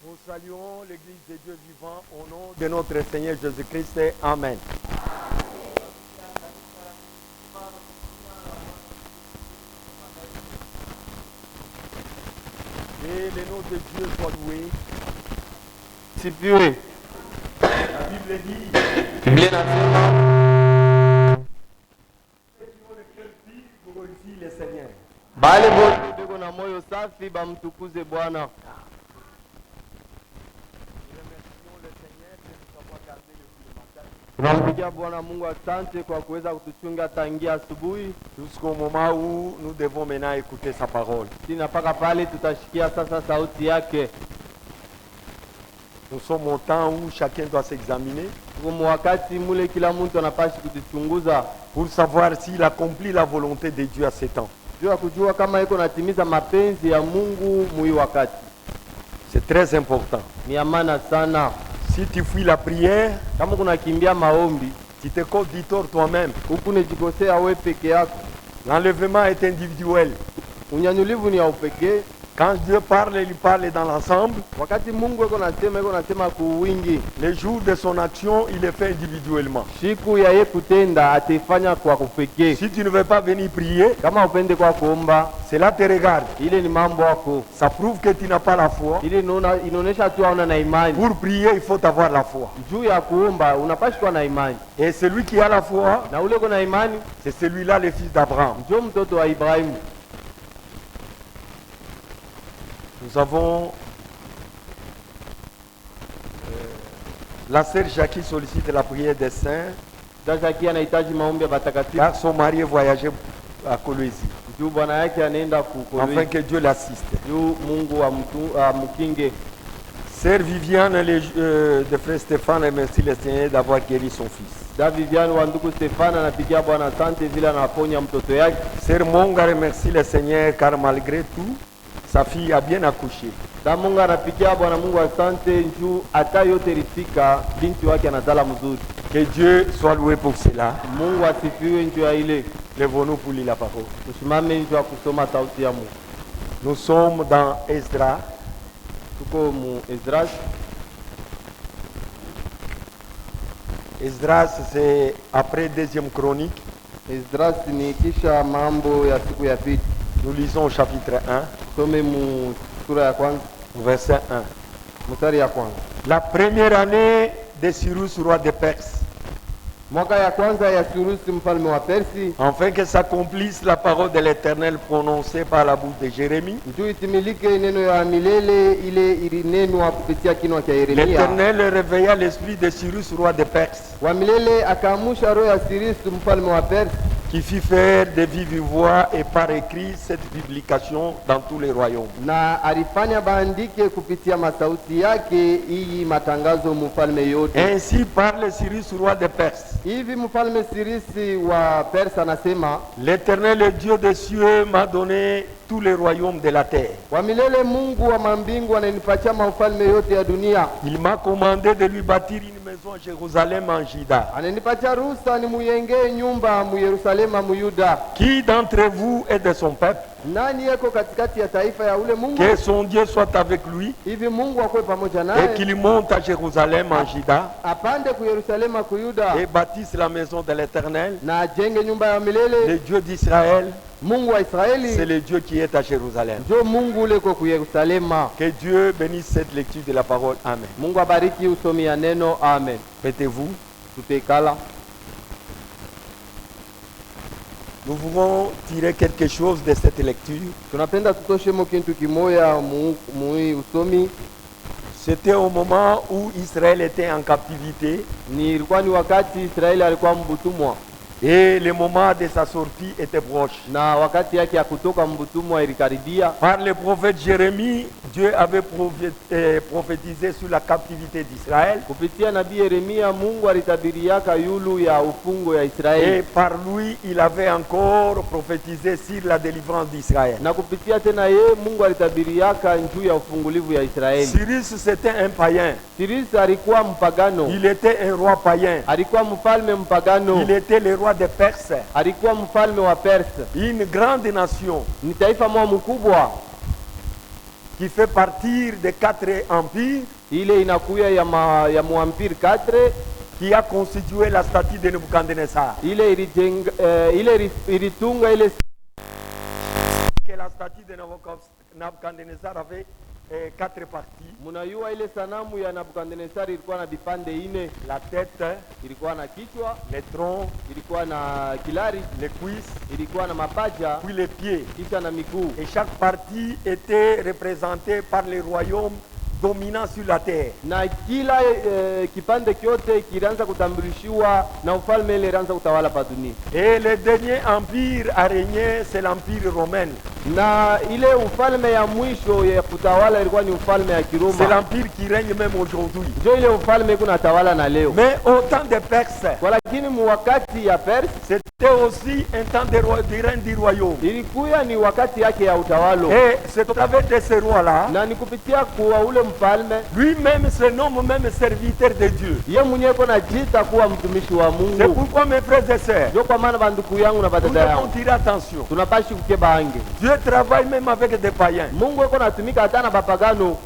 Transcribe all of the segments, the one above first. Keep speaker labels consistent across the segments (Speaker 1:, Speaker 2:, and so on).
Speaker 1: Nous saluons l'Église de Dieu vivant au nom de notre Seigneur Jésus-Christ. Amen. Et le nom de Dieu soit loué.
Speaker 2: Sifiwe.
Speaker 1: La Bible dit,
Speaker 2: Biblia inasema
Speaker 1: ceux qui ont le cœur pur glorifient le Seigneur.
Speaker 2: bale bote beko na moyo safi bamtukuze Bwana.
Speaker 1: Nous remercions le Seigneur de nous avoir gardés depuis le matin.
Speaker 2: Tunampigia Bwana Mungu asante kwa kuweza kutuchunga tangia asubuhi
Speaker 1: Jusqu'au moment où nous devons maintenant écouter sa parole.
Speaker 2: sina mpaka pale tutashikia sasa sauti yake.
Speaker 1: Nous sommes au temps où chacun doit s'examiner
Speaker 2: Tuko wakati mule kila mtu anapashi kujichunguza
Speaker 1: pour savoir s'il accomplit la volonté de Dieu à ce temps.
Speaker 2: juu ya kujua kama iko natimiza mapenzi ya Mungu mui wakati.
Speaker 1: C'est très important.
Speaker 2: Ni ya maana sana.
Speaker 1: Si tu fuis la prière,
Speaker 2: Kama kunakimbia maombi
Speaker 1: tu te causes du tort toi-même.
Speaker 2: huku nejikosea we peke yako.
Speaker 1: L'enlèvement est individuel.
Speaker 2: Unyanyulivu ni ya upekee.
Speaker 1: Quand Dieu parle, il parle dans l'ensemble.
Speaker 2: Wakati Mungu iko nasema kuwingi.
Speaker 1: Les jours de son action, il les fait individuellement.
Speaker 2: Siku ya ye kutenda ataifanya kwa upekee.
Speaker 1: Si tu ne veux pas venir prier,
Speaker 2: Kama upende kwa kuomba,
Speaker 1: cela te regarde.
Speaker 2: ile ni mambo yako.
Speaker 1: Ça prouve que tu n'as pas la foi.
Speaker 2: Ile inaonesha tu hauna na imani.
Speaker 1: Pour prier, il faut avoir la foi.
Speaker 2: Juu ya kuomba unapaswa kuwa na imani.
Speaker 1: Et celui qui a la foi,
Speaker 2: Na ule uko na imani
Speaker 1: c'est celui-là, le fils d'Abraham.
Speaker 2: ndio mtoto wa Ibrahimu.
Speaker 1: Nous avons la sœur Jackie sollicite la prière des saints
Speaker 2: Sasa kia anahitaji maombi ya watakatifu
Speaker 1: car son mari voyageait à Kolwezi,
Speaker 2: juu bwana yake anaenda
Speaker 1: afin
Speaker 2: kukoloni.
Speaker 1: que Dieu l'assiste.
Speaker 2: Juu Mungu amkinge.
Speaker 1: Sœur Viviane de frère Stéphane remercie le Seigneur d'avoir guéri son fils.
Speaker 2: Da Vivian wa ndugu Stefana anapigia Bwana asante vile anaponya mtoto yake.
Speaker 1: Sœur Monga remercie le Seigneur car malgré tout, sa fille a bien accouché.
Speaker 2: Da Mungu anapigia Bwana Mungu asante juu hata yote rifika binti wake anazala mzuri.
Speaker 1: Que Dieu soit loué pour cela.
Speaker 2: Mungu asifiwe juu ya ile.
Speaker 1: Lèvons-nous pour lire la parole.
Speaker 2: Tusimame juu ya kusoma sauti ya Mungu.
Speaker 1: Nous sommes dans Esdras.
Speaker 2: Tuko mu Esdras.
Speaker 1: Esdras, c'est après deuxième chronique.
Speaker 2: Esdras ni kisha mambo ya siku ya pili.
Speaker 1: Nous lisons au chapitre 1,
Speaker 2: Tusome mu sura ya kwanza,
Speaker 1: verset 1.
Speaker 2: mstari ya kwanza.
Speaker 1: La première année de Cyrus, roi de Perse,
Speaker 2: Mwaka ya kwanza ya Cyrus mfalme wa Persi,
Speaker 1: afin que s'accomplisse la parole de l'Éternel prononcée par la bouche de Jérémie,
Speaker 2: juu itimilike neno ya milele ile ilinenwa kupitia kinywa cha Yeremia.
Speaker 1: l'Éternel réveilla l'esprit de Cyrus, roi de Perse,
Speaker 2: Wa milele akaamusha roho ya Cyrus mfalme wa Persi,
Speaker 1: qui fit faire de vive voix et par écrit cette publication dans tous les royaumes.
Speaker 2: na alifanya baandike kupitia masauti yake hii matangazo mfalme yote.
Speaker 1: Ainsi parle Cyrus, roi de Perse.
Speaker 2: Hivi mfalme Cyrus wa Persi anasema,
Speaker 1: L'Éternel, le Dieu des cieux, m'a donné tous les royaumes de la terre.
Speaker 2: wa milele Mungu wa mambingu ananipatia mafalme yote ya dunia.
Speaker 1: Il m'a commandé de lui bâtir une maison à Jérusalem en Juda.
Speaker 2: Ananipatia ruhusa ni muyengee nyumba mu Yerusalema mu Yuda.
Speaker 1: Qui d'entre vous est de son peuple?
Speaker 2: Nani yeko katikati ya taifa ya ule Mungu?
Speaker 1: Que son Dieu soit avec lui
Speaker 2: Hivi Mungu akwe pamoja
Speaker 1: et
Speaker 2: naye,
Speaker 1: qu'il monte à Jérusalem en Juda
Speaker 2: apande ku Yerusalema ku Yuda,
Speaker 1: et bâtisse la maison de l'Éternel.
Speaker 2: na ajenge nyumba ya milele.
Speaker 1: Le Dieu d'Israël,
Speaker 2: Mungu wa
Speaker 1: c'est
Speaker 2: Israeli
Speaker 1: le Dieu qui est à Jérusalem.
Speaker 2: ndio Mungu ule ko ku Yerusalema.
Speaker 1: Que Dieu bénisse cette lecture de la parole. Amen.
Speaker 2: Mungu abariki usomi ya neno. Amen.
Speaker 1: Mettez-vous.
Speaker 2: Tutekala.
Speaker 1: Nous voulons tirer quelque chose de cette lecture.
Speaker 2: Tunapenda tutoshemo kintu kimoya mui usomi.
Speaker 1: C'était au moment où Israël était en captivité
Speaker 2: Ni ilikuwa ni wakati Israeli alikuwa mbutumwa,
Speaker 1: et le moment de sa sortie était proche.
Speaker 2: na wakati yake ya kutoka mbutumwa ilikaribia.
Speaker 1: Par le prophète Jérémie, Dieu avait prophétisé sur la captivité d'Israël.
Speaker 2: Kupitia nabii Yeremia Mungu alitabiriaka yulu ya ufungo ya Israeli.
Speaker 1: Et par lui, il avait encore prophétisé sur la délivrance d'Israël.
Speaker 2: Na kupitia tena ye Mungu alitabiriaka juu ya ufungulivu ya Israeli.
Speaker 1: Cyrus, c'était un païen.
Speaker 2: Cyrus alikuwa mpagano.
Speaker 1: Il était un roi païen.
Speaker 2: Alikuwa mfalme mpagano.
Speaker 1: Il était le roi de Perse,
Speaker 2: Alikuwa mfalme wa Perse.
Speaker 1: une grande nation.
Speaker 2: Ni taifa moja mkubwa.
Speaker 1: qui fait partir des 4 empires,
Speaker 2: ile inakuya ya muampire 4
Speaker 1: qui a constitué la statue de Nebuchadnezzar.
Speaker 2: ile ilitunga ile
Speaker 1: Que la statue de Nebuchadnezzar avait 4 parties.
Speaker 2: Munayua ile sanamu ya Nebukadnezar ilikuwa na vipande 4.
Speaker 1: La tête,
Speaker 2: Ilikuwa na kichwa,
Speaker 1: les troncs,
Speaker 2: ilikuwa na kilari,
Speaker 1: les cuisses,
Speaker 2: ilikuwa na mapaja,
Speaker 1: puis les pieds.
Speaker 2: kisha na miguu.
Speaker 1: Et chaque partie était représentée par les royaumes dominants sur la terre.
Speaker 2: Na kila kipande kyote kilianza kutambulishiwa na ufalme ile ilianza kutawala pa dunia.
Speaker 1: Et le dernier empire à régner, c'est l'empire romain.
Speaker 2: Na ile ufalme ya mwisho ya kutawala ilikuwa ni ufalme ya
Speaker 1: C'est
Speaker 2: Kiroma.
Speaker 1: l'empire qui règne même aujourd'hui.
Speaker 2: Ndio ile ufalme kuna tawala na leo.
Speaker 1: Mais au temps des Perses,
Speaker 2: Kwa lakini mu wakati ya Perse
Speaker 1: c'était aussi un temps de règne du royaume.
Speaker 2: ilikuwa ni wakati yake ya utawalo.
Speaker 1: Et c'est au travers de ce roi-là,
Speaker 2: Na ni kupitia kwa ule mfalme
Speaker 1: lui-même se nomme même serviteur de Dieu.
Speaker 2: ye mwenyewe kona jita kuwa mtumishi wa
Speaker 1: C'est
Speaker 2: Mungu.
Speaker 1: pourquoi mes frères et sœurs,
Speaker 2: Ndio kwa maana banduku yangu na
Speaker 1: nous
Speaker 2: badada
Speaker 1: devons
Speaker 2: yangu
Speaker 1: tirer attention.
Speaker 2: tunapashi kukeba ange.
Speaker 1: Dieu travaille même avec des païens.
Speaker 2: Mungu yuko natumika hata na bapagano.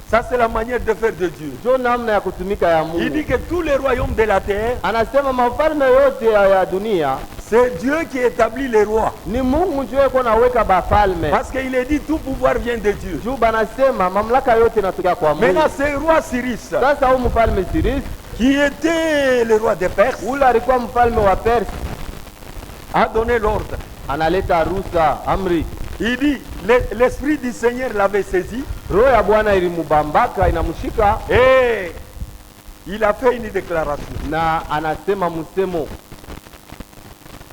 Speaker 1: Ça, c'est la manière de faire de Dieu.
Speaker 2: Ndio namna ya kutumika ya
Speaker 1: Il dit
Speaker 2: Mungu.
Speaker 1: que tous les royaumes de la terre,
Speaker 2: Anasema mafalme yote ya dunia
Speaker 1: c'est Dieu qui établit les rois.
Speaker 2: ni Mungu ndio yuko naweka bafalme.
Speaker 1: Parce qu'il est dit tout pouvoir vient de Dieu.
Speaker 2: Juu banasema mamlaka yote inatoka kwa Mungu.
Speaker 1: Maintenant, c'est le roi Cyrus,
Speaker 2: Sasa huyu mfalme Cyrus
Speaker 1: qui était le roi des Perses,
Speaker 2: ule alikuwa mfalme wa Persi,
Speaker 1: a donné l'ordre.
Speaker 2: analeta ruhusa, amri.
Speaker 1: Il dit, l'Esprit du Seigneur l'avait saisi
Speaker 2: Roho ya Bwana ilimubambaka inamshika
Speaker 1: et il a fait une déclaration.
Speaker 2: na anasema msemo.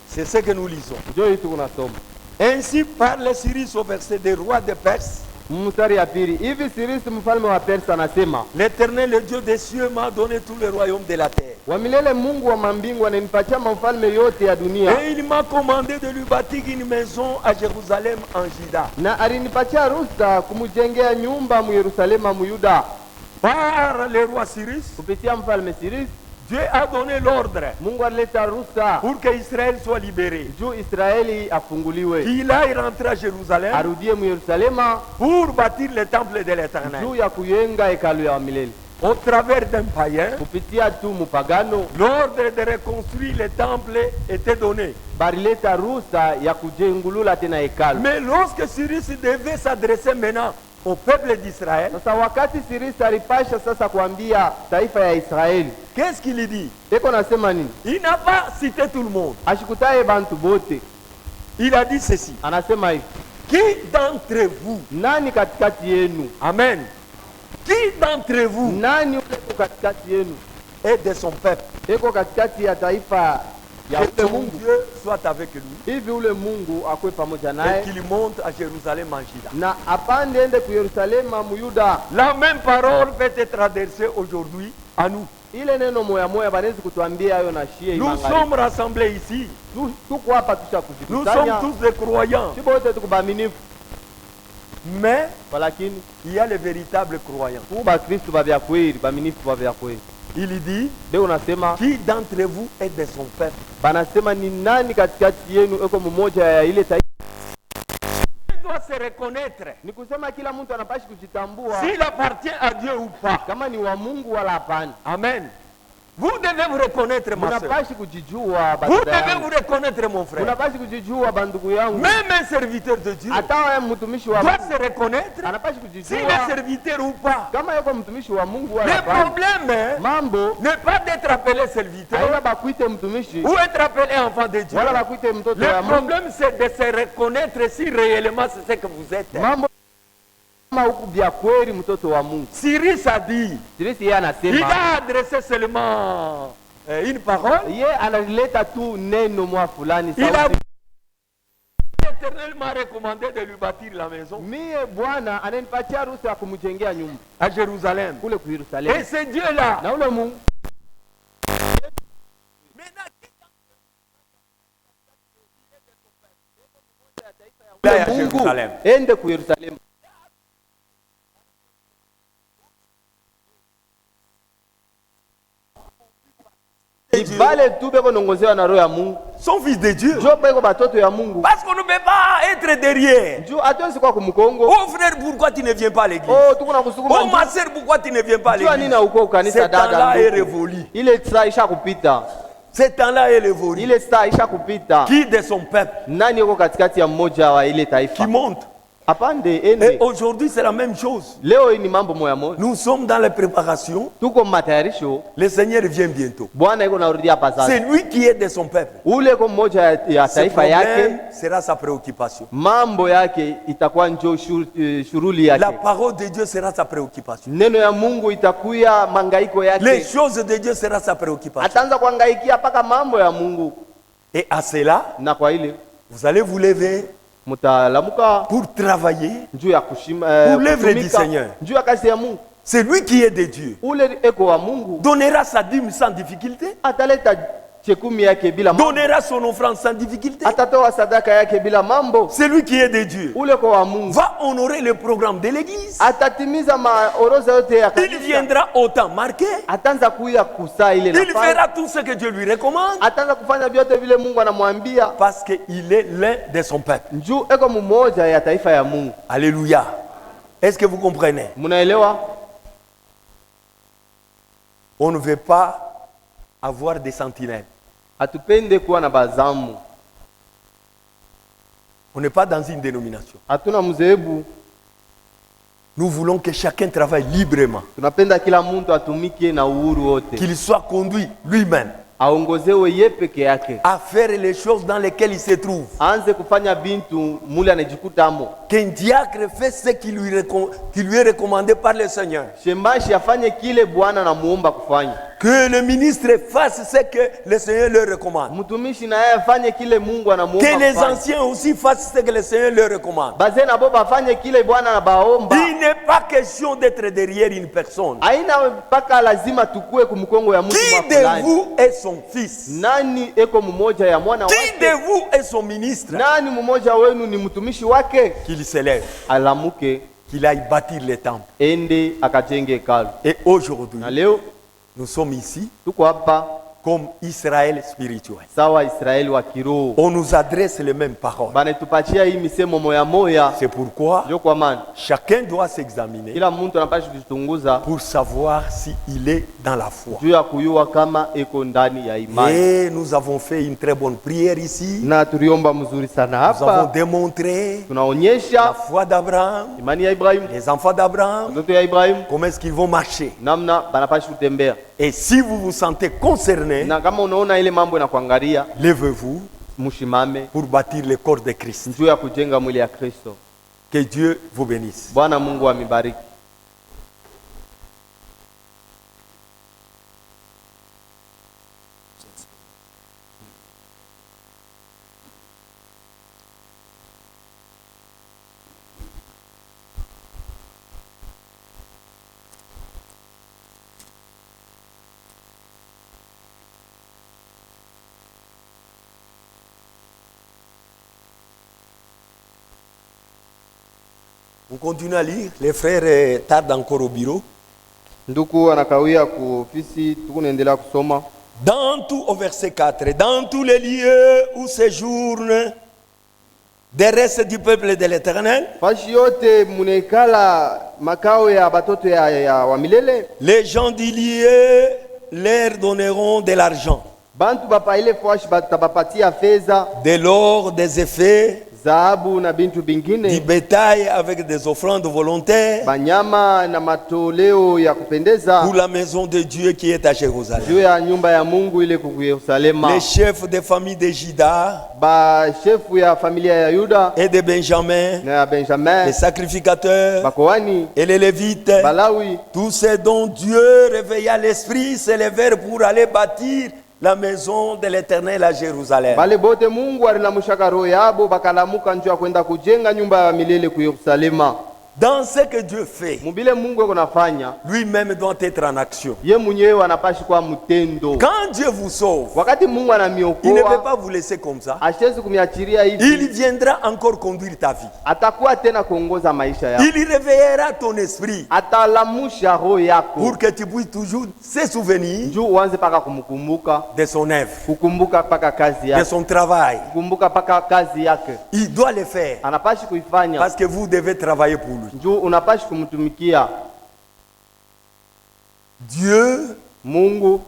Speaker 1: C'est ce que nous lisons.
Speaker 2: Ndio hii tunasoma.
Speaker 1: Ainsi parle Cyrus au verset des rois de Perse.
Speaker 2: Mstari ya pili. Hivi Cyrus mfalme wa Persi anasema,
Speaker 1: L'Éternel, le Dieu des cieux, m'a donné tous les royaumes de la terre.
Speaker 2: wa milele Mungu wa mambingu ananipatia mfalme yote ya dunia.
Speaker 1: Et il m'a commandé de lui bâtir une maison à Jérusalem en Juda.
Speaker 2: Na alinipatia ruhusa kumjengea nyumba mu Yerusalema mu Yuda.
Speaker 1: Par le roi Cyrus,
Speaker 2: Kupitia mfalme Cyrus,
Speaker 1: Dieu a donné l'ordre
Speaker 2: Mungu alileta ruhusa
Speaker 1: pour que Israël soit libéré.
Speaker 2: juu Israeli afunguliwe,
Speaker 1: Qu'il aille rentrer à Jérusalem
Speaker 2: arudie mu Yerusalema
Speaker 1: pour bâtir le temple de l'Éternel.
Speaker 2: juu ya kuyenga hekalu ya milele.
Speaker 1: Au travers d'un païen,
Speaker 2: Kupitia tu mupagano
Speaker 1: l'ordre de reconstruire le temple était donné.
Speaker 2: barileta ruhusa ya kujengulula tena hekalu.
Speaker 1: Mais lorsque Cyrus devait s'adresser maintenant au peuple d'Israël,
Speaker 2: Sasa wakati Cyrus alipasha sasa kuambia taifa ya Israeli,
Speaker 1: qu'est-ce qu'il dit?
Speaker 2: eko nasema nini?
Speaker 1: Il n'a pas cité tout le monde.
Speaker 2: Ashikutaye bantu bote,
Speaker 1: Il a dit ceci.
Speaker 2: anasema hivi,
Speaker 1: Qui d'entre vous,
Speaker 2: nani katikati yenu,
Speaker 1: Amen, qui d'entre vous
Speaker 2: nani eko katikati yenu
Speaker 1: est de son peuple?
Speaker 2: eko katikati ya taifa ya
Speaker 1: Que
Speaker 2: ule
Speaker 1: ton
Speaker 2: Mungu,
Speaker 1: Dieu soit avec lui
Speaker 2: hivi ule Mungu akwe pamoja
Speaker 1: et
Speaker 2: naye
Speaker 1: qu'il monte à Jérusalem en Juda.
Speaker 2: na apande ende ku Yerusalema mu Yuda.
Speaker 1: La même parole peut être adressée aujourd'hui à nous.
Speaker 2: Ile neno moya moya banezi kutuambia hayo na shie
Speaker 1: Nous
Speaker 2: imangari.
Speaker 1: sommes rassemblés ici.
Speaker 2: Tuko hapa tusha
Speaker 1: Nous sommes
Speaker 2: kujikusanya,
Speaker 1: tous des croyants.
Speaker 2: si bote tuko baaminifu,
Speaker 1: Mais
Speaker 2: lakini
Speaker 1: il y a les véritables croyants.
Speaker 2: tuko Bakristo ba vya kweli, baaminifu ba vya kweli.
Speaker 1: Il dit,
Speaker 2: Leo unasema
Speaker 1: qui d'entre vous est de son peuple?
Speaker 2: banasema ni nani katikati yenu eko mmoja ya ile taifa?
Speaker 1: Il doit se reconnaître
Speaker 2: Ni kusema kila mtu anapashi kujitambua
Speaker 1: s'il appartient à Dieu ou pas.
Speaker 2: kama ni wa Mungu wala hapana.
Speaker 1: Amen. Vous devez vous reconnaître, ma soeur.
Speaker 2: Unapashi kujijua
Speaker 1: Vous
Speaker 2: badada
Speaker 1: devez
Speaker 2: yangu.
Speaker 1: vous reconnaître, mon frère.
Speaker 2: Unapashi kujijua bandugu yangu.
Speaker 1: Même un serviteur de Dieu
Speaker 2: Hata wewe mtumishi wa
Speaker 1: doit
Speaker 2: Mungu
Speaker 1: se reconnaître
Speaker 2: anapashi
Speaker 1: s'il est
Speaker 2: kujijua
Speaker 1: serviteur ou pas.
Speaker 2: kama yuko mtumishi wa Mungu wala
Speaker 1: Le
Speaker 2: hapana.
Speaker 1: problème
Speaker 2: Mambo
Speaker 1: n'est pas d'être appelé
Speaker 2: haina
Speaker 1: serviteur
Speaker 2: bakuite mtumishi
Speaker 1: ou être appelé enfant de Dieu.
Speaker 2: wala bakuite mtoto
Speaker 1: Le
Speaker 2: wa Mungu.
Speaker 1: problème, c'est de se reconnaître si réellement c'est ce que vous êtes.
Speaker 2: Mambo kama huku vya kweli mtoto wa Mungu.
Speaker 1: Cyrus a dit,
Speaker 2: Sirisi yeye
Speaker 1: il
Speaker 2: anasema
Speaker 1: a adressé seulement une parole.
Speaker 2: ye analeta tu neno mwa fulani
Speaker 1: Il a
Speaker 2: sauti.
Speaker 1: L'Éternel m'a recommandé de lui bâtir la maison
Speaker 2: Mie Bwana ananipatia ruhusa ya kumjengea nyumba
Speaker 1: à Jérusalem.
Speaker 2: kule ku
Speaker 1: Et
Speaker 2: Yerusalemu.
Speaker 1: c'est Dieu-là.
Speaker 2: Na ule Mungu
Speaker 1: Là,
Speaker 2: ule
Speaker 1: à
Speaker 2: Mungu
Speaker 1: Jérusalem.
Speaker 2: ende ku Yerusalemu. Ibale tu beko nongozewa na roho ya Mungu.
Speaker 1: sont fils de Dieu.
Speaker 2: njo beko batoto ya Mungu.
Speaker 1: Parce qu'on ne peut pas être derrière.
Speaker 2: Njo hatuwezi kwa kumkongo.
Speaker 1: Oh frère, pourquoi tu ne viens pas à l'église?
Speaker 2: Oh tuko na kusukuma.
Speaker 1: Oh ma sœur, pourquoi tu ne viens pas à
Speaker 2: Jua
Speaker 1: l'église?
Speaker 2: nini uko kanisa
Speaker 1: Ce temps-là
Speaker 2: dada?
Speaker 1: est révolu.
Speaker 2: Ile saa isha kupita.
Speaker 1: Ce temps-là est révolu.
Speaker 2: Ile saa isha kupita.
Speaker 1: Qui de son peuple
Speaker 2: Nani yuko katikati ya mmoja wa ile
Speaker 1: qui
Speaker 2: taifa?
Speaker 1: monte?
Speaker 2: Apande
Speaker 1: Et
Speaker 2: ende.
Speaker 1: aujourd'hui, c'est la même chose.
Speaker 2: Leo hii ni mambo moya moja.
Speaker 1: Nous sommes dans les préparations.
Speaker 2: Tuko matayarisho.
Speaker 1: Le Seigneur vient bientôt.
Speaker 2: Bwana yuko narudia hapa sasa.
Speaker 1: C'est lui qui est de son peuple.
Speaker 2: Ule ko mmoja ya
Speaker 1: Ce
Speaker 2: taifa yake,
Speaker 1: problème sera sa préoccupation.
Speaker 2: mambo yake itakuwa njo shughuli
Speaker 1: La
Speaker 2: yake.
Speaker 1: parole de Dieu sera sa préoccupation.
Speaker 2: Neno ya Mungu itakuya mangaiko
Speaker 1: Les
Speaker 2: yake.
Speaker 1: choses de Dieu sera sa préoccupation.
Speaker 2: Ataanza kuangaikia paka mambo ya Mungu.
Speaker 1: Et à cela,
Speaker 2: Na kwa ile
Speaker 1: vous allez vous lever
Speaker 2: mutalamuka
Speaker 1: pour travailler.
Speaker 2: njuu ya kushima
Speaker 1: Pour l'œuvre du Seigneur.
Speaker 2: njuu ya kazi ya Mungu.
Speaker 1: C'est lui qui est de Dieu.
Speaker 2: Ule eko wa Mungu
Speaker 1: Donnera sa dîme sans difficulté.
Speaker 2: ataleta chekumi yake bila mambo.
Speaker 1: Donnera son offrande sans difficulté.
Speaker 2: Atatoa sadaka yake bila mambo.
Speaker 1: C'est lui qui est de Dieu.
Speaker 2: Ule ko wa Mungu
Speaker 1: Va honorer le programme de l'église.
Speaker 2: atatimiza maoroza yote ya
Speaker 1: Il
Speaker 2: kanisa.
Speaker 1: viendra au temps marqué.
Speaker 2: Ataanza kuya kusaa ile
Speaker 1: Il
Speaker 2: nafasi.
Speaker 1: fera tout ce que Dieu lui recommande.
Speaker 2: Ataanza kufanya vyote vile Mungu anamwambia.
Speaker 1: Parce qu'il est l'un de son peuple.
Speaker 2: Njuu eko mmoja ya taifa ya Mungu.
Speaker 1: Alléluia. Est-ce que vous comprenez?
Speaker 2: Munaelewa?
Speaker 1: On ne veut pas avoir des sentinelles.
Speaker 2: Hatupende kuwa na bazamu.
Speaker 1: On n'est pas dans une dénomination.
Speaker 2: Hatuna mzehebu.
Speaker 1: Nous voulons que chacun travaille librement.
Speaker 2: Tunapenda kila mtu atumike na uhuru wote.
Speaker 1: Qu'il soit conduit lui-même
Speaker 2: Aongozewe ye peke yake.
Speaker 1: à faire les choses dans lesquelles il se trouve.
Speaker 2: Aanze kufanya bintu mule anajikutamo.
Speaker 1: Qu'un diacre fait ce qui lui est recommandé par le Seigneur.
Speaker 2: Shembashi afanye kile Bwana anamuomba kufanya.
Speaker 1: Que le ministre fasse ce que le Seigneur leur recommande.
Speaker 2: Mtumishi na yeye afanye kile Mungu anamuomba
Speaker 1: Que les
Speaker 2: kufanya.
Speaker 1: anciens aussi fassent ce que le Seigneur leur recommande.
Speaker 2: Bazee na bo bafanye kile Bwana anabaomba.
Speaker 1: Il n'est pas question d'être derrière une personne.
Speaker 2: Haina mpaka lazima tukue kumkongo ya mtu
Speaker 1: Qui de
Speaker 2: fulani.
Speaker 1: vous est son fils?
Speaker 2: Nani eko mmoja ya mwana
Speaker 1: Qui
Speaker 2: wake?
Speaker 1: de vous est son ministre?
Speaker 2: Nani mmoja wenu ni mtumishi wake?
Speaker 1: Qu'il s'élève,
Speaker 2: Alamuke
Speaker 1: qu'il aille bâtir les temples.
Speaker 2: ende akajenge hekalu.
Speaker 1: Et aujourd'hui,
Speaker 2: Na leo
Speaker 1: nous sommes ici
Speaker 2: tuko hapa
Speaker 1: comme Israël spirituel.
Speaker 2: sawa Israeli wa kiroho.
Speaker 1: On nous adresse les mêmes paroles.
Speaker 2: Banatupatia hii misemo moya moya.
Speaker 1: C'est pourquoi
Speaker 2: Ndio kwa maana
Speaker 1: chacun doit s'examiner
Speaker 2: kila mtu anapaswa kujichunguza
Speaker 1: pour savoir s'il est dans la foi.
Speaker 2: juu ya kuyua kama eko ndani ya imani.
Speaker 1: Et nous avons fait une très bonne prière ici.
Speaker 2: Na tuliomba mzuri sana
Speaker 1: Nous avons
Speaker 2: hapa.
Speaker 1: démontré la
Speaker 2: Tunaonyesha
Speaker 1: foi d'Abraham,
Speaker 2: imani ya Ibrahim,
Speaker 1: les enfants d'Abraham,
Speaker 2: watoto ya Ibrahim
Speaker 1: comment est-ce qu'ils vont marcher.
Speaker 2: namna banapaswa kutembea.
Speaker 1: Et si vous vous sentez concerné,
Speaker 2: Na kama unaona ile mambo inakuangalia,
Speaker 1: levez-vous
Speaker 2: mshimame
Speaker 1: pour bâtir le corps de Christ.
Speaker 2: juu ya kujenga mwili ya Kristo.
Speaker 1: Que Dieu vous bénisse.
Speaker 2: Bwana Mungu amibariki.
Speaker 1: On continue à lire. Les frères tardent encore au bureau.
Speaker 2: Nduku anakawia ku ofisi, tukunaendelea kusoma.
Speaker 1: Dans tout, au verset 4, dans tous les lieux où séjournent des restes du peuple de l'Éternel,
Speaker 2: Fashi yote munekala makao ya batoto ya wa milele.
Speaker 1: les gens du lieu leur donneront de l'argent,
Speaker 2: Bantu bapa ile fashi batabapatia fedha,
Speaker 1: de l'or, des effets,
Speaker 2: dhahabu na bintu
Speaker 1: du
Speaker 2: bingine,
Speaker 1: bétail avec des offrandes volontaires
Speaker 2: banyama na matoleo ya kupendeza
Speaker 1: pour la maison de Dieu qui est à Jérusalem.
Speaker 2: juu ya nyumba ya Mungu ile ku Yerusalema.
Speaker 1: Les chefs des familles de Juda
Speaker 2: Ba shefu ya familia ya Yuda
Speaker 1: et de Benjamin,
Speaker 2: na ya Benjamin,
Speaker 1: les sacrificateurs
Speaker 2: bakoani,
Speaker 1: et les Lévites,
Speaker 2: Balawi,
Speaker 1: tous ceux dont Dieu réveilla l'esprit s'élevèrent pour aller bâtir la maison de l'Éternel à Jérusalem.
Speaker 2: bale bote Mungu alilamushaka roho yabo bakalamuka njuu ya kwenda kujenga nyumba ya milele ku Yerusalema.
Speaker 1: dans ce que Dieu fait,
Speaker 2: mubile Mungu eko nafanya,
Speaker 1: lui-même doit être en action.
Speaker 2: ye mwenyewe anapashi kwa mtendo.
Speaker 1: Quand Dieu vous sauve,
Speaker 2: Wakati Mungu
Speaker 1: il ne peut
Speaker 2: anamiokoa,
Speaker 1: pas vous laisser comme ça.
Speaker 2: ashezi kumiachiria
Speaker 1: Il
Speaker 2: hivi,
Speaker 1: viendra encore conduire ta vie.
Speaker 2: atakuwa tena kuongoza maisha yako,
Speaker 1: Il réveillera ton esprit
Speaker 2: atalamusha roho yako
Speaker 1: pour que tu puisses toujours se souvenir
Speaker 2: juu uanze paka kumkumbuka,
Speaker 1: de son œuvre,
Speaker 2: kukumbuka paka kazi
Speaker 1: de
Speaker 2: yake,
Speaker 1: son travail.
Speaker 2: kukumbuka paka kazi yake.
Speaker 1: Il doit le faire
Speaker 2: Anapashi kuifanya
Speaker 1: parce que vous devez travailler pour lui.
Speaker 2: juu unapashi kumtumikia
Speaker 1: Dieu
Speaker 2: Mungu.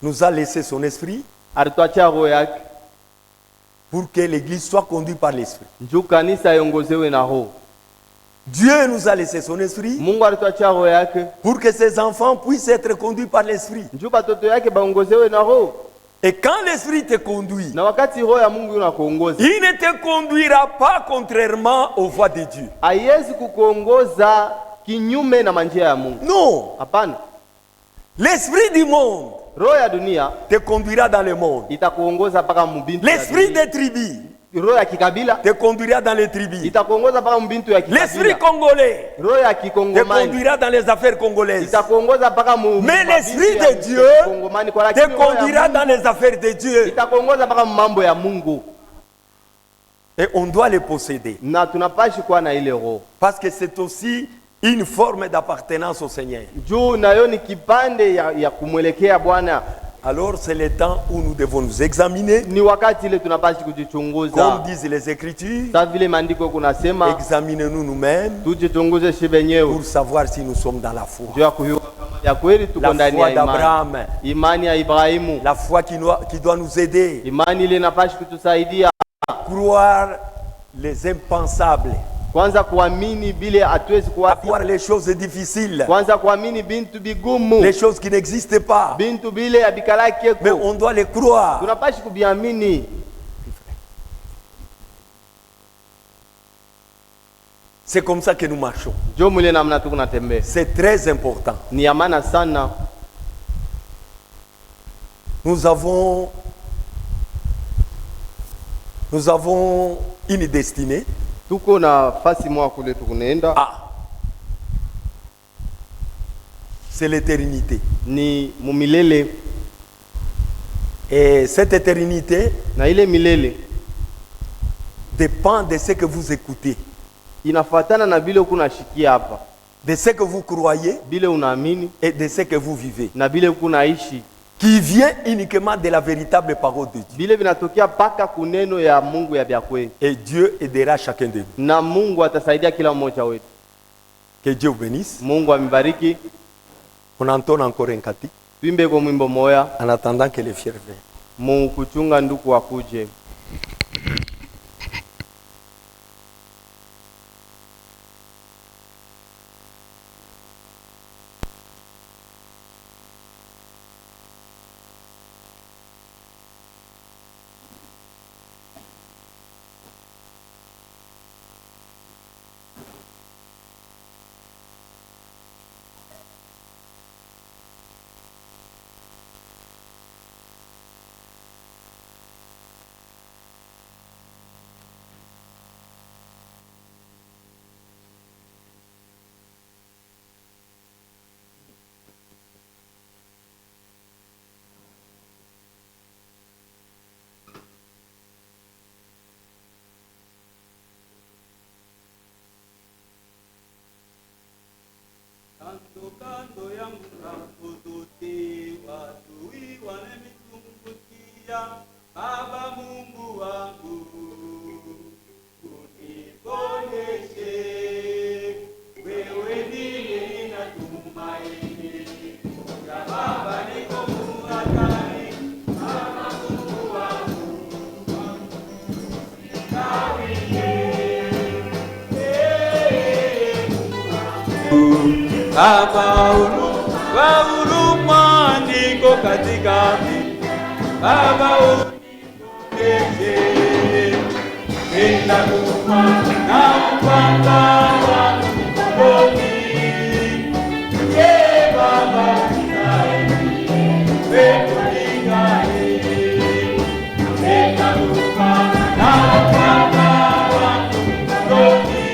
Speaker 1: nous a laissé son esprit
Speaker 2: Alituachia roho yake
Speaker 1: pour que l'église soit conduite par l'esprit.
Speaker 2: juu kanisa iongozewe na roho.
Speaker 1: Dieu nous a laissé son esprit
Speaker 2: Mungu alituachia roho yake
Speaker 1: pour que ses enfants puissent être conduits par l'esprit.
Speaker 2: juu batoto yake baongozewe na roho.
Speaker 1: Et quand l'esprit te conduit,
Speaker 2: Na wakati roho ya Mungu inakuongoza,
Speaker 1: il ne te conduira pas contrairement aux voies de Dieu.
Speaker 2: haiwezi kukuongoza kinyume na manjia ya Mungu.
Speaker 1: Non,
Speaker 2: Hapana.
Speaker 1: l'esprit du monde
Speaker 2: Roho ya dunia
Speaker 1: te conduira dans le monde.
Speaker 2: itakuongoza mpaka mbintu ya
Speaker 1: L'esprit
Speaker 2: dunia.
Speaker 1: des tribus
Speaker 2: Roho ya kikabila
Speaker 1: te conduira dans les tribus.
Speaker 2: itakuongoza mpaka mbintu ya
Speaker 1: L'esprit
Speaker 2: kikabila.
Speaker 1: congolais
Speaker 2: Roho ya
Speaker 1: te
Speaker 2: kikongomani
Speaker 1: conduira dans les affaires congolaises.
Speaker 2: itakuongoza mpaka
Speaker 1: Mais
Speaker 2: mabintu
Speaker 1: l'esprit
Speaker 2: ya
Speaker 1: de Dieu
Speaker 2: kikongomani, kwa
Speaker 1: te
Speaker 2: lakini roho ya
Speaker 1: conduira
Speaker 2: Mungu
Speaker 1: dans les affaires de Dieu.
Speaker 2: itakuongoza mpaka mambo ya Mungu,
Speaker 1: Et on doit les posséder.
Speaker 2: na tunapashi kuwa na ile roho
Speaker 1: Parce que c'est aussi une forme d'appartenance au Seigneur.
Speaker 2: juu nayo ni kipande ya kumwelekea Bwana.
Speaker 1: Alors c'est le temps où nous devons nous examiner.
Speaker 2: Ni wakati ile tunapashi
Speaker 1: Comme
Speaker 2: kujichunguza,
Speaker 1: disent les Écritures,
Speaker 2: sa vile maandiko kunasema
Speaker 1: examinez-nous nous-mêmes
Speaker 2: tujichunguze shi benyewe
Speaker 1: pour savoir si nous sommes dans la foi.
Speaker 2: juu ya kujua kama ya kweli tuko
Speaker 1: La
Speaker 2: ndani
Speaker 1: foi
Speaker 2: ya imani.
Speaker 1: d'Abraham,
Speaker 2: Imani ya Ibrahimu,
Speaker 1: la foi qui doit nous aider
Speaker 2: imani ile inapashi kutusaidia
Speaker 1: à croire les impensables,
Speaker 2: kwanza kuamini bile hatuwezi
Speaker 1: à
Speaker 2: kuwaza,
Speaker 1: croire les choses difficiles,
Speaker 2: kwanza kuamini bintu bigumu,
Speaker 1: les choses qui n'existent pas.
Speaker 2: bintu bile
Speaker 1: Mais
Speaker 2: abikalakeko
Speaker 1: on doit les croire.
Speaker 2: tunapashi kubiamini.
Speaker 1: C'est comme ça que nous marchons.
Speaker 2: Jo mule namna tuko natembea
Speaker 1: C'est très important.
Speaker 2: ni ya maana sana.
Speaker 1: Nous avons une destinée.
Speaker 2: Tuko na fasi mwa kule tukunaenda,
Speaker 1: Ah, c'est l'éternité.
Speaker 2: ni mumilele,
Speaker 1: Et cette éternité
Speaker 2: na ile milele
Speaker 1: dépend de ce que vous écoutez,
Speaker 2: inafatana na bile kunashikia hapa,
Speaker 1: de ce que vous croyez
Speaker 2: bile unaamini
Speaker 1: et de ce que vous vivez,
Speaker 2: na bile kunaishi,
Speaker 1: qui vient uniquement de la véritable parole de Dieu.
Speaker 2: bile vinatokea paka kuneno ya Mungu ya byakwe,
Speaker 1: Et Dieu aidera chacun de nous.
Speaker 2: na Mungu atasaidia kila mmoja wetu.
Speaker 1: Que Dieu vous bénisse.
Speaker 2: Mungu amibariki.
Speaker 1: On entonne encore un cantique
Speaker 2: Tuimbe kwa mwimbo moya,
Speaker 1: en attendant que les fiers viennent.
Speaker 2: Mungu kuchunga nduku wakuje.
Speaker 3: Kando yangu na kututi wadui wanemitumbukia, Baba Mungu wangu uniponyeshe, wewe ndiye ninatumaini, ya Baba niko muhatari, Baba Mungu wangu Baba huruma niko katika Baba unionyeshe, nitakufa na upanga wangu mkononi. Ye Baba unisaidie, wewe uniganie, nitakufa na upanga wangu mkononi.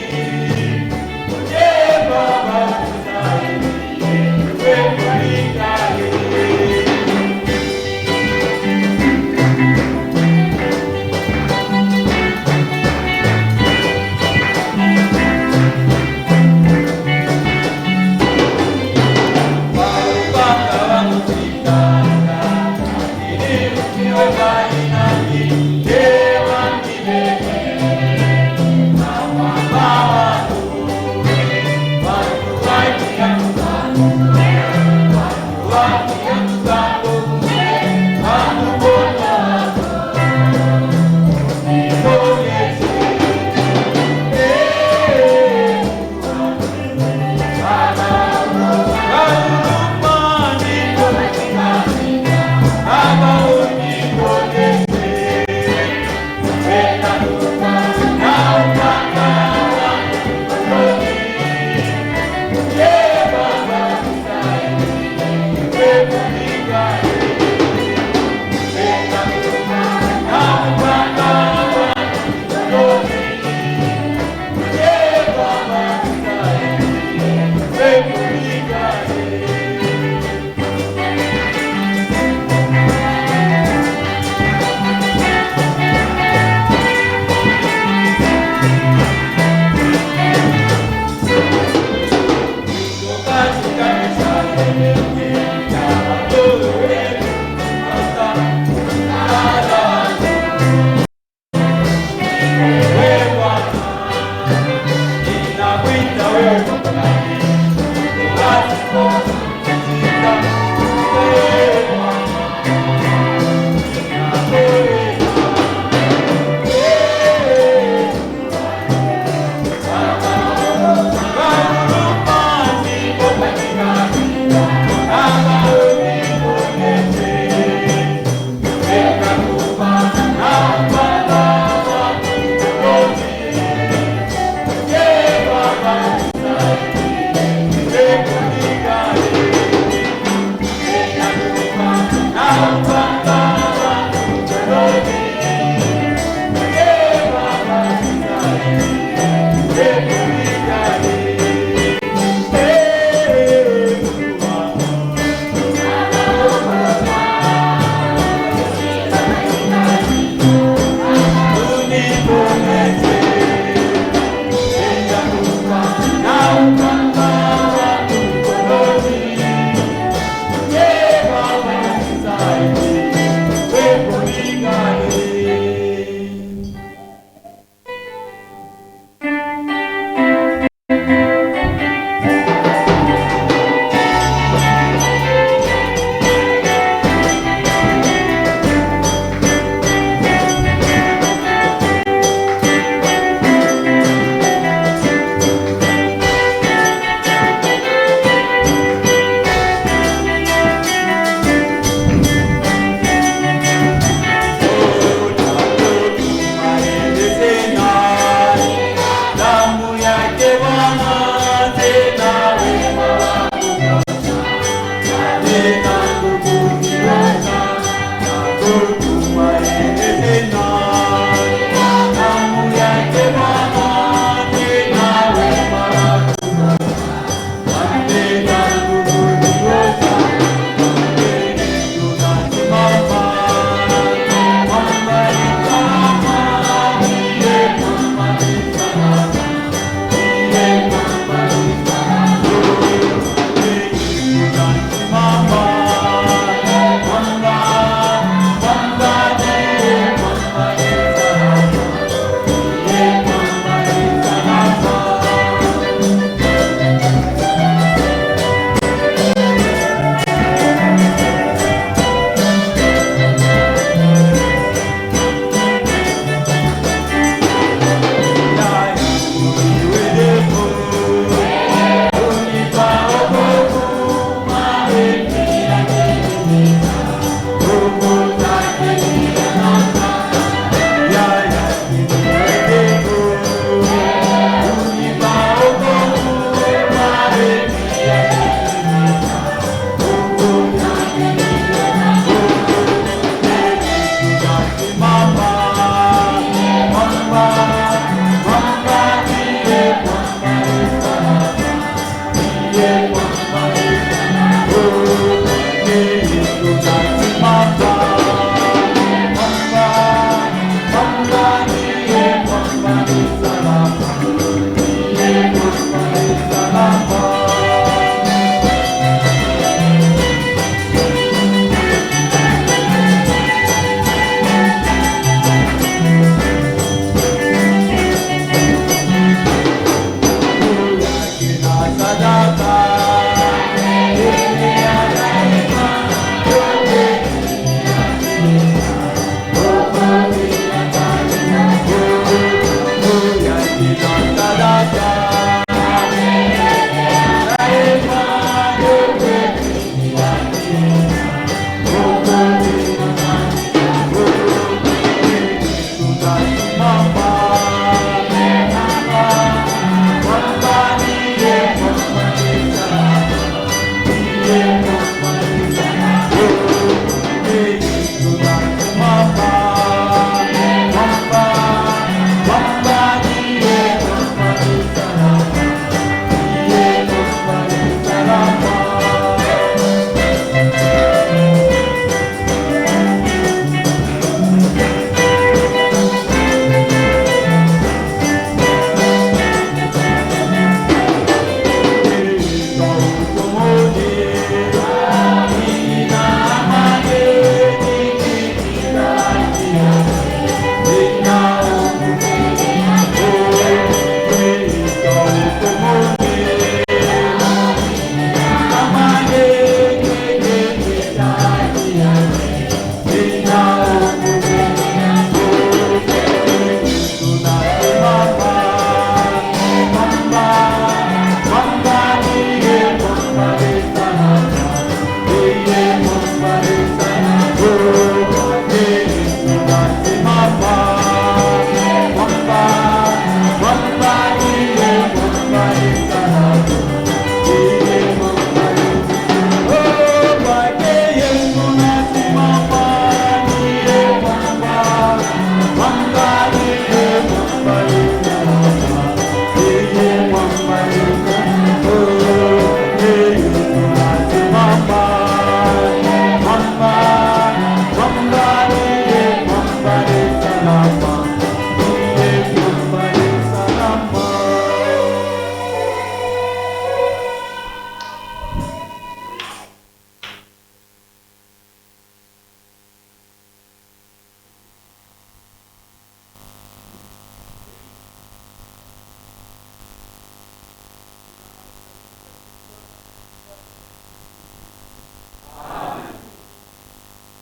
Speaker 3: Amen.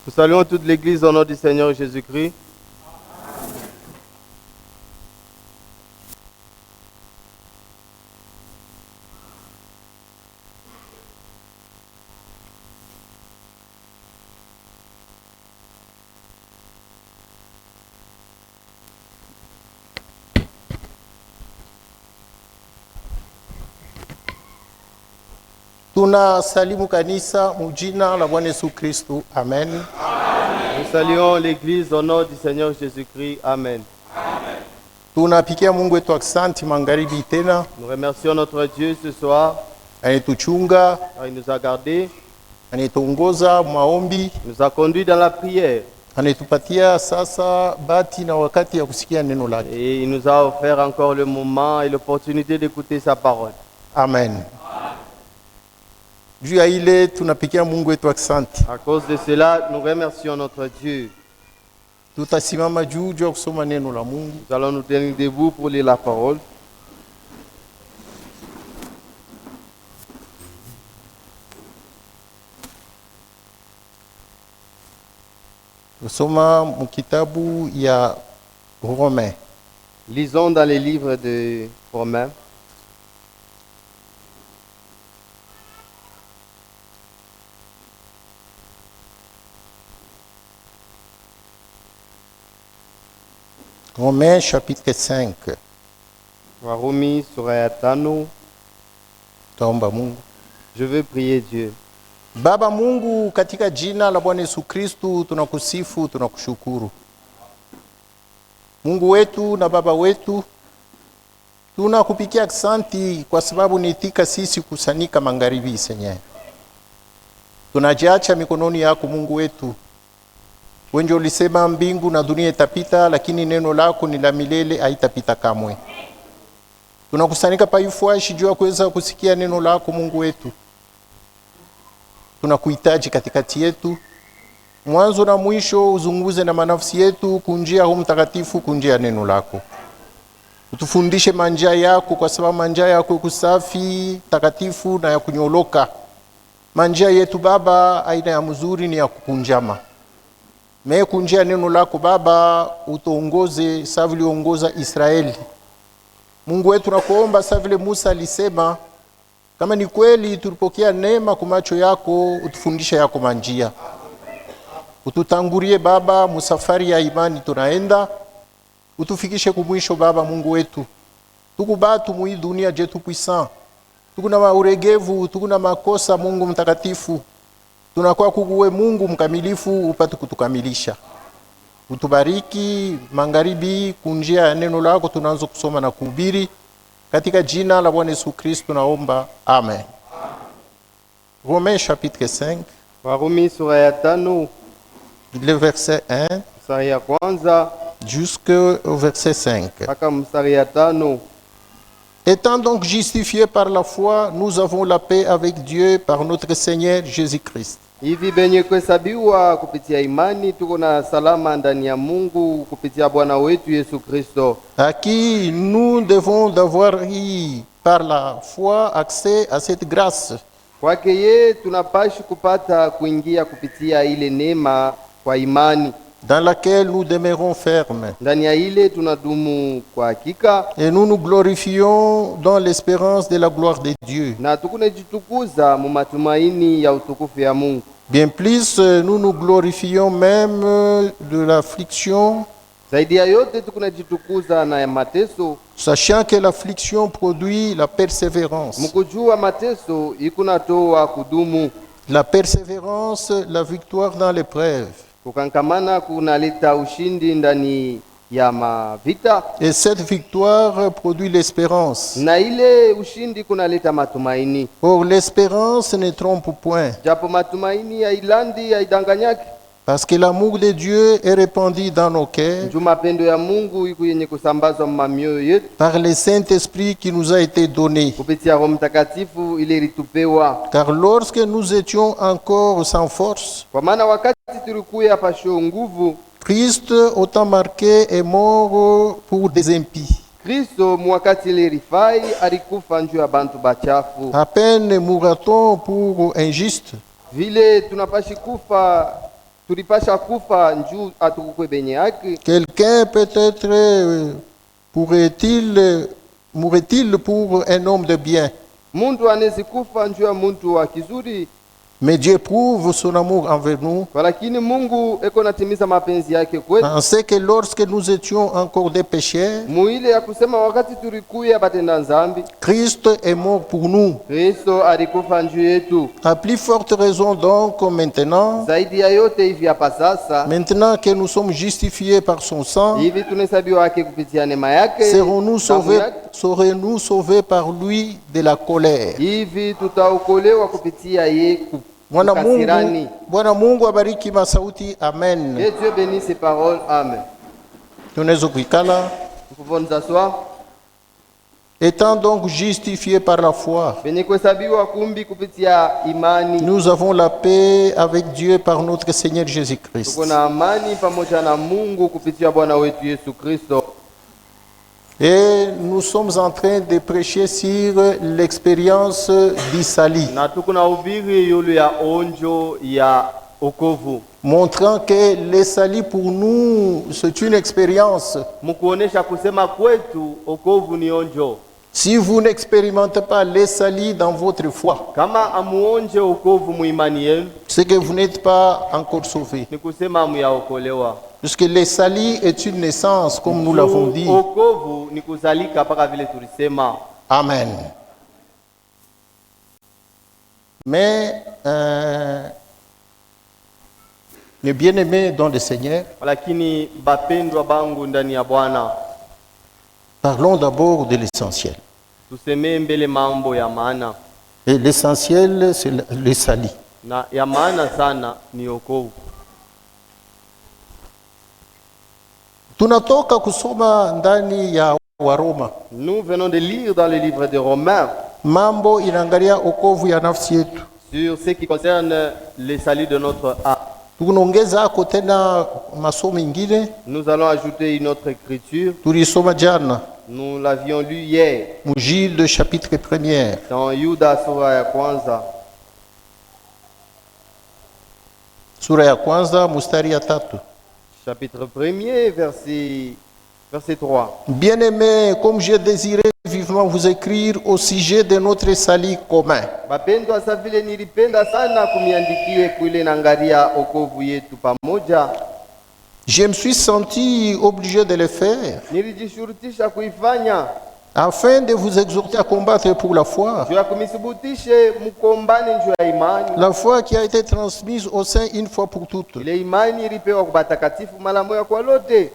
Speaker 2: Nous saluons toute l'Église au nom du Seigneur Jésus-Christ.
Speaker 4: Tunasalimu kanisa mujina la Bwana Yesu Kristo. Amen.
Speaker 2: Nous saluons l'Église au nom du Seigneur Jésus-Christ. Amen.
Speaker 4: Tunapikia Mungu wetu aksanti magharibi tena.
Speaker 2: Nous remercions notre Dieu ce soir.
Speaker 4: Anituchunga,
Speaker 2: Car il nous a gardés,
Speaker 4: anituongoza maombi,
Speaker 2: nous a conduits dans la prière.
Speaker 4: anitupatia sasa bati na wakati ya kusikia neno lake.
Speaker 2: Et il nous a offert encore le moment et l'opportunité d'écouter sa parole.
Speaker 4: Amen. Juu ya ile tunapikia Mungu wetu aksanti.
Speaker 2: À cause de cela, nous remercions notre Dieu.
Speaker 4: Tutasimama juu ya kusoma neno la Mungu.
Speaker 2: Nous allons nous tenir debout pour lire la parole.
Speaker 4: Tusoma mukitabu ya Romains.
Speaker 2: Lisons dans les livres de Romains.
Speaker 4: Romains chapitre 5.
Speaker 2: Warumi sura ya 5.
Speaker 4: Taomba Mungu.
Speaker 2: Je veux prier Dieu.
Speaker 4: Baba Mungu, katika jina la Bwana Yesu Kristu tunakusifu, tunakushukuru. Mungu wetu na Baba wetu, tunakupikia asante kwa sababu nitika sisi kusanika magharibi Senye. Tunajiacha mikononi yako Mungu wetu. Wenje ulisema mbingu na dunia itapita, lakini neno lako ni la milele, haitapita kamwe. Tunakusanika paifuashi juu ya kuweza kusikia neno lako Mungu wetu. Tunakuhitaji katikati yetu. Mwanzo na mwisho uzunguze na manafsi yetu kunjia Roho Mtakatifu, kunjia neno lako. Utufundishe manjia yako kwa sababu manjia yako ni kusafi, takatifu na ya kunyoloka. Manjia yetu Baba aina ya mzuri ni ya kukunjama. Kunjia neno lako Baba, utuongoze sawa vile ongoza Israeli. Mungu wetu nakuomba sawa vile Musa alisema, kama ni kweli tulipokea neema kwa macho yako, utufundishe yako manjia. Ututangulie Baba musafari ya imani tunaenda, utufikishe kumwisho Baba Mungu wetu. Tukubatu mui dunia jetu puissant. Tukuna mauregevu, tukuna makosa Mungu mtakatifu. Tunakuwa kuguwe Mungu mkamilifu upate kutukamilisha. Utubariki magharibi kunjia ya neno lako tunaanza kusoma na kuhubiri. Katika jina la Bwana Yesu Kristo naomba. Amen. Romains chapitre 5.
Speaker 2: Warumi sura ya 5.
Speaker 4: Le verset 1
Speaker 2: Mstari ya kwanza
Speaker 4: jusqu'au verset 5.
Speaker 2: mpaka mstari ya 5.
Speaker 4: Étant donc justifiés par la foi, nous avons la paix avec Dieu par notre Seigneur Jésus-Christ.
Speaker 2: Hivi benye kuhesabiwa kupitia imani tuko na salama ndani ya Mungu kupitia Bwana wetu Yesu Kristo,
Speaker 4: À qui nous devons d'avoir eu par la foi accès à cette grâce,
Speaker 2: kwake ye tunapashi kupata kuingia kupitia ile neema kwa imani,
Speaker 4: dans laquelle nous demeurons fermes.
Speaker 2: ndani ya ile tunadumu kwa hakika,
Speaker 4: Et nous nous glorifions dans l'espérance de la gloire de Dieu.
Speaker 2: na tukunejitukuza mu matumaini ya utukufu ya Mungu.
Speaker 4: Bien plus, nous nous glorifions même de l'affliction,
Speaker 2: Zaidi ya yote tukunejitukuza na ya mateso,
Speaker 4: sachant que l'affliction produit la persévérance.
Speaker 2: mkujua mateso ikunatoa kudumu,
Speaker 4: La persévérance, la victoire dans l'épreuve.
Speaker 2: kukankamana kunaleta ushindi ndani ya mavita,
Speaker 4: Et cette victoire produit l'espérance.
Speaker 2: na ile ushindi kunaleta matumaini.
Speaker 4: Or, l'espérance ne trompe point,
Speaker 2: Japo matumaini ya ilandi ya idanganyaki,
Speaker 4: parce que l'amour de Dieu est répandu dans nos cœurs
Speaker 2: njoo mapendo ya Mungu iku yenye kusambazwa mamioyo yetu
Speaker 4: par le Saint-Esprit qui nous a été donné.
Speaker 2: kupitia Roho Mtakatifu ile ilitupewa.
Speaker 4: Car lorsque nous étions encore sans force,
Speaker 2: Kwa maana wakati tulikuya pasho nguvu,
Speaker 4: Christ, autant marqué, est mort pour des impies.
Speaker 2: Kristo mwakati ile rifai alikufa njoo ya bantu bachafu.
Speaker 4: À peine mourra-t-on pour injuste,
Speaker 2: Vile tunapashi kufa tulipasha kufa njuu atukukwe benye haki.
Speaker 4: Quelqu'un peut-être mourrait-il pour un homme de bien.
Speaker 2: Muntu anezi kufa njuu ya muntu wa kizuri,
Speaker 4: Mais Dieu prouve son amour envers nous.
Speaker 2: lakini Mungu eko natimiza mapenzi yake kwetu.
Speaker 4: On sait que lorsque nous étions encore des pécheurs,
Speaker 2: Muile ya kusema wakati tulikuya batenda nzambi,
Speaker 4: Christ est mort pour nous.
Speaker 2: Kristo alikufa njuu yetu.
Speaker 4: À plus forte raison donc maintenant,
Speaker 2: Zaidi ya yote hivi hapa sasa,
Speaker 4: maintenant que nous sommes justifiés par son sang,
Speaker 2: hivi tunahesabiwa haki kupitia neema yake,
Speaker 4: serons-nous
Speaker 2: damu
Speaker 4: sauvés,
Speaker 2: yake.
Speaker 4: serons-nous sauvés par lui de la colère.
Speaker 2: Hivi tutaokolewa kupitia ye kukasirani.
Speaker 4: Bwana Mungu abariki masauti. Amen.
Speaker 2: Que Dieu bénisse ses paroles. Amen.
Speaker 4: Tunaweza kuikala.
Speaker 2: Nous pouvons nous asseoir.
Speaker 4: Étant donc justifiés par la foi,
Speaker 2: Benye kuhesabiwa kumbi kupitia imani,
Speaker 4: nous avons la paix avec Dieu par notre Seigneur Jésus-Christ.
Speaker 2: tuko na amani pamoja na Mungu kupitia Bwana wetu Yesu Kristo.
Speaker 4: Et nous sommes en train de prêcher sur l'expérience d'Isali,
Speaker 3: Na tuko na ubiri yulu ya onjo ya okovu,
Speaker 4: montrant que l'Isali pour nous, c'est une expérience.
Speaker 3: mukuonesha kusema kwetu okovu ni onjo.
Speaker 4: Si vous n'expérimentez pas l'Isali dans votre foi,
Speaker 3: Kama amuonje okovu muimani yenu,
Speaker 4: c'est que vous n'êtes pas encore sauvé.
Speaker 3: ni kusema amuyaokolewa.
Speaker 4: Puisque l'Isali est une naissance, comme nous l'avons dit.
Speaker 3: Okovu ni kuzalika paka vile tulisema.
Speaker 4: Amen. Mais les bien-aimés dans le Seigneur,
Speaker 3: Lakini bapendwa bangu ndani ya Bwana,
Speaker 4: parlons d'abord de l'essentiel.
Speaker 3: tusemee mbele mambo ya maana,
Speaker 4: Et l'essentiel, c'est l'Isali.
Speaker 3: na ya maana sana ni okovu.
Speaker 4: Tunatoka kusoma ndani ya Waroma.
Speaker 2: Nous venons de lire dans le livre de Romains
Speaker 4: Mambo inaangalia okovu ya nafsi yetu.
Speaker 3: sur ce qui concerne le salut de notre âme.
Speaker 4: Tunaongeza ako tena masomo ingine
Speaker 2: Nous allons ajouter une autre écriture.
Speaker 4: tulisoma jana,
Speaker 2: Nous l'avions lu hier
Speaker 4: Mujilde chapitre 1er.
Speaker 2: dans Yuda sura ya kwanza,
Speaker 4: Sura ya kwanza mustari ya 3.
Speaker 2: chapitre 1er, verset 3.
Speaker 4: Bien-aimés, comme j'ai désiré vivement vous écrire au sujet de notre salut commun.
Speaker 2: Bapendwa, sa vile nilipenda sana kumiandikie kuile nangaria okovu yetu pamoja,
Speaker 4: Je me suis senti obligé de le faire
Speaker 2: nilijishurutisha kuifanya
Speaker 4: afin de vous exhorter à combattre pour la foi.
Speaker 2: juu ya kumisubutishe mkombane njuu ya imani.
Speaker 4: La foi qui a été transmise au sein une fois pour toutes.
Speaker 2: Ile imani ilipewa kwa batakatifu mara moja kwa lote.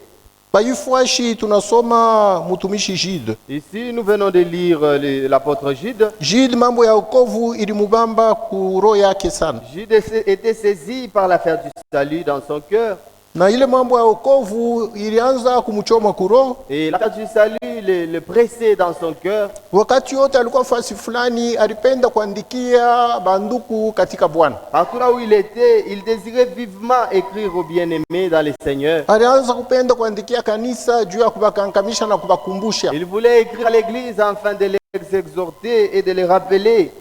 Speaker 4: Paifuashi tunasoma mutumishi Gide.
Speaker 2: Ici, nous venons de lire l'apôtre Gide.
Speaker 4: Gide mambo ya okovu ilimubamba ku roho yake sana.
Speaker 2: Gide était saisi par l'affaire du salut dans son cœur.
Speaker 4: Na ile mambo ya okovu ilianza kumchoma kuro.
Speaker 2: Et l'affaire du salut le pressait dans son cœur.
Speaker 4: Wakati yote alikuwa fasi fulani alipenda kuandikia banduku katika Bwana.
Speaker 2: Partout là où il était, il désirait vivement écrire aux bien-aimés dans le Seigneur.
Speaker 4: Alianza kupenda kuandikia kanisa juu ya kubakankamisha na kubakumbusha.
Speaker 2: Il voulait écrire à l'église afin de les exhorter et de les rappeler.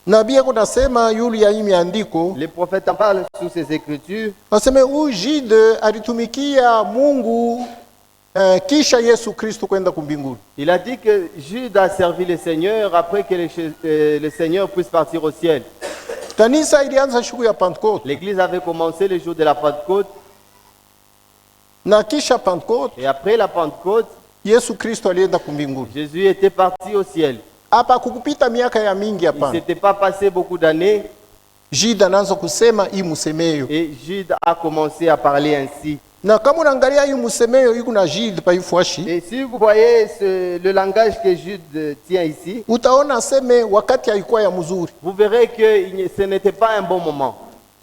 Speaker 4: Nabii kunasema yule ya hii andiko,
Speaker 2: Les prophètes en parlent sous ces écritures.
Speaker 4: nasema huyu Gide alitumikia Mungu kisha Yesu Kristo kwenda kumbinguni.
Speaker 2: Il a dit que Jude a servi le Seigneur après que le Seigneur puisse partir au ciel.
Speaker 4: Kanisa ilianza siku ya Pentecote.
Speaker 2: L'église avait commencé le jour de la Pentecôte.
Speaker 4: Na kisha Pentecote
Speaker 2: Et après la Pentecôte,
Speaker 4: Yesu Kristo alienda kumbinguni.
Speaker 2: Jésus était parti au ciel.
Speaker 4: Hapa kukupita miaka ya mingi
Speaker 2: Il ne
Speaker 4: hapana.
Speaker 2: s'était pas passé beaucoup d'années
Speaker 4: Gide anaanza kusema hii musemeyo.
Speaker 2: et Jude a commencé à parler ainsi.
Speaker 4: Na kama unaangalia hii musemeyo iko na Gide paifuashi,
Speaker 2: Et si vous voyez le langage que Jude tient ici,
Speaker 4: utaona aseme wakati haikuwa ya mzuri.
Speaker 2: vous verrez que ce n'était pas un bon moment.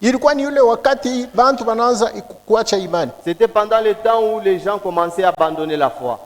Speaker 4: Ilikuwa ni yule wakati bantu wanaanza kuacha imani.
Speaker 2: C'était pendant le temps où les gens commençaient à abandonner la foi.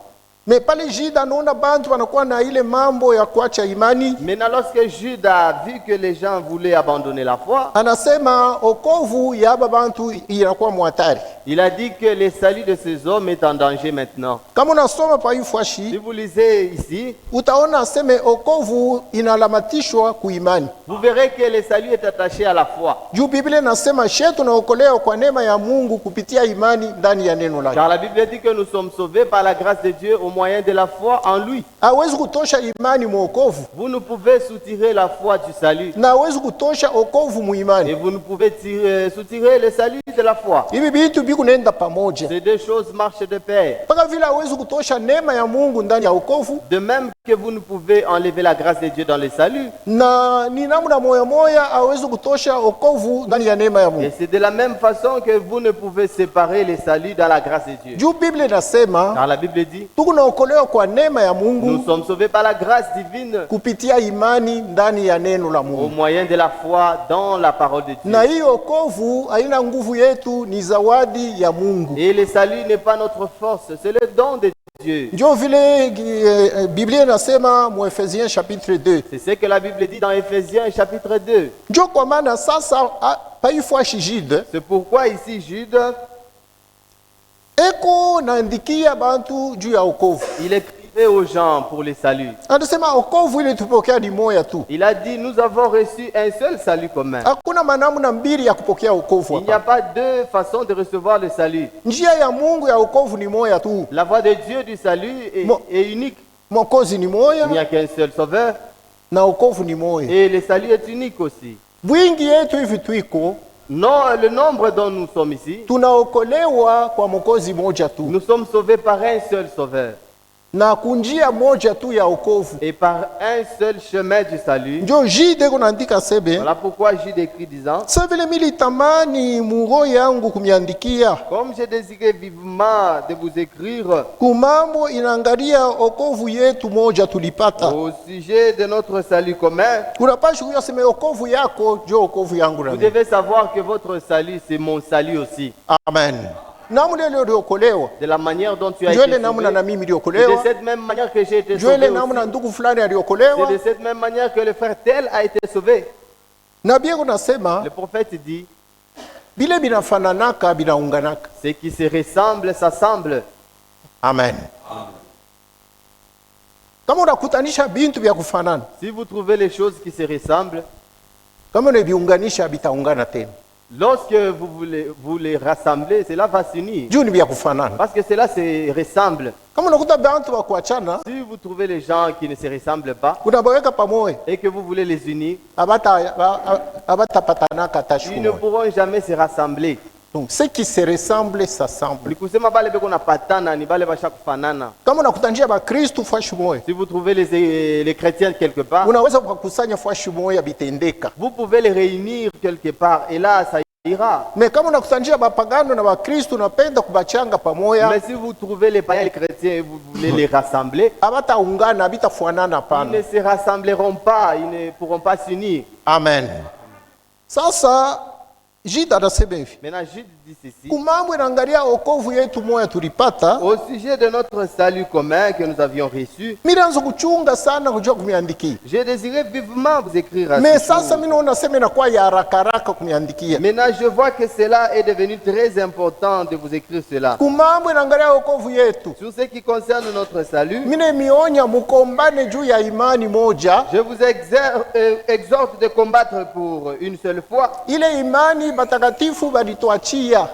Speaker 4: Me pale Gide anaona bantu wanakuwa na ile mambo ya kuacha imani,
Speaker 2: Maintenant, lorsque Jude a vu que les gens voulaient abandonner la foi,
Speaker 4: anasema okovu ya aba bantu inakuwa muhatari.
Speaker 3: Il a dit que le salut de ces hommes est en danger maintenant.
Speaker 4: Kama unasoma pa hii
Speaker 3: Si
Speaker 4: fashi,
Speaker 3: vous lisez ici,
Speaker 4: utaona aseme okovu inalamatishwa kuimani.
Speaker 3: vous verrez que le salut est attaché à la foi.
Speaker 4: Juu Biblia inasema shetu tunaokolewa kwa neema ya Mungu kupitia imani ndani ya neno lake.
Speaker 3: Car la Bible dit que nous sommes sauvés par la grâce de Dieu au moyen de la foi en lui.
Speaker 4: Hawezi kutosha imani mwokovu
Speaker 3: Vous ne pouvez soutirer la foi du salut.
Speaker 4: na hawezi kutosha okovu
Speaker 3: Et
Speaker 4: muimani.
Speaker 3: vous ne pouvez soutirer le salut de la foi.
Speaker 4: Hivi vitu vikunaenda pamoja.
Speaker 3: Ces deux choses marchent de pair.
Speaker 4: Mpaka vile hawezi kutosha neema ya Mungu ndani ya okovu,
Speaker 3: De même que vous ne pouvez enlever la grâce de Dieu dans le salut.
Speaker 4: na ni namna moya moya hawezi kutosha okovu ndani ya neema ya
Speaker 3: Et
Speaker 4: Mungu.
Speaker 3: c'est de la même façon que vous ne pouvez séparer le salut dans la grâce de Dieu.
Speaker 4: Juu Biblia inasema
Speaker 3: Car la Bible dit,
Speaker 4: tukunaokolewa kwa neema ya
Speaker 3: nous
Speaker 4: Mungu
Speaker 3: sommes sauvés par la grâce divine
Speaker 4: kupitia imani ndani ya neno la
Speaker 3: au
Speaker 4: Mungu.
Speaker 3: moyen de la foi dans la parole de
Speaker 4: Na
Speaker 3: Dieu.
Speaker 4: hii okovu haina nguvu yetu, ni zawadi ya Mungu.
Speaker 3: Et le salut n'est pas notre force, c'est le don de Dieu.
Speaker 4: Ndio vile Biblia inasema mu Efesiens chapitre 2.
Speaker 3: C'est ce que la Bible dit dans Ephésiens chapitre 2.
Speaker 4: Ndio kwa maana sasa paifwa shijide
Speaker 3: C'est pourquoi ici Jude,
Speaker 4: eko naandikia bantu juu ya okovu.
Speaker 3: il écrivait aux gens pour le salut.
Speaker 4: Anasema okovu ile tupokea ni moya tu.
Speaker 3: Il a dit, nous avons reçu un seul salut commun.
Speaker 4: Hakuna manamna mbili ya kupokea okovu
Speaker 3: Il n'y a
Speaker 4: hapa.
Speaker 3: pas deux façons de recevoir le salut.
Speaker 4: Njia ya Mungu ya okovu ni moya tu.
Speaker 3: La voie de Dieu du salut est unique.
Speaker 4: Mwokozi ni
Speaker 3: Il n'y
Speaker 4: moya
Speaker 3: a qu'un seul sauveur.
Speaker 4: na okovu ni moya.
Speaker 3: Et le salut est unique aussi.
Speaker 4: Bwingi yetu hivi twiko
Speaker 3: Non, le nombre dont nous sommes ici,
Speaker 4: tunaokolewa kwa mwokozi moja tu
Speaker 3: nous sommes sauvés par un seul sauveur.
Speaker 4: na kunjia moja tu ya okovu.
Speaker 3: Et par un seul chemin du salut.
Speaker 4: Ndio jide kunaandika sebe
Speaker 3: Voilà pourquoi Jude écrit disant,
Speaker 4: sa vile militamani muro yangu kumiandikia
Speaker 3: comme j'ai désiré vivement de vous écrire
Speaker 4: kumambo inaangalia okovu yetu moja tulipata.
Speaker 3: au sujet de notre salut commun,
Speaker 4: Unapaswa kuyasema okovu yako ndio okovu yangu
Speaker 3: vous
Speaker 4: na
Speaker 3: devez savoir que votre salut, c'est mon salut aussi.
Speaker 4: amen. Namna ile uliokolewa
Speaker 3: De la manière dont tu as
Speaker 4: ndio
Speaker 3: été
Speaker 4: ile namna na
Speaker 3: sauvé,
Speaker 4: mimi
Speaker 3: c'est de
Speaker 4: niliokolewa,
Speaker 3: cette même manière que j'ai été
Speaker 4: ndio
Speaker 3: sauvé
Speaker 4: ile namna
Speaker 3: aussi.
Speaker 4: ndugu fulani aliokolewa.
Speaker 3: C'est de cette même manière que le frère tel a été sauvé.
Speaker 4: Na Biblia kunasema
Speaker 3: Le prophète dit,
Speaker 4: bile binafananaka binaunganaka.
Speaker 3: ce qui se ressemble s'assemble.
Speaker 4: Amen. Kama unakutanisha bintu vya kufanana,
Speaker 3: Si vous trouvez les choses qui se ressemblent,
Speaker 4: kama unaviunganisha bitaungana tena.
Speaker 3: lorsque vous les rassemblez, cela va s'unir.
Speaker 4: Juu ni vya kufanana.
Speaker 3: Parce que cela se ressemble.
Speaker 4: Kama unakuta bantu wa kuachana,
Speaker 3: Si vous trouvez les gens qui ne se ressemblent pas
Speaker 4: unabaweka pamoja,
Speaker 3: et que vous voulez les unir,
Speaker 4: abatapatanaka hata siku
Speaker 3: ils ne
Speaker 4: moja.
Speaker 3: pourront jamais se rassembler.
Speaker 4: Donc ce qui se ressemble s'assemble.
Speaker 3: Ni kusema bale beko napatana ni bale basha kufanana.
Speaker 4: Kama unakutanisha bakristu fashi moja,
Speaker 3: Si vous trouvez les chrétiens quelque part,
Speaker 4: unaweza kukusanya fashi moja bitendeka.
Speaker 3: vous pouvez les réunir quelque part et là ça ira.
Speaker 4: Me kama unakutanisha bapagano na bakristu unapenda kubachanga pamoja,
Speaker 3: Mais si vous trouvez les païens et les chrétiens et vous voulez les rassembler,
Speaker 4: abataungana bitafuanana
Speaker 3: ils
Speaker 4: pana.
Speaker 3: ne se rassembleront pas, ils ne pourront pas s'unir.
Speaker 4: Amen. Sasa Jida anasema hivi,
Speaker 3: Maintenant, Jude dit ceci.
Speaker 4: kumambo inaangalia okovu yetu moya tulipata,
Speaker 3: Au sujet de notre salut commun que nous avions reçu,
Speaker 4: miranzo kuchunga sana kujua kumiandikia.
Speaker 3: j'ai désiré vivement vous écrire à
Speaker 4: Me
Speaker 3: ce
Speaker 4: sasa
Speaker 3: jour.
Speaker 4: mimi naona sema inakuwa ya haraka haraka kumiandikia.
Speaker 3: Maintenant, je vois que cela est devenu très important de vous écrire cela.
Speaker 4: Kumambo inaangalia okovu yetu.
Speaker 3: Sur ce qui concerne notre salut,
Speaker 4: Mine mionya mukombane juu ya imani moja.
Speaker 3: je vous exhorte de combattre pour une seule foi,
Speaker 4: Ile imani batakatifu balituachia.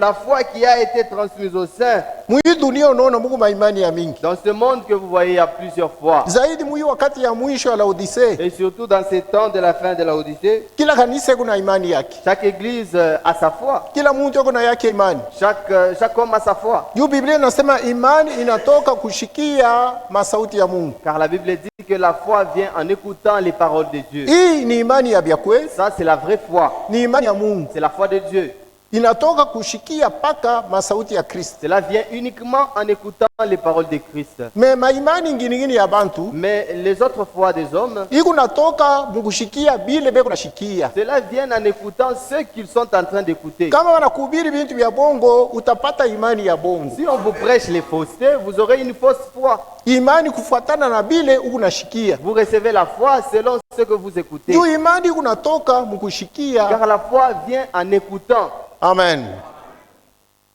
Speaker 3: la foi qui a été transmise au sein.
Speaker 4: Mwi dunia unaona Mungu maimani ya mingi.
Speaker 3: Dans ce monde que vous voyez à plusieurs fois,
Speaker 4: Zaidi mwi wakati ya mwisho ya Laodicea.
Speaker 3: et surtout dans ces temps de la fin de la Odyssée,
Speaker 4: Kila kanisa kuna imani yake.
Speaker 3: chaque église a sa foi.
Speaker 4: Kila mtu kuna yake imani.
Speaker 3: Chaque homme a sa foi.
Speaker 4: Juu Biblia inasema imani inatoka kushikia masauti ya Mungu.
Speaker 3: Car la Bible dit que la foi vient en écoutant les paroles de Dieu.
Speaker 4: Hii ni imani ya byakwe,
Speaker 3: Ça, c'est la vraie foi.
Speaker 4: ni imani ya Mungu.
Speaker 3: C'est la foi de Dieu.
Speaker 4: Inatoka kushikia paka masauti ya Kristo.
Speaker 3: Cela vient uniquement en écoutant les paroles de Christ.
Speaker 4: Me maimani ngini ya bantu
Speaker 3: Mais les autres foi des hommes,
Speaker 4: iku natoka mukushikia bile beko nashikia.
Speaker 3: cela vient en écoutant ce qu'ils sont en train d'écouter.
Speaker 4: Kama wanakubiri bintu vya bongo utapata imani ya bongo.
Speaker 3: Si on vous prêche les faussetés, vous aurez une fausse foi.
Speaker 4: Imani kufuatana na bile uku nashikia.
Speaker 3: Vous recevez la foi selon ce que vous écoutez.
Speaker 4: Juu imani iku natoka mukushikia.
Speaker 3: Car la foi vient en écoutant.
Speaker 4: Amen. Sasa Jida anasema hivi, kumambo inaangalia okovu yetu moya tulipata.
Speaker 3: Au sujet de notre salut commun que nous avions reçu,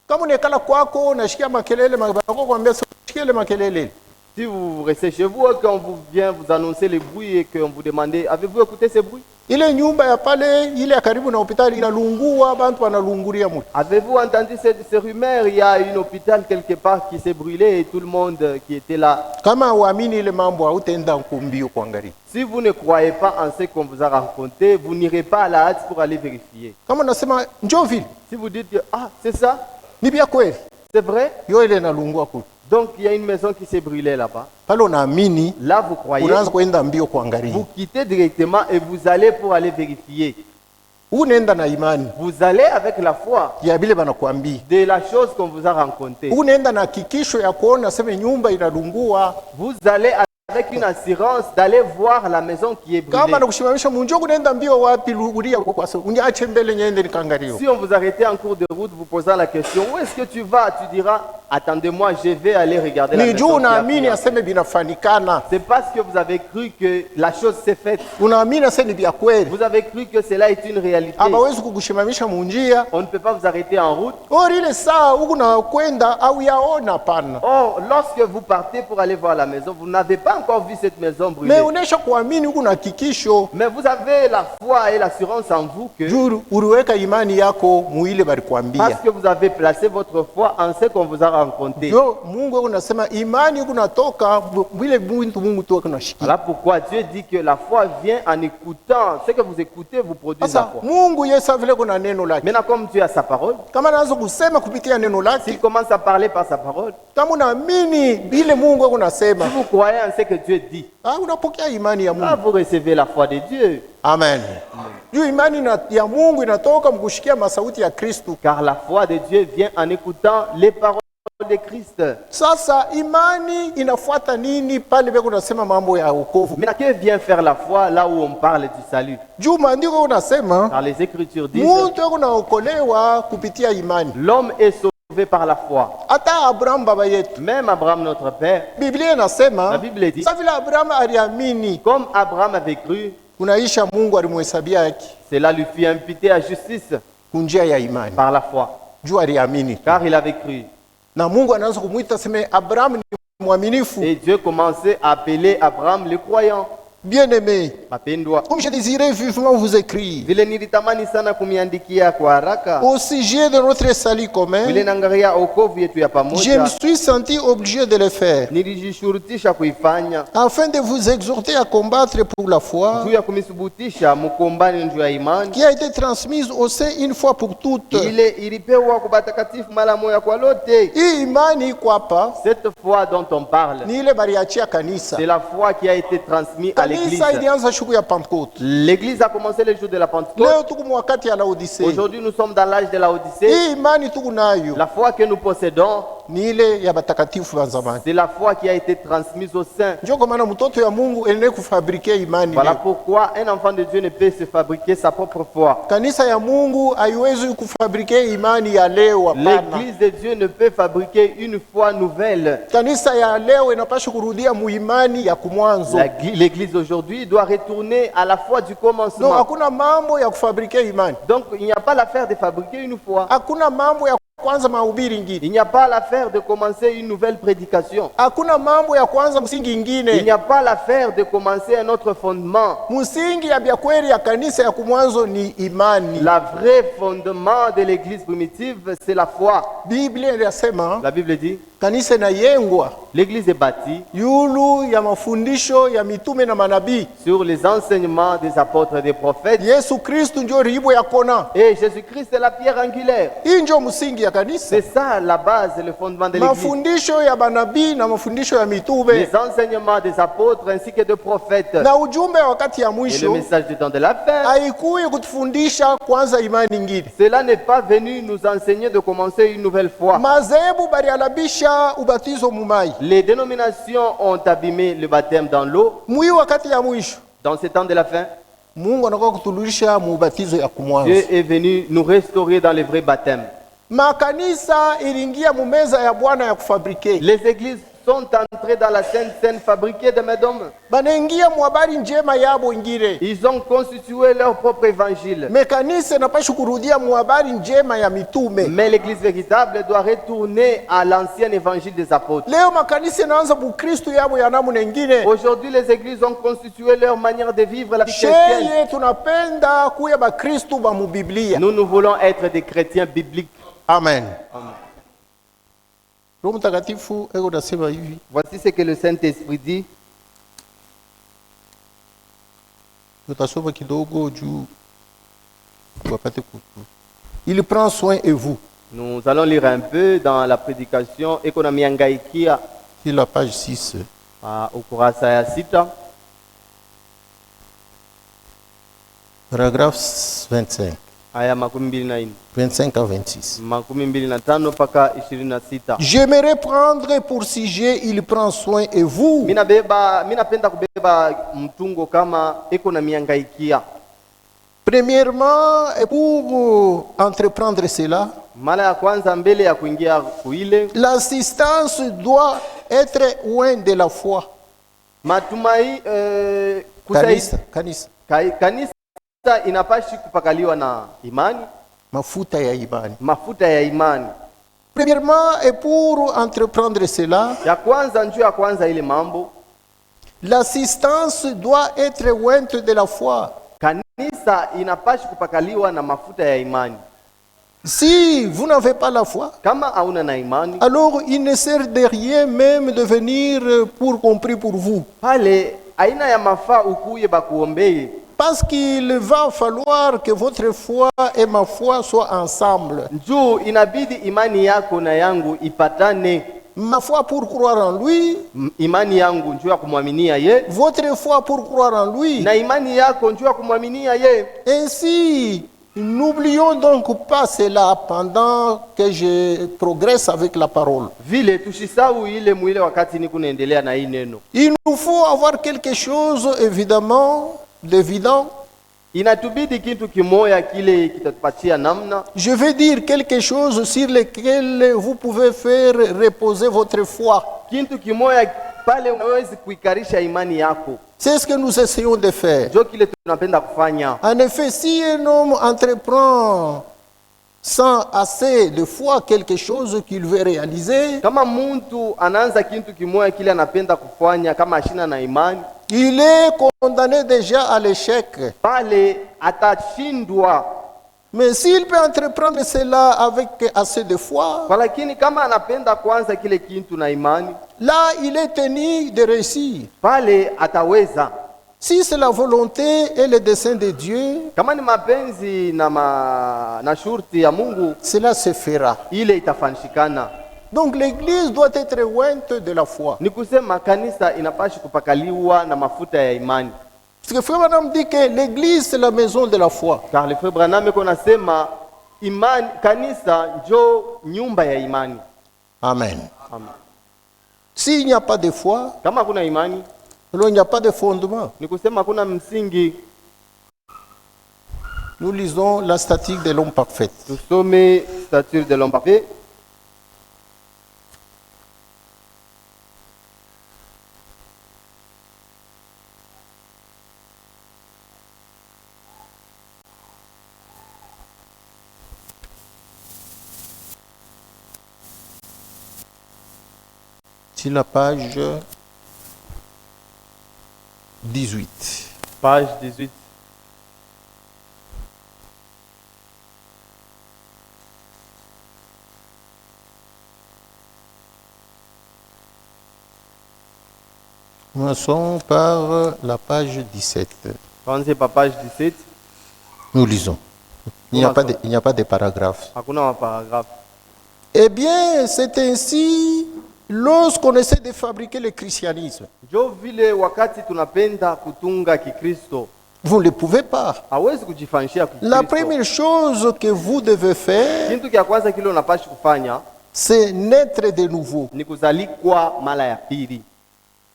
Speaker 4: Kama unekala kwako unashikia makelele, mabako kwambia shikia makelele.
Speaker 3: Si vous restez chez vous et qu'on vous vient vous annoncer les bruits et qu'on vous demande, avez-vous écouté ces bruits?
Speaker 4: Ile nyumba ya pale ile ya karibu na hospitali inalungua, bantu wanalunguria mtu.
Speaker 3: Avez-vous entendu ces rumeurs? Il y a une hôpital quelque part qui s'est brûlé et tout le monde qui était là.
Speaker 4: Kama uamini ile mambo hautaenda kumbio kuangalia.
Speaker 3: Si vous ne croyez pas en ce qu'on vous a raconté, vous n'irez pas à la hâte pour aller vérifier.
Speaker 4: Kama nasema njoo vile.
Speaker 3: Si vous dites ah, c'est ça?
Speaker 4: Ni bia kweli.
Speaker 3: C'est vrai?
Speaker 4: Yo ile inalungua kule.
Speaker 3: Donc il y a une maison qui s'est brûlée là-bas.
Speaker 4: Pale unaamini,
Speaker 3: là vous croyez.
Speaker 4: Unaanza kwenda mbio kuangalia.
Speaker 3: Vous quittez directement et vous allez pour aller vérifier.
Speaker 4: Unaenda na imani.
Speaker 3: Vous allez avec la foi.
Speaker 4: Ya bile banakuambia.
Speaker 3: De la chose qu'on vous a raconté.
Speaker 4: Unaenda na hakikisho ya kuona sema nyumba inalungua.
Speaker 3: Vous allez avec une assurance d'aller voir la maison qui est brûlée.
Speaker 4: Kama nakushimamisha munjo kunaenda mbio wapi luguria kwa sababu uniache mbele nyende nikangalia.
Speaker 3: Si on vous arrêtait en cours de route vous posant la question où est-ce que tu vas, tu diras attendez-moi, je vais aller regarder la maison.
Speaker 4: Unaamini aseme binafanikana.
Speaker 3: C'est parce que vous avez cru que la chose s'est faite.
Speaker 4: Unaamini aseme bia kweli.
Speaker 3: Vous avez cru que cela est une réalité.
Speaker 4: Hawezi kukushimamisha munjia.
Speaker 3: On ne peut pas vous arrêter en route.
Speaker 4: Or ile saa huko na kwenda au yaona pana.
Speaker 3: Or lorsque vous partez pour aller voir la maison, vous n'avez pas encore vu cette maison brûlée.
Speaker 4: Mais unesha kuamini huko na hakikisho.
Speaker 3: Mais vous avez la foi et l'assurance en vous que
Speaker 4: juru uliweka imani yako muile balikwambia.
Speaker 3: Parce que vous avez placé votre foi en ce qu'on vous a raconté.
Speaker 4: Yo Mungu unasema imani kunatoka vile Mungu tu kunashikia.
Speaker 3: Voilà pourquoi Dieu dit que la foi vient en écoutant. Ce que vous écoutez vous produit la foi.
Speaker 4: Mungu yesa vile kuna neno lake.
Speaker 3: Maintenant comme Dieu a sa parole,
Speaker 4: kama anaanza kusema kupitia neno lake,
Speaker 3: s'il commence à parler par sa parole,
Speaker 4: kama unaamini vile Mungu kunasema,
Speaker 3: si vous croyez en ce que Dieu dit,
Speaker 4: unapokea imani ya Mungu.
Speaker 3: Vous recevez la foi de Dieu.
Speaker 4: Amen. Juu imani ya Mungu inatoka mkushikia masauti ya Kristo.
Speaker 3: Car la foi de Dieu vient en écoutant les paroles de Christ.
Speaker 4: Sasa imani inafuata nini pale beko unasema mambo ya wokovu?
Speaker 3: Mais que vient faire la foi là où on parle du salut?
Speaker 4: Juu maandiko unasema,
Speaker 3: car les écritures disent,
Speaker 4: mtu anaokolewa kupitia imani.
Speaker 3: L'homme est sauvé par la foi.
Speaker 4: Hata Abraham baba yetu,
Speaker 3: même Abraham notre père,
Speaker 4: Biblia inasema,
Speaker 3: la Bible dit,
Speaker 4: vile Abraham aliamini,
Speaker 3: comme Abraham avait cru,
Speaker 4: kunaisha Mungu alimhesabia haki.
Speaker 3: Cela lui fut imputé à justice
Speaker 4: kunjia ya imani.
Speaker 3: Par la foi.
Speaker 4: Juu aliamini.
Speaker 3: Car il avait cru.
Speaker 4: Na Mungu anaanza kumuita sema Abraham ni mwaminifu.
Speaker 3: Et Dieu commençait à appeler Abraham le croyant.
Speaker 4: Bien-aimé,
Speaker 3: comme
Speaker 4: je désirais vivement vous écrire au sujet de notre salut commun, je me suis senti obligé de le faire afin de vous exhorter à combattre pour la foi qui a été transmise au sein une fois pour toutes.
Speaker 3: Cette foi dont on parle, c'est la foi qui a été transmise à l'église. L'église a commencé le jour de la Pentecôte. Aujourd'hui, nous sommes dans l'âge de la Odyssée. La foi que nous possédons, c'est la foi qui a été transmise au sein. Voilà pourquoi un enfant de Dieu ne peut se fabriquer sa propre foi. L'église de Dieu ne peut fabriquer une foi nouvelle. L'église aujourd'hui doit retourner à la foi du commencement. Donc il n'y a pas l'affaire de fabriquer une foi. Il n'y a pas l'affaire de commencer une nouvelle prédication. Il n'y a pas l'affaire de commencer un autre fondement. La vraie fondement de l'église primitive, c'est la foi. La Bible dit, l'église est bâtie sur les enseignements des apôtres et des prophètes. Et Jésus-Christ est la pierre angulaire. C'est ça la base et le fondement de l'église. Les enseignements des apôtres ainsi que des prophètes. Et le message du temps de la fin. Cela n'est pas venu nous enseigner de commencer une nouvelle foi. Les dénominations ont abîmé le baptême dans l'eau. Dans ce temps de la fin, Dieu est venu nous restaurer dans le vrai baptême. Les églises sont entrés dans la Sainte Seine fabriquée de main d'homme.
Speaker 4: banaingia mwabari njema yabo ingire.
Speaker 3: Ils ont constitué leur propre évangile.
Speaker 4: Me kanisa inapaswa kurudia mwabari njema ya mitume.
Speaker 3: Mais l'église véritable doit retourner à l'ancien évangile des apôtres.
Speaker 4: Leo makanisa inaanza bukristo yabo ya namna nyingine.
Speaker 3: Aujourd'hui, les églises ont constitué leur manière de vivre la vie chrétienne.
Speaker 4: Sheye tunapenda kuya bakristo ba mu Biblia.
Speaker 3: Nous voulons être des chrétiens bibliques.
Speaker 4: Amen. Roho Mtakatifu eko nasema hivi.
Speaker 3: Voici ce que le Saint-Esprit dit.
Speaker 4: Tutasoma kidogo juu wapate kutu. Il prend soin de vous.
Speaker 3: Nous allons lire un peu dans la prédication Ekonomi Angaikia
Speaker 4: Sur la page 6.
Speaker 3: au kurasa ya 6.
Speaker 4: Paragraphe 25.
Speaker 3: Aya 24.
Speaker 4: 25 à 26.
Speaker 3: 25 mpaka 26.
Speaker 4: J'aimerais prendre pour sujet, il prend soin de vous.
Speaker 3: Minapenda kubeba mtungo kama Ekonomi Angaikia.
Speaker 4: Premièrement, et pour entreprendre cela,
Speaker 3: Mara ya kwanza mbele ya kuingia kuile,
Speaker 4: l'assistance doit être loin de la foi.
Speaker 3: matumai
Speaker 4: Kanisa.
Speaker 3: kanisa inapashi kupakaliwa na imani,
Speaker 4: Mafuta ya imani.
Speaker 3: mafuta ya imani.
Speaker 4: Premièrement, et pour entreprendre cela,
Speaker 3: Ya kwanza njoo ya kwanza ile mambo,
Speaker 4: l'assistance doit être loin de la foi.
Speaker 3: kanisa inapashi kupakaliwa na mafuta ya imani.
Speaker 4: Si vous n'avez pas la foi,
Speaker 3: Kama hauna na imani,
Speaker 4: alors il ne sert de rien même de venir pour compris pour vous.
Speaker 3: pale aina ya mafaa ukuye bakuombee,
Speaker 4: Parce qu'il va falloir que votre foi et ma foi soient ensemble.
Speaker 3: njoo inabidi imani yako na yangu ipatane.
Speaker 4: Ma foi pour croire en lui,
Speaker 3: Imani yangu njoo ya kumwaminia ye,
Speaker 4: votre foi pour croire en lui.
Speaker 3: na imani yako njoo ya kumwaminia ye.
Speaker 4: Ainsi, n'oublions donc pas cela pendant que je progresse avec la parole.
Speaker 3: Vile tushisau ile mwile wakati ni kunaendelea na hii neno.
Speaker 4: Il nous faut avoir quelque chose, évidemment, d'évident.
Speaker 3: Inatubidi kitu kimoya kile kitatupatia namna.
Speaker 4: Je vais dire quelque chose sur lequel vous pouvez faire reposer votre foi.
Speaker 3: Kitu kimoya pale unawezi kuikarisha imani yako.
Speaker 4: C'est ce que nous essayons de faire.
Speaker 3: Ndio kile tunapenda kufanya.
Speaker 4: En effet, si un homme entreprend sans assez de foi quelque chose qu'il veut réaliser,
Speaker 3: Kama muntu anaanza kitu kimoya kile anapenda kufanya kama ashina na imani,
Speaker 4: il est condamné déjà à l'échec.
Speaker 3: pale atashindwa.
Speaker 4: Mais s'il peut entreprendre cela avec assez de foi,
Speaker 3: Kwa lakini kama anapenda kwanza kile kitu na imani,
Speaker 4: là, il est tenu de réussir.
Speaker 3: pale ataweza.
Speaker 4: Si c'est la volonté et le dessein de Dieu,
Speaker 3: Kama ni mapenzi na shurti ya Mungu,
Speaker 4: cela se fera.
Speaker 3: ile itafanishikana.
Speaker 4: Donc l'église doit être ointe de la foi.
Speaker 3: Ni kusema kanisa inapashi kupakaliwa na mafuta ya imani.
Speaker 4: Parce que Frère Branham dit que l'église c'est la maison de la foi.
Speaker 3: Car le frère Branham iko nasema imani, kanisa njo nyumba ya imani.
Speaker 4: Amen.
Speaker 3: Amen.
Speaker 4: S'il n'y a pas de foi,
Speaker 3: Kama kuna imani,
Speaker 4: alors il n'y a pas de fondement.
Speaker 3: ni kusema kuna msingi.
Speaker 4: Nous lisons la statique de l'homme parfait.
Speaker 3: Tusome stature de l'homme parfait.
Speaker 4: Sur la page 18.
Speaker 3: Page 18.
Speaker 4: Commençons par la page 17.
Speaker 3: Tuanze pa page 17.
Speaker 4: Nous lisons. Il n'y a pas de paragraphe.
Speaker 3: Hakuna maparagrafu.
Speaker 4: Eh bien, c'est ainsi lorsqu'on essaie de fabriquer le christianisme.
Speaker 3: Njo vile wakati tunapenda kutunga Kikristo,
Speaker 4: Vous ne le pouvez pas.
Speaker 3: hawezi kujifanishia
Speaker 4: La
Speaker 3: Kikristo.
Speaker 4: première chose que vous devez faire,
Speaker 3: Kitu kia kwanza kile unapashi kufanya
Speaker 4: c'est naître de nouveau.
Speaker 3: ni kuzalikwa mara ya pili.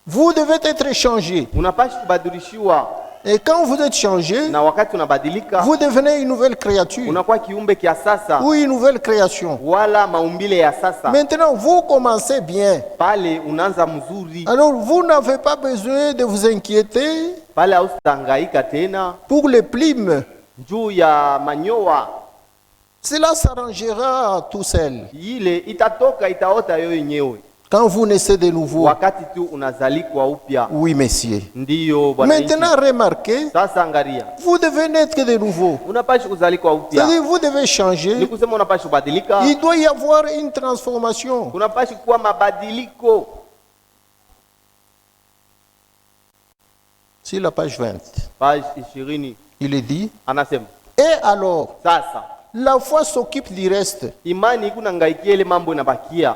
Speaker 4: Vous devez être changé.
Speaker 3: Unapashi kubadilishiwa.
Speaker 4: Et quand vous êtes changé,
Speaker 3: na wakati unabadilika
Speaker 4: vous devenez une nouvelle créature
Speaker 3: unakuwa kiumbe kia sasa
Speaker 4: ou une nouvelle création.
Speaker 3: wala maumbile ya sasa.
Speaker 4: Maintenant, vous commencez bien.
Speaker 3: Pale unaanza mzuri,
Speaker 4: Alors, vous n'avez pas besoin de vous inquiéter
Speaker 3: pale haustangaika tena
Speaker 4: pour les plumes.
Speaker 3: juu ya manyoa.
Speaker 4: Cela s'arrangera tout seul.
Speaker 3: Ile itatoka itaota yo yenyewe
Speaker 4: Quand vous naissez de nouveau.
Speaker 3: wakati tu unazalikwa upya.
Speaker 4: Oui, messieurs.
Speaker 3: Ndiyo bwana.
Speaker 4: Maintenant, remarquez,
Speaker 3: Sasa angalia,
Speaker 4: vous devez naître de nouveau.
Speaker 3: unapashi kuzalikwa upya,
Speaker 4: C'est-à-dire, vous devez
Speaker 3: ni
Speaker 4: changer.
Speaker 3: kusema unapashi kubadilika.
Speaker 4: Il doit y avoir une transformation.
Speaker 3: Kunapashi kuwa mabadiliko.
Speaker 4: Sur la page 20,
Speaker 3: Page 20
Speaker 4: il est dit,
Speaker 3: anasema
Speaker 4: et alors,
Speaker 3: sasa
Speaker 4: la foi s'occupe du reste.
Speaker 3: imani iko nangaikia ile mambo inabakia.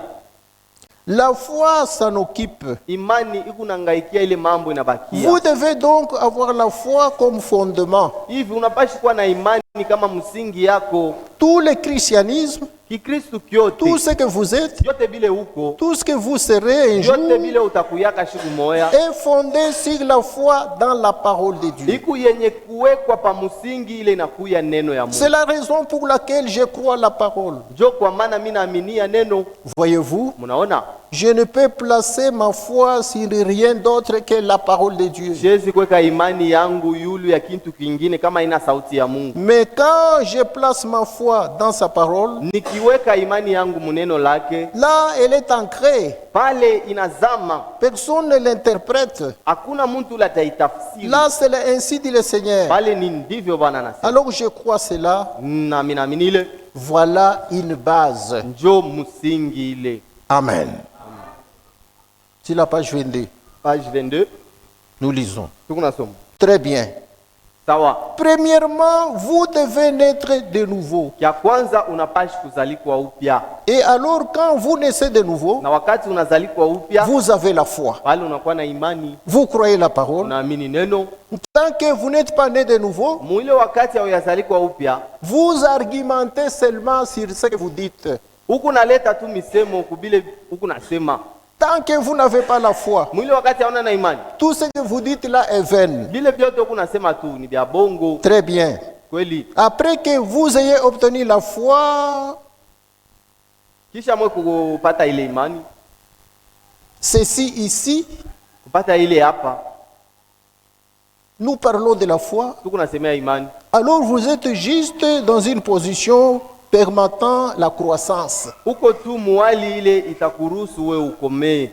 Speaker 4: La foi s'en occupe.
Speaker 3: Imani iko nangaikia ile mambo inabakia.
Speaker 4: Vous devez donc avoir la foi comme fondement.
Speaker 3: Hivi unapashi kuwa na imani kama msingi yako.
Speaker 4: Tout le christianisme,
Speaker 3: Kikristo kyote,
Speaker 4: tout ce que vous êtes,
Speaker 3: yote bile huko,
Speaker 4: tout ce que vous serez un jour,
Speaker 3: yote bile utakuyaka siku moya,
Speaker 4: est fondé sur la foi dans la parole de Dieu.
Speaker 3: iku yenye kuwekwa pa msingi ile inakuya neno ya Mungu.
Speaker 4: C'est la raison pour laquelle je crois à la parole.
Speaker 3: Jo kwa maana mimi naaminia neno.
Speaker 4: Voyez-vous,
Speaker 3: Mnaona?
Speaker 4: je ne peux placer ma foi sur rien d'autre que la parole de Dieu.
Speaker 3: Siwezi kuweka imani yangu yulu ya kitu kingine kama ina sauti ya Mungu.
Speaker 4: Mais quand je place ma foi dans sa parole,
Speaker 3: Nikiweka imani yangu muneno lake,
Speaker 4: là, elle est ancrée.
Speaker 3: pale inazama.
Speaker 4: Personne ne l'interprète.
Speaker 3: Hakuna mtu la taitafsiri.
Speaker 4: Là, c'est ainsi dit le Seigneur.
Speaker 3: Pale ni ndivyo Bwana anasema.
Speaker 4: Alors je crois cela.
Speaker 3: Na mimi naamini ile
Speaker 4: Voilà une base.
Speaker 3: njo msingi ile.
Speaker 4: Amen. Sur la page 22,
Speaker 3: Page 22
Speaker 4: nous lisons.
Speaker 3: tukunasoma.
Speaker 4: Très bien.
Speaker 3: Sawa.
Speaker 4: Premièrement, vous devez naître de nouveau.
Speaker 3: Kia kwanza unapashi kuzalikwa upya.
Speaker 4: Et alors, quand vous naissez de nouveau,
Speaker 3: Na wakati unazalikwa upya,
Speaker 4: vous avez la foi.
Speaker 3: pale unakuwa na imani,
Speaker 4: Vous croyez la parole.
Speaker 3: unaamini neno.
Speaker 4: Tant que vous n'êtes pas né de nouveau,
Speaker 3: Mwile wakati hauyazalikwa upya,
Speaker 4: vous argumentez seulement sur ce que vous dites.
Speaker 3: huku naleta tu misemo kubile huku nasema.
Speaker 4: Tant que vous n'avez pas la foi,
Speaker 3: Mwile wakati hauna na imani,
Speaker 4: tout ce que vous dites là est vain.
Speaker 3: bile vyote huku nasema tu ni vya bongo.
Speaker 4: Très bien.
Speaker 3: Kweli.
Speaker 4: Après que vous ayez obtenu la foi,
Speaker 3: Kisha mwe kupata ile imani,
Speaker 4: ceci ici,
Speaker 3: kupata ile hapa,
Speaker 4: nous parlons de la foi.
Speaker 3: tuku nasemea imani.
Speaker 4: Alors vous êtes juste dans une position permettant la croissance.
Speaker 3: Huko tu muali ile itakuruhusu we ukomee.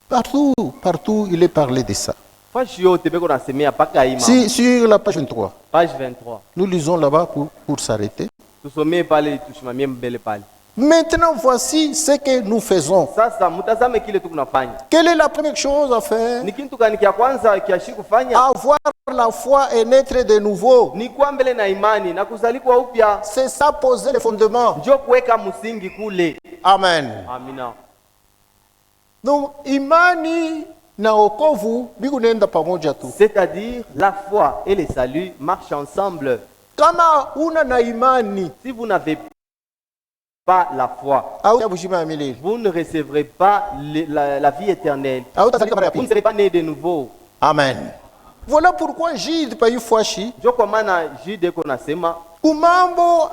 Speaker 4: Partout, partout, il est parlé de ça.
Speaker 3: Fashi yote beko nasemea paka imani.
Speaker 4: Sur la page 23,
Speaker 3: Page 23.
Speaker 4: nous lisons là-bas pour s'arrêter.
Speaker 3: Tusomee pale tushimamie mbele pale.
Speaker 4: Maintenant, voici ce que nous faisons.
Speaker 3: Sasa mtazame kile tukunafanya.
Speaker 4: Quelle est la première chose à faire?
Speaker 3: Ni kitu gani kia kwanza kiashi kufanya?
Speaker 4: Avoir la foi et naître de nouveau.
Speaker 3: Ni kuwa mbele na imani na kuzalikwa upya.
Speaker 4: C'est ça poser le fondement.
Speaker 3: Njo kuweka msingi kule.
Speaker 4: Amen.
Speaker 3: Amina.
Speaker 4: Donc, imani na wokovu biku nenda pamoja tu.
Speaker 3: C'est-à-dire la foi et le salut marchent ensemble.
Speaker 4: Kama una na imani,
Speaker 3: Si vous n'avez pas la foi,
Speaker 4: au bushima ya milele.
Speaker 3: vous ne recevrez pas la vie éternelle.
Speaker 4: Au tazalika mara ya
Speaker 3: Vous ne
Speaker 4: pili.
Speaker 3: serez pas né de nouveau.
Speaker 4: Amen. Voilà pourquoi Jude paifuashi
Speaker 3: Njo kwa maana Jude konasema
Speaker 4: kumambo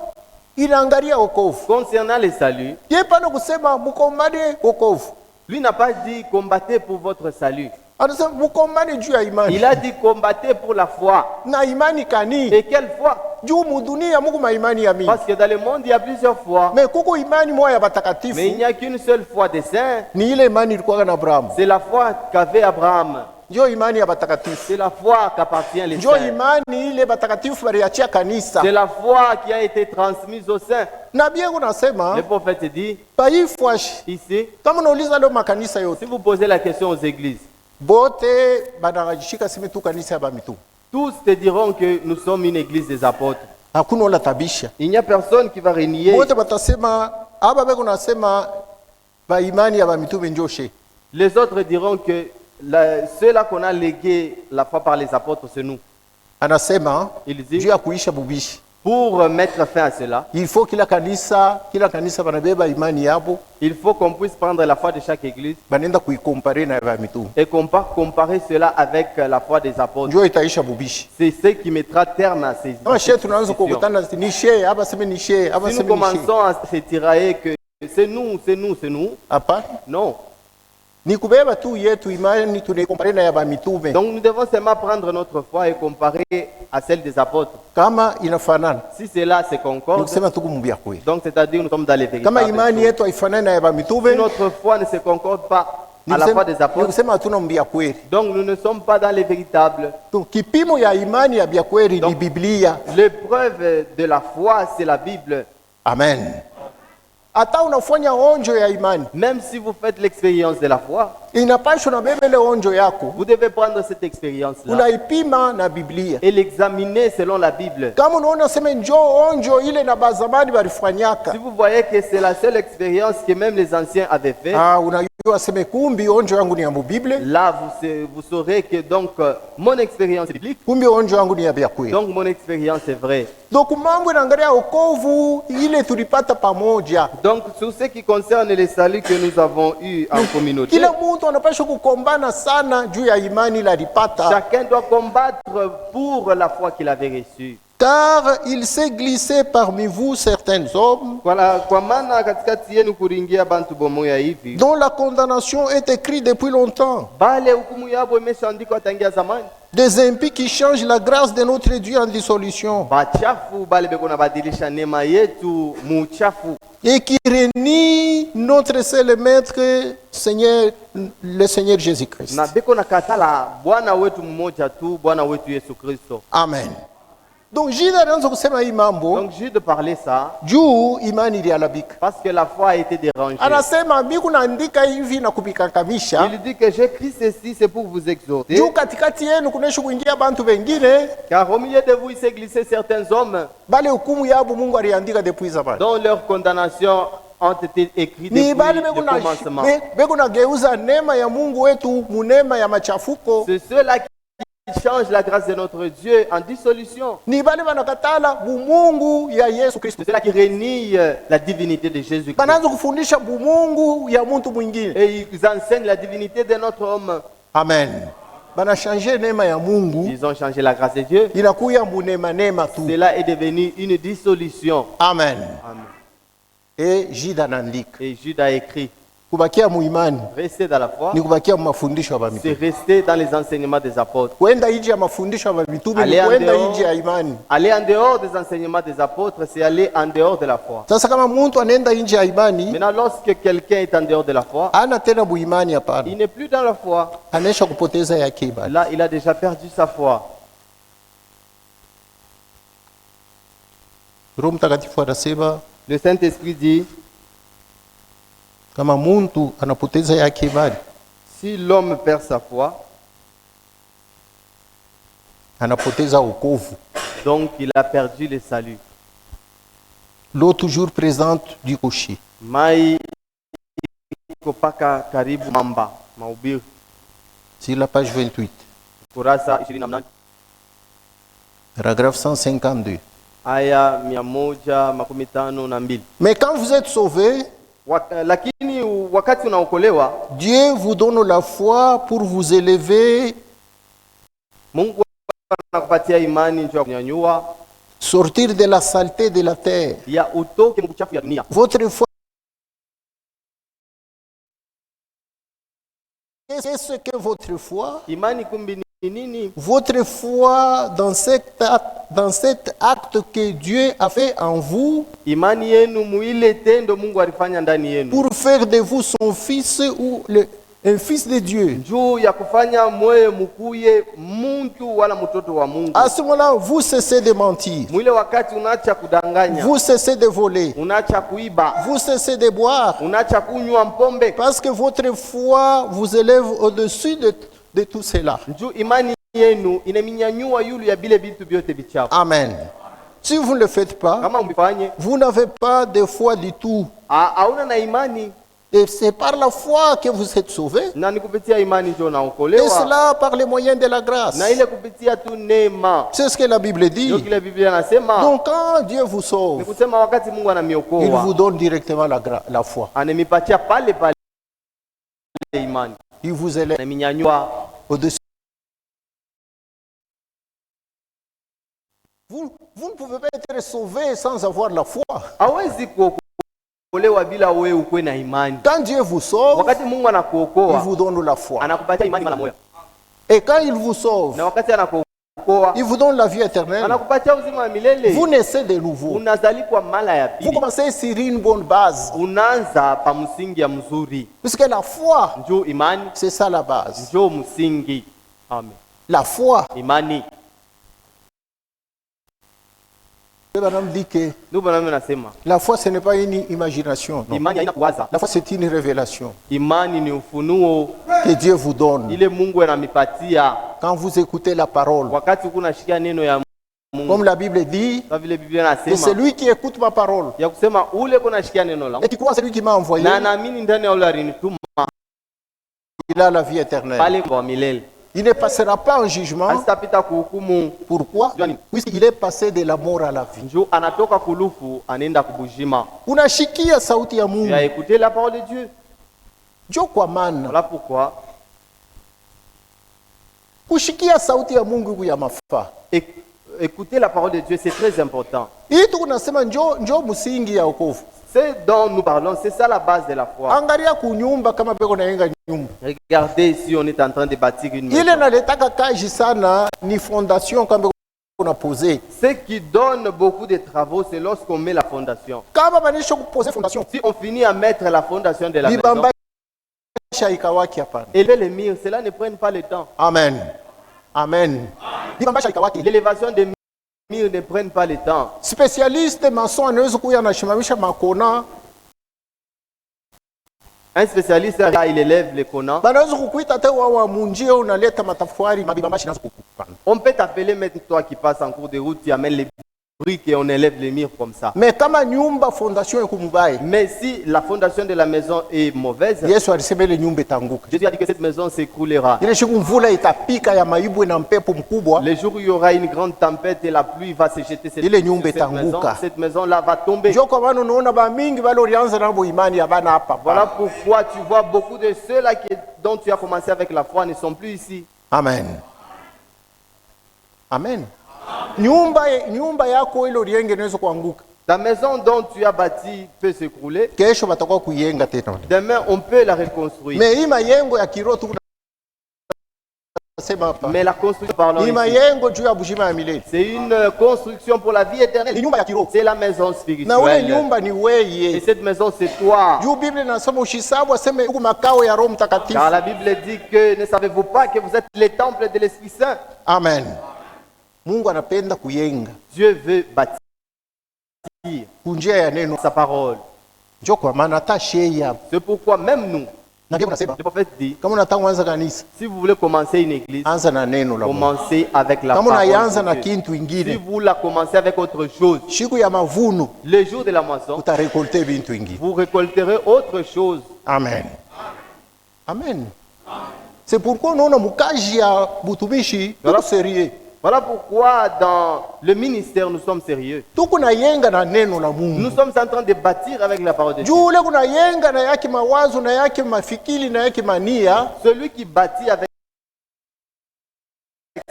Speaker 4: inaangalia wokovu.
Speaker 3: concernant le salut,
Speaker 4: Ye pana kusema mukombane wokovu.
Speaker 3: lui n'a pas dit combattez pour votre salut.
Speaker 4: Anasema mukombane juu ya imani.
Speaker 3: Il a dit combattez pour la foi.
Speaker 4: Na imani kani?
Speaker 3: Et quelle foi?
Speaker 4: Juu mudunia muku maimani ya mingi.
Speaker 3: Parce que dans le monde, il y a plusieurs fois.
Speaker 4: Me kuko imani moja ya
Speaker 3: Mais il
Speaker 4: batakatifu.
Speaker 3: n'y a qu'une seule foi des saints.
Speaker 4: Ni ile imani ilikuwa na Abrahamu.
Speaker 3: C'est la foi qu'avait Abraham.
Speaker 4: Ndio imani ya batakatifu.
Speaker 3: C'est la foi qu'appartient les
Speaker 4: Ndio
Speaker 3: saints.
Speaker 4: imani ile batakatifu baliachia kanisa.
Speaker 3: C'est la foi qui a été transmise aux saints.
Speaker 4: Na bien unasema
Speaker 3: Le prophète dit,
Speaker 4: paifuashi.
Speaker 3: ici,
Speaker 4: Kama unauliza leo makanisa yote,
Speaker 3: si vous posez la question aux églises,
Speaker 4: bote banajishika simi tu kanisa ya bamitu.
Speaker 3: tous te diront que nous sommes une église des apôtres.
Speaker 4: Hakuna wala tabisha.
Speaker 3: Il n'y a personne qui va renier.
Speaker 4: Bote batasema aba beko nasema ba imani ya bamitume njoshe.
Speaker 3: Les autres diront que ceux-là qu'on a légué la foi par les apôtres, c'est nous.
Speaker 4: Anasema
Speaker 3: Il
Speaker 4: juu
Speaker 3: dit,
Speaker 4: ya kuisha bubishi.
Speaker 3: Pour mettre fin à cela,
Speaker 4: il faut kila kanisa banabeba imani yabo,
Speaker 3: il faut qu'on puisse prendre la foi de chaque église
Speaker 4: banenda kuikompare na ya mitume.
Speaker 3: et comparer cela avec la foi des apôtres.
Speaker 4: Njoo itaisha bubishi.
Speaker 3: C'est ce qui mettra terme à ces
Speaker 4: Kama shehe tunaanza
Speaker 3: discussions.
Speaker 4: kukutana ni shehe, hapa sema ni shehe, hapa
Speaker 3: Si nous
Speaker 4: sema ni shehe.
Speaker 3: commençons à se tirailler que c'est nous,
Speaker 4: Hapana.
Speaker 3: non.
Speaker 4: Ni kubeba tu yetu imani tunaikompare na ya mitume.
Speaker 3: Donc nous devons seulement prendre notre foi et comparer à celle des apôtres.
Speaker 4: Kama inafanana,
Speaker 3: Si cela se
Speaker 4: ni
Speaker 3: concorde,
Speaker 4: kusema tuko mbia kweli.
Speaker 3: donc c'est-à-dire nous sommes dans les
Speaker 4: Kama
Speaker 3: véritables
Speaker 4: imani
Speaker 3: choses.
Speaker 4: yetu haifanani na ya mitume,
Speaker 3: Si notre foi ne se concorde pas
Speaker 4: ni
Speaker 3: à la foi des
Speaker 4: kusema- ni
Speaker 3: apôtres,
Speaker 4: kusema hatuna mbia kweli.
Speaker 3: donc nous ne sommes pas dans les véritables.
Speaker 4: Tu kipimo ya imani ya bia kweli ni
Speaker 3: Donc-
Speaker 4: Biblia.
Speaker 3: L'épreuve de la foi, c'est la Bible.
Speaker 4: Amen. Hata unafanya onjo ya imani,
Speaker 3: Même si vous faites l'expérience de la foi,
Speaker 4: inapaswa na bebe ile onjo yako
Speaker 3: vous devez prendre cette expérience-là
Speaker 4: unaipima na Biblia.
Speaker 3: et l'examiner selon la Bible.
Speaker 4: Kama unaona sema njoo onjo ile na bazamani balifanyaka,
Speaker 3: Si vous voyez que c'est la seule expérience que même les anciens avaient fait,
Speaker 4: unajua sema kumbi onjo yangu ni ya Biblia,
Speaker 3: là vous saurez que donc mon expérience est biblique,
Speaker 4: kumbi onjo yangu ni ya bia kweli.
Speaker 3: donc mon expérience est vraie.
Speaker 4: Donc mambo inaangalia wokovu ile tulipata pamoja.
Speaker 3: Donc sur ce qui concerne les saluts que nous avons eus en communauté,
Speaker 4: Kila mtu anapaswa kukombana sana juu ya imani ile alipata,
Speaker 3: chacun doit combattre pour la foi qu'il avait reçue.
Speaker 4: car il s'est glissé parmi vous certains hommes
Speaker 3: Kwa maana katikati yenu kuringia bantu bomoya hivi,
Speaker 4: dont la condamnation est écrite depuis longtemps,
Speaker 3: bale hukumu yabo imeshaandikwa tangia zamani.
Speaker 4: des impies qui changent la grâce de notre Dieu en dissolution
Speaker 3: Bachafu bale beko na badilisha neema yetu muchafu,
Speaker 4: et qui renient notre seul maître, Seigneur, le Seigneur Jésus-Christ.
Speaker 3: na beko na katala Bwana wetu mmoja tu, Bwana wetu Yesu Kristo.
Speaker 4: Amen. Donc Juda anaanza kusema hii mambo
Speaker 3: Donc juste de parler ça,
Speaker 4: juu imani iliharibika.
Speaker 3: parce que la foi a été dérangée.
Speaker 4: Anasema mimi naandika hivi na kupikakamisha
Speaker 3: Il dit que j'écris ceci, c'est pour vous exhorter,
Speaker 4: juu katikati yenu kunesha kuingia bantu wengine
Speaker 3: car au milieu de vous il s'est glissé certains hommes
Speaker 4: bale hukumu yabo Mungu aliandika depuis zamani.
Speaker 3: dont leurs condamnations ont été écrites
Speaker 4: Ni
Speaker 3: depuis
Speaker 4: bale
Speaker 3: le commencement.
Speaker 4: beko na geuza neema ya Mungu wetu munema ya machafuko.
Speaker 3: C'est ceux-là qui changent la grâce de notre Dieu en dissolution.
Speaker 4: Ni bale banakatala bumungu ya Yesu Kristo.
Speaker 3: C'est ceux-là qui renient la divinité de Jésus-Christ.
Speaker 4: Banaanza kufundisha bumungu ya muntu mwingine.
Speaker 3: Et ils enseignent la divinité de notre homme.
Speaker 4: Amen. Banashanje neema ya Mungu
Speaker 3: Ils ont changé la grâce de Dieu.
Speaker 4: inakuya munema tu.
Speaker 3: Cela est devenu une dissolution.
Speaker 4: Amen.
Speaker 3: Amen.
Speaker 4: Et Juda naandika
Speaker 3: Et Jude a écrit,
Speaker 4: kubakia muimani
Speaker 3: restez dans la foi,
Speaker 4: ni kubakia mafundisho ya
Speaker 3: c'est
Speaker 4: mitume.
Speaker 3: rester dans les enseignements des apôtres.
Speaker 4: Kwenda nje ya mafundisho ya mitume ni
Speaker 3: Aller en
Speaker 4: kwenda
Speaker 3: dehors.
Speaker 4: nje ya imani.
Speaker 3: Aller en dehors des enseignements des apôtres, c'est aller en dehors de la foi.
Speaker 4: Sasa kama mtu anaenda nje ya imani
Speaker 3: Maintenant, lorsque quelqu'un est en dehors de la foi,
Speaker 4: ana tena buimani hapana,
Speaker 3: il n'est plus dans la foi.
Speaker 4: anaisha kupoteza yake imani.
Speaker 3: Là, il a déjà perdu sa foi.
Speaker 4: Roho Mtakatifu anasema
Speaker 3: Le Saint-Esprit dit,
Speaker 4: kama mtu anapoteza yake imani,
Speaker 3: si l'homme perd sa foi,
Speaker 4: anapoteza wokovu.
Speaker 3: donc il a perdu le salut.
Speaker 4: L'eau toujours présente du koshi.
Speaker 3: Mai iko paka karibu mamba mahubiri
Speaker 4: Sur la page 28,
Speaker 3: kurasa 28
Speaker 4: paragraphe 152.
Speaker 3: aya 152.
Speaker 4: Mais quand vous êtes sauvés,
Speaker 3: Lakini wakati unaokolewa,
Speaker 4: Dieu vous donne la foi pour vous élever,
Speaker 3: Mungu anakupatia imani njoo ya kunyanyua
Speaker 4: sortir de la saleté de la terre.
Speaker 3: ya utoke mchafu ya dunia.
Speaker 4: Votre foi, qu'est-ce que votre foi?
Speaker 3: Imani kumbi ni nini?
Speaker 4: Votre foi dans cet acte que Dieu a fait en vous
Speaker 3: Imani yenu muile tendo Mungu alifanya ndani yenu
Speaker 4: pour faire de vous son fils ou un fils de Dieu.
Speaker 3: juu ya kufanya mwe mukuye muntu wala mtoto wa Mungu.
Speaker 4: À ce moment-là, vous cessez de mentir,
Speaker 3: Mwile wakati unaacha kudanganya,
Speaker 4: vous cessez de voler,
Speaker 3: unaacha kuiba,
Speaker 4: vous cessez de boire,
Speaker 3: unaacha kunywa mpombe,
Speaker 4: parce que votre foi vous élève au-dessus de tout cela.
Speaker 3: juu imani yenu inaminyanyua yulu ya bile vitu vyote vichafu.
Speaker 4: Amen. Si vous ne le faites pas,
Speaker 3: Kama mbifanye
Speaker 4: vous n'avez pas de foi du tout.
Speaker 3: hauna na imani.
Speaker 4: Et c'est par la foi que vous êtes sauvés.
Speaker 3: Na ni kupitia imani ndio
Speaker 4: Et
Speaker 3: naokolewa.
Speaker 4: cela par les moyens de la grâce.
Speaker 3: Na ile kupitia tu neema.
Speaker 4: C'est ce que la Bible dit.
Speaker 3: Ndio kile Biblia inasema.
Speaker 4: Donc quand Dieu vous sauve,
Speaker 3: Ni kusema wakati Mungu
Speaker 4: il
Speaker 3: anamiokoa,
Speaker 4: vous donne directement la foi.
Speaker 3: ananipatia pale pale imani.
Speaker 4: Il vous élève
Speaker 3: Anaminyanyua.
Speaker 4: au-dessus. Vous ne pouvez pas être sauvé sans avoir la foi.
Speaker 3: Hawezi kuokolewa bila wewe ukwe na imani.
Speaker 4: Quand Dieu vous sauve,
Speaker 3: Wakati Mungu
Speaker 4: il
Speaker 3: anakuokoa,
Speaker 4: vous donne la foi.
Speaker 3: anakupatia imani mara moja.
Speaker 4: Et quand il vous sauve,
Speaker 3: Na wakati anakuokoa,
Speaker 4: il vous donne la vie éternelle.
Speaker 3: anakupatia uzima wa milele.
Speaker 4: Vous naissez de nouveau.
Speaker 3: Unazalikwa mara ya
Speaker 4: Vous
Speaker 3: pili.
Speaker 4: commencez sur une bonne base.
Speaker 3: Unaanza pa msingi ya mzuri.
Speaker 4: Puisque la foi,
Speaker 3: Njoo imani,
Speaker 4: c'est ça la base.
Speaker 3: njoo msingi. Amen.
Speaker 4: La foi,
Speaker 3: Imani.
Speaker 4: le bonhomme dit que
Speaker 3: Ndio bwana nasema,
Speaker 4: la foi, ce n'est pas une imagination. Non.
Speaker 3: imani haina kuwaza.
Speaker 4: La foi, c'est une révélation
Speaker 3: Imani ni ufunuo
Speaker 4: que Dieu vous donne.
Speaker 3: ile Mungu anamipatia
Speaker 4: Quand vous écoutez la parole,
Speaker 3: wakati kunashikia neno ya Mungu.
Speaker 4: comme la Bible dit,
Speaker 3: Kama vile Biblia
Speaker 4: et
Speaker 3: inasema
Speaker 4: celui qui écoute ma parole
Speaker 3: ya kusema ule kunashikia neno la
Speaker 4: et qui croit à celui qui m'a envoyé,
Speaker 3: na naamini ndani ya ule alinituma
Speaker 4: il a la vie éternelle.
Speaker 3: pale kwa milele.
Speaker 4: Il ne passera pas en jugement.
Speaker 3: Asitapita kuhukumu.
Speaker 4: Pourquoi? Puisqu'il est passé de la mort à la vie.
Speaker 3: Njoo anatoka kulufu anaenda kubujima.
Speaker 4: Unashikia sauti ya
Speaker 3: Tu as
Speaker 4: Mungu.
Speaker 3: écouté la parole de Dieu.
Speaker 4: Jo kwa maana
Speaker 3: Voilà pourquoi
Speaker 4: kushikia sauti ya Mungu ya mafaa.
Speaker 3: écouter la parole de Dieu, c'est très important.
Speaker 4: Hii tu kunasema njo msingi ya wokovu.
Speaker 3: Ce dont nous parlons, c'est ça la base de la foi.
Speaker 4: Angalia kunyumba kama beko nayenga nyumba.
Speaker 3: Regardez ici, on est en train de bâtir une maison.
Speaker 4: Ile naletaka kaji sana ni fondation kama on a posé.
Speaker 3: Ce qui donne beaucoup de travaux, c'est lorsqu'on met la fondation.
Speaker 4: Kama banisho kuposer fondation.
Speaker 3: Si on finit à mettre la fondation de la maison,
Speaker 4: Bibamba ikawaki hapana.
Speaker 3: élever les murs, cela ne prend pas le temps.
Speaker 4: Amen. Amen. Bibamba ikawaki.
Speaker 3: L'élévation des murs ne prend pas le temps.
Speaker 4: Spécialiste maçon anaweza kuya anashimamisha makona.
Speaker 3: Un spécialiste, il élève les connards.
Speaker 4: Banaweza kukuita te wa munjie unaleta matafari mabibamba shinazo kukupana.
Speaker 3: On peut t'appeler maintenant toi qui passe en cours de route, tu amènes les briques et on élève les murs comme ça.
Speaker 4: Mais kama nyumba fondation ekumubaya.
Speaker 3: Mais si la fondation de la maison est mauvaise,
Speaker 4: Yesu alisema ile nyumba itanguka.
Speaker 3: Jésus a dit que cette maison s'écroulera.
Speaker 4: Ile siku mvula itapika ya maibwe na mpepo mkubwa.
Speaker 3: Le jour où il y aura une grande tempête et la pluie va se jeter sur
Speaker 4: Ile nyumba
Speaker 3: cette maison,
Speaker 4: itanguka.
Speaker 3: cette maison-là va tomber.
Speaker 4: Ndio kwa maana unaona ba mingi wale walianza nabo imani ya bana hapa.
Speaker 3: Voilà pourquoi tu vois beaucoup de ceux-là dont tu as commencé avec la foi ne sont plus ici.
Speaker 4: Amen. Amen. Nyumba yako ile ulienge inaweza kuanguka.
Speaker 3: Ta maison dont tu as bâti peut s'écrouler.
Speaker 4: Kesho batakuwa kuiyenga tena.
Speaker 3: Demain, on peut la reconstruire.
Speaker 4: Mais hii mayengo ya kiroho tu nasema hapa.
Speaker 3: Mais la construction, parlons
Speaker 4: Hii
Speaker 3: ici,
Speaker 4: mayengo juu ya bujima ya milele.
Speaker 3: c'est une construction pour la vie
Speaker 4: Ni
Speaker 3: éternelle.
Speaker 4: nyumba ya kiroho.
Speaker 3: C'est la maison
Speaker 4: Na ule
Speaker 3: spirituelle.
Speaker 4: nyumba ni
Speaker 3: Et
Speaker 4: weye.
Speaker 3: cette maison, c'est toi.
Speaker 4: Juu Biblia inasema ushisabu aseme huku makao ya Roho Mtakatifu.
Speaker 3: Car la Bible dit que ne savez-vous pas que vous êtes les temples de l'Esprit Saint?
Speaker 4: Amen. Mungu anapenda kuyenga.
Speaker 3: Dieu veut bâtir
Speaker 4: Kunjia ya neno.
Speaker 3: sa parole.
Speaker 4: Njo kwa maana hata sheya.
Speaker 3: C'est pourquoi même nous,
Speaker 4: Na ndio nasema
Speaker 3: le prophète dit,
Speaker 4: kama unataka kuanza kanisa,
Speaker 3: si vous voulez commencer une église,
Speaker 4: anza na neno la Mungu.
Speaker 3: commencez avec la
Speaker 4: Kama unaanza na
Speaker 3: parole de Dieu.
Speaker 4: kintu
Speaker 3: Si
Speaker 4: ingine,
Speaker 3: vous la commencez avec autre chose,
Speaker 4: siku ya mavuno
Speaker 3: le jour de la moisson,
Speaker 4: utarekolte vitu ingine.
Speaker 3: vous récolterez autre chose.
Speaker 4: Amen. Amen. C'est pourquoi unaona mkaji ya butumishi tuko sérieux.
Speaker 3: Voilà pourquoi dans le ministère, nous sommes sérieux.
Speaker 4: Tuko na yenga na neno la
Speaker 3: Nous
Speaker 4: Mungu.
Speaker 3: sommes en train de bâtir avec la parole de Dieu.
Speaker 4: Juu ule kuna yenga na yake mawazo na yake mafikiri na yake mania.
Speaker 3: Celui qui bâtit avec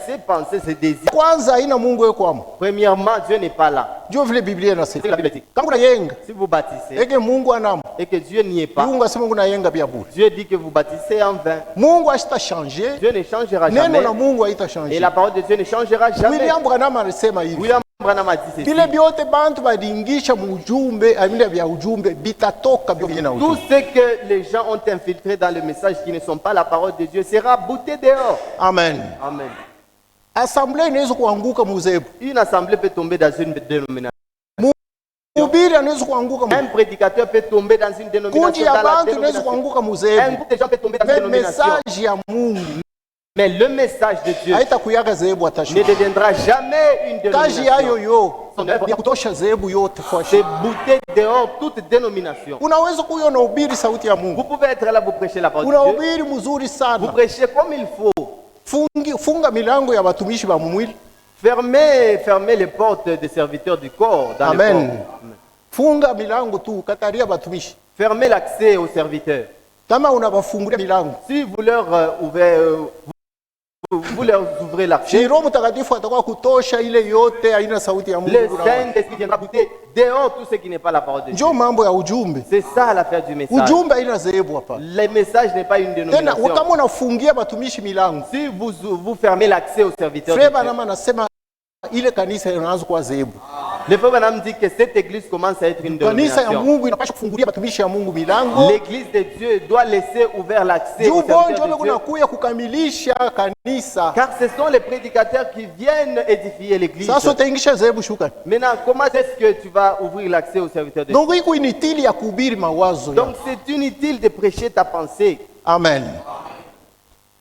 Speaker 3: ses pensées, ses désirs.
Speaker 4: Kwanza haina Mungu yuko hapo.
Speaker 3: Premièrement, Dieu n'est pas là.
Speaker 4: Ndio vile Biblia
Speaker 3: C'est
Speaker 4: inasema.
Speaker 3: la Bible dit.
Speaker 4: Kama kuna yenga,
Speaker 3: Si vous bâtissez
Speaker 4: eke Mungu anamo.
Speaker 3: et que Dieu n'y est pas,
Speaker 4: Mungu asema kuna yenga bia bure.
Speaker 3: Dieu dit que vous bâtissez en vain.
Speaker 4: Mungu hasta changer.
Speaker 3: Dieu ne changera
Speaker 4: Neno
Speaker 3: jamais.
Speaker 4: la Mungu haita
Speaker 3: Et
Speaker 4: changer.
Speaker 3: la parole de Dieu ne changera jamais.
Speaker 4: William Branham alisema hivi.
Speaker 3: William Branham a dit ceci.
Speaker 4: Vile vyote bantu badingisha mujumbe, amina vya ujumbe bitatoka vile na
Speaker 3: Tout
Speaker 4: ujumbe.
Speaker 3: ce que les gens ont infiltré dans le message qui ne sont pas la parole de Dieu sera bouté dehors.
Speaker 4: Amen.
Speaker 3: Amen.
Speaker 4: Assemblée inaweza kuanguka muzebu.
Speaker 3: Une assemblée peut tomber dans une dénomination.
Speaker 4: Mhubiri anaweza kuanguka.
Speaker 3: Un prédicateur peut tomber dans une
Speaker 4: Kundi
Speaker 3: dénomination.
Speaker 4: ya
Speaker 3: Dans la
Speaker 4: bantu inaweza
Speaker 3: dénomination.
Speaker 4: kuanguka
Speaker 3: Un
Speaker 4: muzebu.
Speaker 3: groupe de gens peut tomber dans une
Speaker 4: Mais
Speaker 3: dénomination.
Speaker 4: message ya Mungu
Speaker 3: Mais le message de Dieu
Speaker 4: haitakuyaga zehebu hata
Speaker 3: ne
Speaker 4: shida.
Speaker 3: deviendra jamais une
Speaker 4: Kazi yayo
Speaker 3: dénomination.
Speaker 4: yo
Speaker 3: Son œuvre
Speaker 4: ni ya kutosha zehebu yote kwa
Speaker 3: c'est
Speaker 4: shida.
Speaker 3: bouter dehors toute dénomination.
Speaker 4: Unaweza kuyo na ubiri sauti ya
Speaker 3: Vous
Speaker 4: Mungu,
Speaker 3: pouvez être là, vous prêchez la parole de Dieu.
Speaker 4: unahubiri mzuri
Speaker 3: Vous
Speaker 4: sana,
Speaker 3: prêchez comme il faut.
Speaker 4: funga milango ya watumishi wa mwili.
Speaker 3: Fermez les portes des serviteurs du corps dans le
Speaker 4: Amen.
Speaker 3: corps.
Speaker 4: Funga milango tu, kataria watumishi.
Speaker 3: Fermez l'accès aux serviteurs.
Speaker 4: Kama unawafungulia milango,
Speaker 3: Si vous leur vous leur ouvrez l'accès,
Speaker 4: Roho Mtakatifu atakuwa kutosha ile yote haina sauti ya
Speaker 3: le
Speaker 4: Mungu.
Speaker 3: Saint-Esprit viendra bouter dehors tout ce qui n'est pas la parole de Dieu.
Speaker 4: Njoo mambo ya ujumbe.
Speaker 3: C'est ça l'affaire du message.
Speaker 4: Ujumbe haina zehebu hapa.
Speaker 3: Le message n'est pas une
Speaker 4: Tena
Speaker 3: dénomination.
Speaker 4: kama unafungia watumishi milango,
Speaker 3: Si vous fermez l'accès aux serviteurs de
Speaker 4: Frère
Speaker 3: Dieu,
Speaker 4: Branham anasema ile kanisa inaanza kuwa zehebu.
Speaker 3: le frère Branham dit que cette église commence à être une
Speaker 4: Kanisa ya
Speaker 3: dénomination.
Speaker 4: Mungu inapaswa kufungulia watumishi ya Mungu milango.
Speaker 3: L'église de Dieu doit laisser ouvert l'accès aux
Speaker 4: Juu bonjo
Speaker 3: serviteurs
Speaker 4: ndio
Speaker 3: de Dieu.
Speaker 4: kunakuya kukamilisha kanisa.
Speaker 3: Car ce sont les prédicateurs qui viennent édifier l'église.
Speaker 4: Sasa utaingisha zehebu shuka.
Speaker 3: Maintenant, comment est-ce que tu vas ouvrir l'accès aux serviteurs de Dieu?
Speaker 4: Donc iko initili ya kuhubiri mawazo ya.
Speaker 3: Donc c'est inutile de prêcher ta pensée.
Speaker 4: Amen.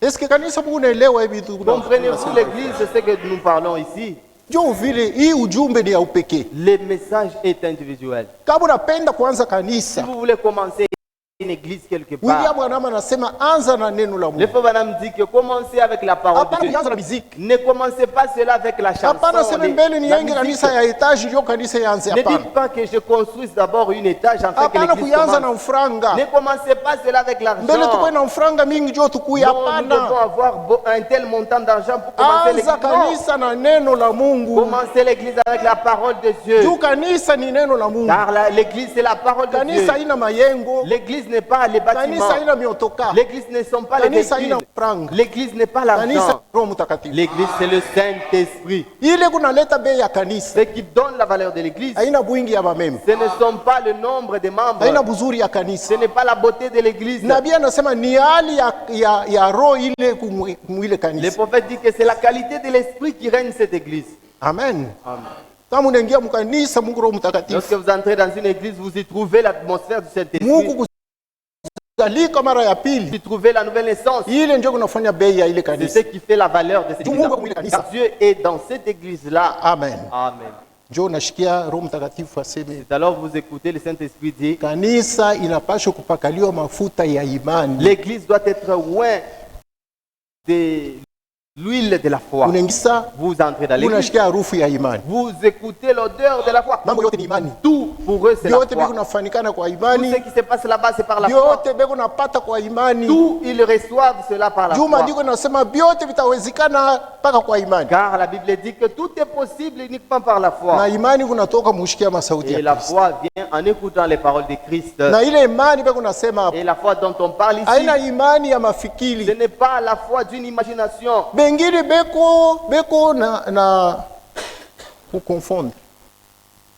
Speaker 4: Est-ce que kanisa Mungu unaelewa hivi vitu?
Speaker 3: Comprenez-vous l'église, c'est ce que nous parlons ici.
Speaker 4: Juu vile hii ujumbe ni ya upekee.
Speaker 3: Le message est individuel.
Speaker 4: Kama unapenda kuanza
Speaker 3: Si
Speaker 4: kanisa,
Speaker 3: vous voulez commencer une église quelque
Speaker 4: William
Speaker 3: part,
Speaker 4: Branham anasema anza na neno la
Speaker 3: le
Speaker 4: Mungu.
Speaker 3: frère Branham dit que commencez avec la parole de
Speaker 4: Hapana
Speaker 3: Dieu.
Speaker 4: kuanza na muziki.
Speaker 3: Ne commencez pas cela avec la chanson.
Speaker 4: Hapana sema mbele ni
Speaker 3: la
Speaker 4: yenge
Speaker 3: musique.
Speaker 4: kanisa ya etage ndio kanisa yaanze.
Speaker 3: Ne
Speaker 4: Hapana.
Speaker 3: dites pas que je construise d'abord une étage en fait que
Speaker 4: Hapana
Speaker 3: l'église
Speaker 4: kuanza na
Speaker 3: commence.
Speaker 4: mfranga.
Speaker 3: Ne commencez pas cela avec
Speaker 4: Mbele
Speaker 3: l'argent.
Speaker 4: tukue na mfranga mingi ndio tukuye.
Speaker 3: Non, nous devons
Speaker 4: Hapana.
Speaker 3: avoir un tel montant d'argent pour commencer l'église.
Speaker 4: Anza
Speaker 3: Non.
Speaker 4: kanisa na neno la Mungu.
Speaker 3: Commencez l'église avec la parole de Dieu.
Speaker 4: Juu kanisa ni neno la Mungu.
Speaker 3: Car l'église c'est la parole de Dieu.
Speaker 4: Kanisa haina mayengo.
Speaker 3: L'église n'est pas les
Speaker 4: Kanisa
Speaker 3: bâtiments.
Speaker 4: haina miotoka.
Speaker 3: L'église ne sont pas les
Speaker 4: Kanisa haina
Speaker 3: véhicules.
Speaker 4: mfranga.
Speaker 3: L'église n'est pas
Speaker 4: Kanisa
Speaker 3: l'argent.
Speaker 4: Roho Mtakatifu.
Speaker 3: L'église c'est le Saint-Esprit.
Speaker 4: Ile kunaleta bei ya kanisa.
Speaker 3: Ce qui donne la valeur de l'église,
Speaker 4: Haina bwingi ya bamema.
Speaker 3: ce ne sont pas le nombre de membres.
Speaker 4: Haina buzuri ya kanisa.
Speaker 3: Ce n'est pas la beauté de l'église.
Speaker 4: Nabii anasema ni hali ya roho ile kumwile
Speaker 3: Le
Speaker 4: kanisa.
Speaker 3: prophète dit que c'est la qualité de l'esprit qui règne cette église.
Speaker 4: Amen.
Speaker 3: Amen.
Speaker 4: Kama unaingia mkanisa Mungu Roho Mtakatifu.
Speaker 3: Lorsque vous entrez dans une église, vous y trouvez l'atmosphère du Saint-Esprit.
Speaker 4: Mungu kuzalika mara ya pili.
Speaker 3: Vous y trouvez la nouvelle naissance.
Speaker 4: Ile ndio kunafanya bei ya ile
Speaker 3: C'est
Speaker 4: kanisa.
Speaker 3: ce qui fait la valeur de cette
Speaker 4: Mungu
Speaker 3: église.
Speaker 4: mwili kanisa.
Speaker 3: Car Dieu est dans cette église-là.
Speaker 4: Amen.
Speaker 3: Amen.
Speaker 4: Njoo nashikia Roho Mtakatifu aseme
Speaker 3: C'est alors vous écoutez le Saint-Esprit dit,
Speaker 4: kanisa inapaswa kupakaliwa mafuta ya imani.
Speaker 3: l'église doit être loin de l'huile de la foi.
Speaker 4: Unaingia
Speaker 3: Vous entrez dans l'église,
Speaker 4: unashikia harufu ya imani.
Speaker 3: vous écoutez l'odeur de la foi.
Speaker 4: Mambo yote ni imani.
Speaker 3: Tout pour eux c'est la
Speaker 4: Yote biko
Speaker 3: foi.
Speaker 4: nafanikana kwa
Speaker 3: Tout
Speaker 4: imani.
Speaker 3: ce qui se passe là-bas c'est par la foi.
Speaker 4: Yote biko napata kwa imani.
Speaker 3: Tout ils reçoivent cela par la
Speaker 4: Juma
Speaker 3: foi.
Speaker 4: ndiko nasema vyote vitawezekana mpaka kwa imani.
Speaker 3: Car la Bible dit que tout est possible uniquement par la
Speaker 4: Na
Speaker 3: foi.
Speaker 4: imani kunatoka mushikia masauti
Speaker 3: Et
Speaker 4: ya
Speaker 3: la
Speaker 4: Kristo.
Speaker 3: foi vient en écoutant les paroles de Christ.
Speaker 4: Na ile imani biko nasema hapo
Speaker 3: Et la foi dont on parle ici,
Speaker 4: haina imani ya
Speaker 3: ce
Speaker 4: mafikiri.
Speaker 3: n'est pas la foi d'une imagination.
Speaker 4: Bengine beko na kuconfond.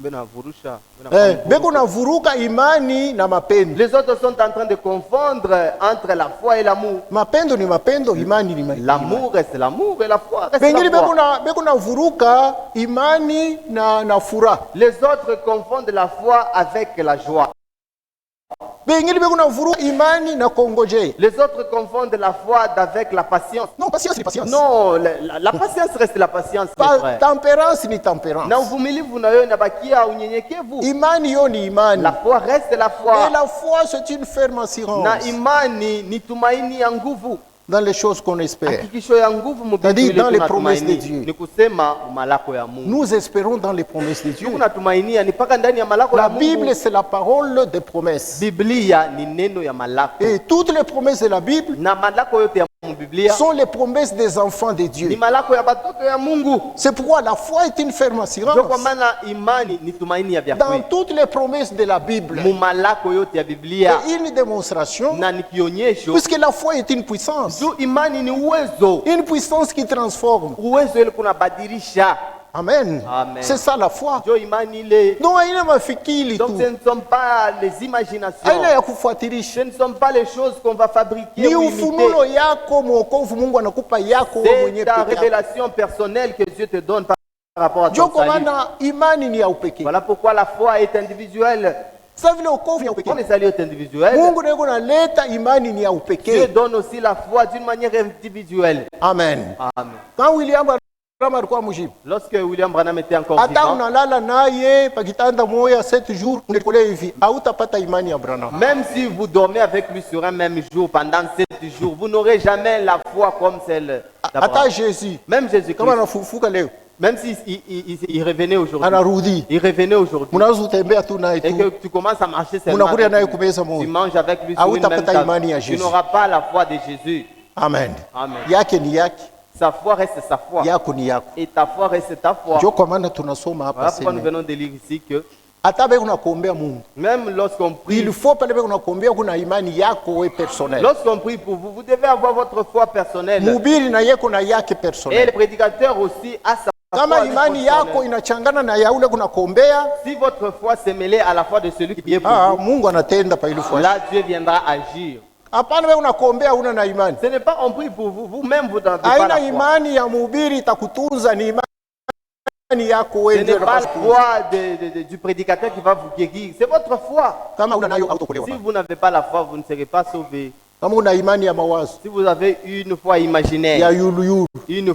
Speaker 4: Beko na vuruka imani na mapendo.
Speaker 3: Les autres sont en train de confondre entre la foi et l'amour.
Speaker 4: Mapendo ni mapendo, imani ni imani.
Speaker 3: L'amour reste l'amour et la foi reste
Speaker 4: Bengine
Speaker 3: la foi.
Speaker 4: beko na vuruka imani na furaha.
Speaker 3: Les autres confondent la foi avec la joie.
Speaker 4: Bengine beko na vuruka imani na kongoje.
Speaker 3: Les autres confondent la foi avec la patience.
Speaker 4: Non, patience ni patience.
Speaker 3: Non, la patience reste la patience, mes frères.
Speaker 4: Tempérance ni tempérance.
Speaker 3: Na uvumilivu nayo inabakia unyenyekevu.
Speaker 4: Imani yo ni imani.
Speaker 3: La foi reste la
Speaker 4: Et
Speaker 3: foi.
Speaker 4: la foi c'est une ferme assurance
Speaker 3: Na imani ni tumaini ya nguvu.
Speaker 4: dans les choses qu'on espère.
Speaker 3: Hakikisho ya nguvu mu
Speaker 4: C'est-à-dire
Speaker 3: vitu ile
Speaker 4: dans les promesses de
Speaker 3: tunatumaini.
Speaker 4: Dieu.
Speaker 3: Ni kusema malako ya Mungu.
Speaker 4: Nous espérons dans les promesses de Dieu.
Speaker 3: Tunatumainia ni paka ndani ya malako
Speaker 4: La
Speaker 3: ya Mungu.
Speaker 4: Bible c'est la parole des promesses.
Speaker 3: Biblia ni neno ya malako.
Speaker 4: Et toutes les promesses de la Bible
Speaker 3: Na malako yote ya Biblia
Speaker 4: sont les promesses des enfants de
Speaker 3: ni
Speaker 4: Dieu.
Speaker 3: malako ya batoto ya Mungu.
Speaker 4: C'est pourquoi la foi est une ferme
Speaker 3: Ndio
Speaker 4: assurance.
Speaker 3: kwa maana imani ni tumaini ya vya
Speaker 4: Dans
Speaker 3: kweli.
Speaker 4: toutes les promesses de la Bible,
Speaker 3: Mu malako yote ya Biblia
Speaker 4: et une démonstration,
Speaker 3: na ni kionyesho.
Speaker 4: puisque la foi est une puissance.
Speaker 3: Juu imani ni uwezo.
Speaker 4: Une puissance qui transforme.
Speaker 3: Uwezo ile kunabadilisha.
Speaker 4: Amen.
Speaker 3: Amen.
Speaker 4: C'est ça la foi.
Speaker 3: Ndio imani ile.
Speaker 4: Donc haina mafikiri
Speaker 3: Donc
Speaker 4: tu.
Speaker 3: ce ne sont pas les imaginations.
Speaker 4: Haina ya kufuatilisha.
Speaker 3: Ce ne sont pas les choses qu'on va fabriquer
Speaker 4: Ni
Speaker 3: ou
Speaker 4: ufunulo
Speaker 3: imiter.
Speaker 4: yako mwokovu Mungu anakupa yako wewe
Speaker 3: C'est
Speaker 4: mwenyewe
Speaker 3: ta
Speaker 4: peke yako.
Speaker 3: révélation personnelle que Dieu te donne par rapport à
Speaker 4: Ndio
Speaker 3: ton
Speaker 4: kwa
Speaker 3: salut.
Speaker 4: maana imani ni ya upekee.
Speaker 3: Voilà pourquoi la foi est individuelle. Sasa vile wokovu ni ya upekee.
Speaker 2: Comme les salut est individuel,
Speaker 3: Mungu ndiye analeta imani ni ya
Speaker 2: Dieu
Speaker 3: upekee.
Speaker 2: donne aussi la foi d'une manière individuelle.
Speaker 3: Amen.
Speaker 2: Amen.
Speaker 3: Quand William Branham alikuwa mjibu,
Speaker 2: Lorsque William Branham était encore
Speaker 3: hata
Speaker 2: vivant,
Speaker 3: unalala naye pakitanda moya 7 jours ungekolea hivi, hautapata imani ya Branham.
Speaker 2: même si vous dormez avec lui sur un même jour pendant 7 jours, vous n'aurez jamais la foi comme celle
Speaker 3: Hata
Speaker 2: d'Abraham.
Speaker 3: Jésus
Speaker 2: Même Jésus-Christ,
Speaker 3: kama anafufuka leo,
Speaker 2: même s'il il revenait aujourd'hui,
Speaker 3: anarudi,
Speaker 2: il revenait aujourd'hui,
Speaker 3: mnaweza kutembea tu naye
Speaker 2: et que
Speaker 3: tu,
Speaker 2: tu commences à marcher seulement
Speaker 3: unakulia
Speaker 2: avec
Speaker 3: naye
Speaker 2: lui,
Speaker 3: kumeza
Speaker 2: tu
Speaker 3: moyo.
Speaker 2: manges avec lui sur une même
Speaker 3: Hautapata imani ya
Speaker 2: table, tu
Speaker 3: Jésus.
Speaker 2: n'auras pas la foi de Jésus.
Speaker 3: Amen.
Speaker 2: Amen.
Speaker 3: Yake ni yake,
Speaker 2: Sa foi reste sa foi.
Speaker 3: yako ni yako.
Speaker 2: Et ta foi reste ta foi.
Speaker 3: Ndio kwa maana tunasoma hapa
Speaker 2: Voilà pourquoi nous
Speaker 3: sema,
Speaker 2: venons de lire ici que
Speaker 3: hata beko unakuombea Mungu,
Speaker 2: même lorsqu'on prie,
Speaker 3: il faut pale beko unakuombea kuna imani yako wewe personnel.
Speaker 2: lorsqu'on prie pour vous, vous devez avoir votre foi personnelle.
Speaker 3: Mhubiri na yeye kuna yake
Speaker 2: Et le
Speaker 3: personnel.
Speaker 2: prédicateur aussi a sa
Speaker 3: Kama
Speaker 2: foi
Speaker 3: imani
Speaker 2: personnelle.
Speaker 3: yako inachangana na ya ule kuna kuombea,
Speaker 2: Si votre foi s'est mêlée à la foi de celui qui prie pour
Speaker 3: Mungu anatenda pa ile
Speaker 2: vous,
Speaker 3: foi.
Speaker 2: là Dieu viendra agir.
Speaker 3: Hapana wewe unakuombea una na imani.
Speaker 2: Ce n'est pas on prie pour vous, vous-même vous n'avez pas
Speaker 3: Haina
Speaker 2: la foi.
Speaker 3: imani ya mhubiri itakutunza, ni imani yako
Speaker 2: Ce
Speaker 3: wewe
Speaker 2: n'est
Speaker 3: ndio
Speaker 2: pas la
Speaker 3: unapaswa.
Speaker 2: foi du prédicateur qui va vous guérir, c'est votre foi.
Speaker 3: Kama una nayo
Speaker 2: Si
Speaker 3: hautokolewa.
Speaker 2: vous n'avez pas la foi, vous ne serez pas sauvé.
Speaker 3: Kama una imani ya mawazo
Speaker 2: Si vous avez une foi
Speaker 3: ya
Speaker 2: imaginaire,
Speaker 3: yulu yulu,
Speaker 2: une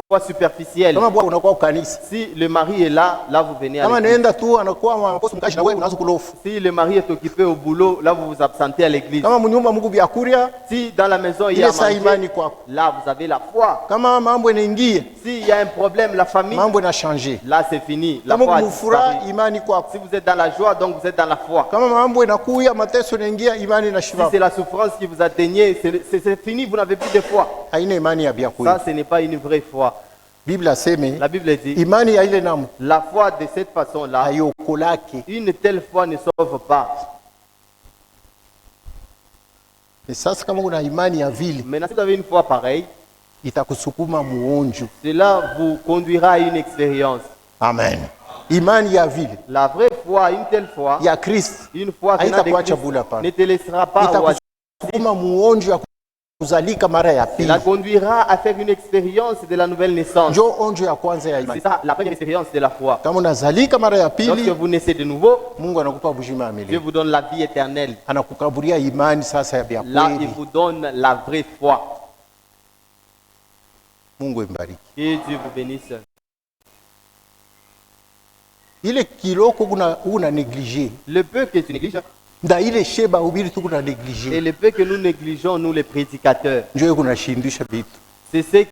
Speaker 2: foi superficielle,
Speaker 3: kama bwana unakuwa kanisa,
Speaker 2: si le mari est là, là vous venez à
Speaker 3: kama
Speaker 2: l'église.
Speaker 3: naenda tu anakuwa makosa mkashi na wewe unaanza kulofu.
Speaker 2: Si le mari est occupé au boulot, là vous vous absentez à l'église.
Speaker 3: Kama mnyumba Mungu vyakuria,
Speaker 2: Si dans la maison il y a
Speaker 3: ile saa
Speaker 2: mangé,
Speaker 3: imani kwako.
Speaker 2: là vous avez la foi.
Speaker 3: Kama mambo inaingia,
Speaker 2: S'il y a un problème, la famille,
Speaker 3: mambo inachange.
Speaker 2: là c'est fini. La
Speaker 3: Kama
Speaker 2: foi a
Speaker 3: kumfura
Speaker 2: disparu.
Speaker 3: imani kwako.
Speaker 2: Si vous êtes dans la joie, donc vous êtes dans la foi.
Speaker 3: Kama mambo inakuya mateso inaingia, imani
Speaker 2: Si
Speaker 3: inashimama.
Speaker 2: c'est la souffrance qui vous atteignait, c'est fini, vous n'avez plus de foi.
Speaker 3: Haina imani ya vyakuria.
Speaker 2: Ça, ce n'est pas une vraie foi.
Speaker 3: Biblia aseme
Speaker 2: La Bible dit,
Speaker 3: imani ya ile namu
Speaker 2: la foi de cette façon-là,
Speaker 3: haiokolake.
Speaker 2: une telle foi ne sauve pas.
Speaker 3: Sasa kama una imani ya vile,
Speaker 2: Maintenant, si vous avez une foi pareille,
Speaker 3: itakusukuma muonjo.
Speaker 2: cela vous conduira à une expérience.
Speaker 3: Amen. Imani ya vile
Speaker 2: La vraie foi, une telle foi,
Speaker 3: ya Kristo
Speaker 2: une foi venant de
Speaker 3: haitakuacha
Speaker 2: Christ,
Speaker 3: bure hapana.
Speaker 2: ne te laissera pas au hasard.
Speaker 3: Itakusukuma muonjo ya kuzalika mara ya
Speaker 2: Cela
Speaker 3: pili.
Speaker 2: conduira à faire une expérience de la nouvelle naissance.
Speaker 3: Njo onjo ya kwanza ya
Speaker 2: C'est
Speaker 3: imani.
Speaker 2: ça, la première expérience de la foi.
Speaker 3: Kama unazalika mara ya
Speaker 2: Lorsque
Speaker 3: pili,
Speaker 2: vous naissez de nouveau,
Speaker 3: Mungu anakupa bujima ya
Speaker 2: Dieu
Speaker 3: milele.
Speaker 2: vous donne la vie éternelle.
Speaker 3: Anakukaburia imani sasa ya vya
Speaker 2: Là, il
Speaker 3: kweli.
Speaker 2: vous donne la vraie foi.
Speaker 3: Mungu imbariki.
Speaker 2: Que Dieu vous bénisse.
Speaker 3: Ile kiloko una neglige.
Speaker 2: Le peu que tu négliges
Speaker 3: Nda ile sheba ubiri tu kuna
Speaker 2: et
Speaker 3: neglige.
Speaker 2: le peu que nous négligeons, nous les prédicateurs,
Speaker 3: Njo kuna shindisha vitu.
Speaker 2: c'est ce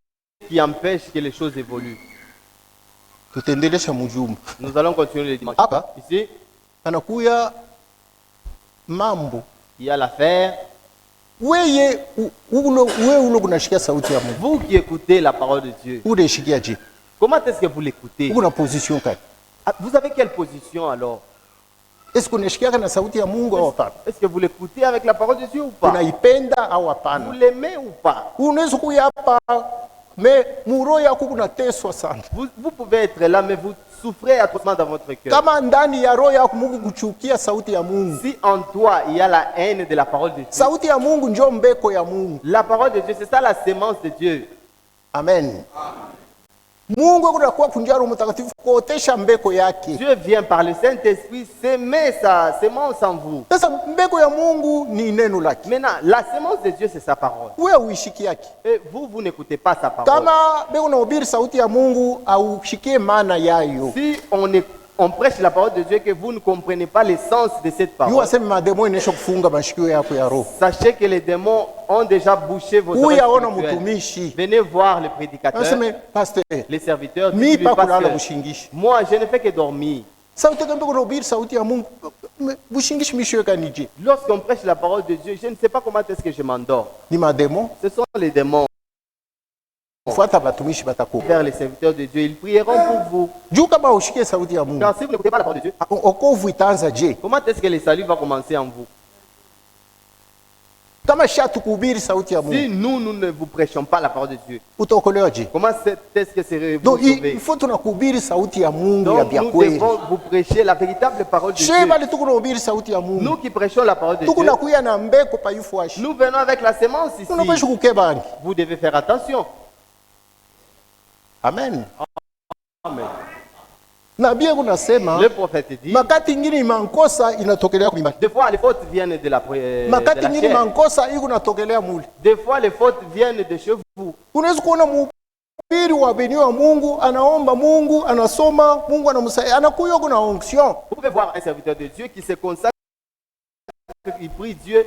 Speaker 2: qui empêche que les choses évoluent.
Speaker 3: Tutendelesha mjumba.
Speaker 2: Nous allons continuer le dimanche.
Speaker 3: Hapa
Speaker 2: Ici,
Speaker 3: anakuya mambo.
Speaker 2: il y a l'affaire.
Speaker 3: Wewe ulo kunashikia sauti ya Mungu.
Speaker 2: Vous qui écoutez la parole de Dieu,
Speaker 3: Ule shikia je?
Speaker 2: comment est-ce que vous l'écoutez?
Speaker 3: Kuna position kati.
Speaker 2: Ah, vous avez quelle position alors?
Speaker 3: Est-ce kunashikia kana sauti ya Mungu au hapana?
Speaker 2: Est-ce que vous l'écoutez avec la parole de Dieu ou pas?
Speaker 3: Unaipenda au
Speaker 2: Vous
Speaker 3: hapana?
Speaker 2: l'aimez ou pas?
Speaker 3: Unaweza kuya hapa me muro yako kunateswa sana.
Speaker 2: Vous pouvez être là, mais vous souffrez atrocement dans votre cœur.
Speaker 3: Kama ndani ya roho yako Mungu kuchukia sauti ya Mungu.
Speaker 2: Si en toi, il y a la haine de la parole de Dieu,
Speaker 3: Sauti ya Mungu njo mbeko ya Mungu.
Speaker 2: la parole de Dieu, c'est ça la sémence de Dieu.
Speaker 3: Amen. Mungu kunakuwa kunjaro mtakatifu kuotesha mbeko yake.
Speaker 2: Dieu vient par le Saint-Esprit s'aimer sa sémence en vous.
Speaker 3: Sasa mbeko ya Mungu ni neno lake.
Speaker 2: Maintenant, la sémence de Dieu, c'est sa parole.
Speaker 3: Wewe uishiki yake.
Speaker 2: Et vous n'écoutez pas sa parole.
Speaker 3: Kama beko unahubiri sauti ya Mungu au ushikie maana yayo.
Speaker 2: Si on prêche la parole de Dieu et que vous ne comprenez pas l'essence de cette parole,
Speaker 3: Yu aseme mademo inesha kufunga mashikio yako ya roho.
Speaker 2: sachez que les démons ont déjà bouché vos oreilles
Speaker 3: Uyaona
Speaker 2: spirituelles.
Speaker 3: mtumishi.
Speaker 2: Venez voir le prédicateur,
Speaker 3: Aseme pastor,
Speaker 2: les serviteurs,
Speaker 3: mi
Speaker 2: qui lui
Speaker 3: pa
Speaker 2: passent
Speaker 3: kulala
Speaker 2: que,
Speaker 3: bushingishi.
Speaker 2: moi je ne fais que dormir.
Speaker 3: Sauti kama beko unahubiri sauti ya Mungu bushingishi mishio kanije.
Speaker 2: Lorsqu'on prêche la parole de Dieu, je ne sais pas comment est-ce que je m'endors.
Speaker 3: Ni mademo
Speaker 2: Ce sont les démons.
Speaker 3: fuata batumishi batako.
Speaker 2: Vers les serviteurs de Dieu, ils prieront pour vous.
Speaker 3: Juu kama ushikie sauti ya Mungu.
Speaker 2: Car si vous n'écoutez pas la parole de Dieu,
Speaker 3: Okovu itaanza je?
Speaker 2: comment est-ce que le salut va commencer en vous?
Speaker 3: Kama shatu kuhubiri sauti ya
Speaker 2: Si
Speaker 3: Mungu,
Speaker 2: nous ne vous prêchons pas la parole de Dieu,
Speaker 3: utaokolewa je?
Speaker 2: comment est-ce que serez-vous
Speaker 3: Donc
Speaker 2: sauvés?
Speaker 3: il faut tunakuhubiri sauti ya Mungu ya
Speaker 2: Donc
Speaker 3: vya
Speaker 2: nous
Speaker 3: kweli.
Speaker 2: devons vous prêcher la véritable parole de Dieu.
Speaker 3: She bali tukunahubiri sauti ya
Speaker 2: Nous
Speaker 3: Mungu.
Speaker 2: qui prêchons la parole de Dieu,
Speaker 3: Tukunakuya na mbeko pa yufuashi.
Speaker 2: nous venons avec la sémence
Speaker 3: Tunapasha
Speaker 2: ici.
Speaker 3: kukebangi.
Speaker 2: Vous devez faire attention.
Speaker 3: Amen.
Speaker 2: Amen.
Speaker 4: Nabii kunasema
Speaker 3: Le prophète dit,
Speaker 4: makati ingine mankosa inatokelea kunyumbani.
Speaker 3: des fois les fautes viennent de la
Speaker 4: Makati
Speaker 3: de la
Speaker 4: ingine
Speaker 3: chair.
Speaker 4: mankosa iko natokelea muli.
Speaker 3: Des fois les fautes viennent de chez vous.
Speaker 4: Unaweza kuona mhubiri wa beni wa Mungu anaomba Mungu, anasoma Mungu, anamsaidia, anakuyo kuna onction.
Speaker 3: Vous pouvez voir un serviteur de Dieu qui se consacre, il prie Dieu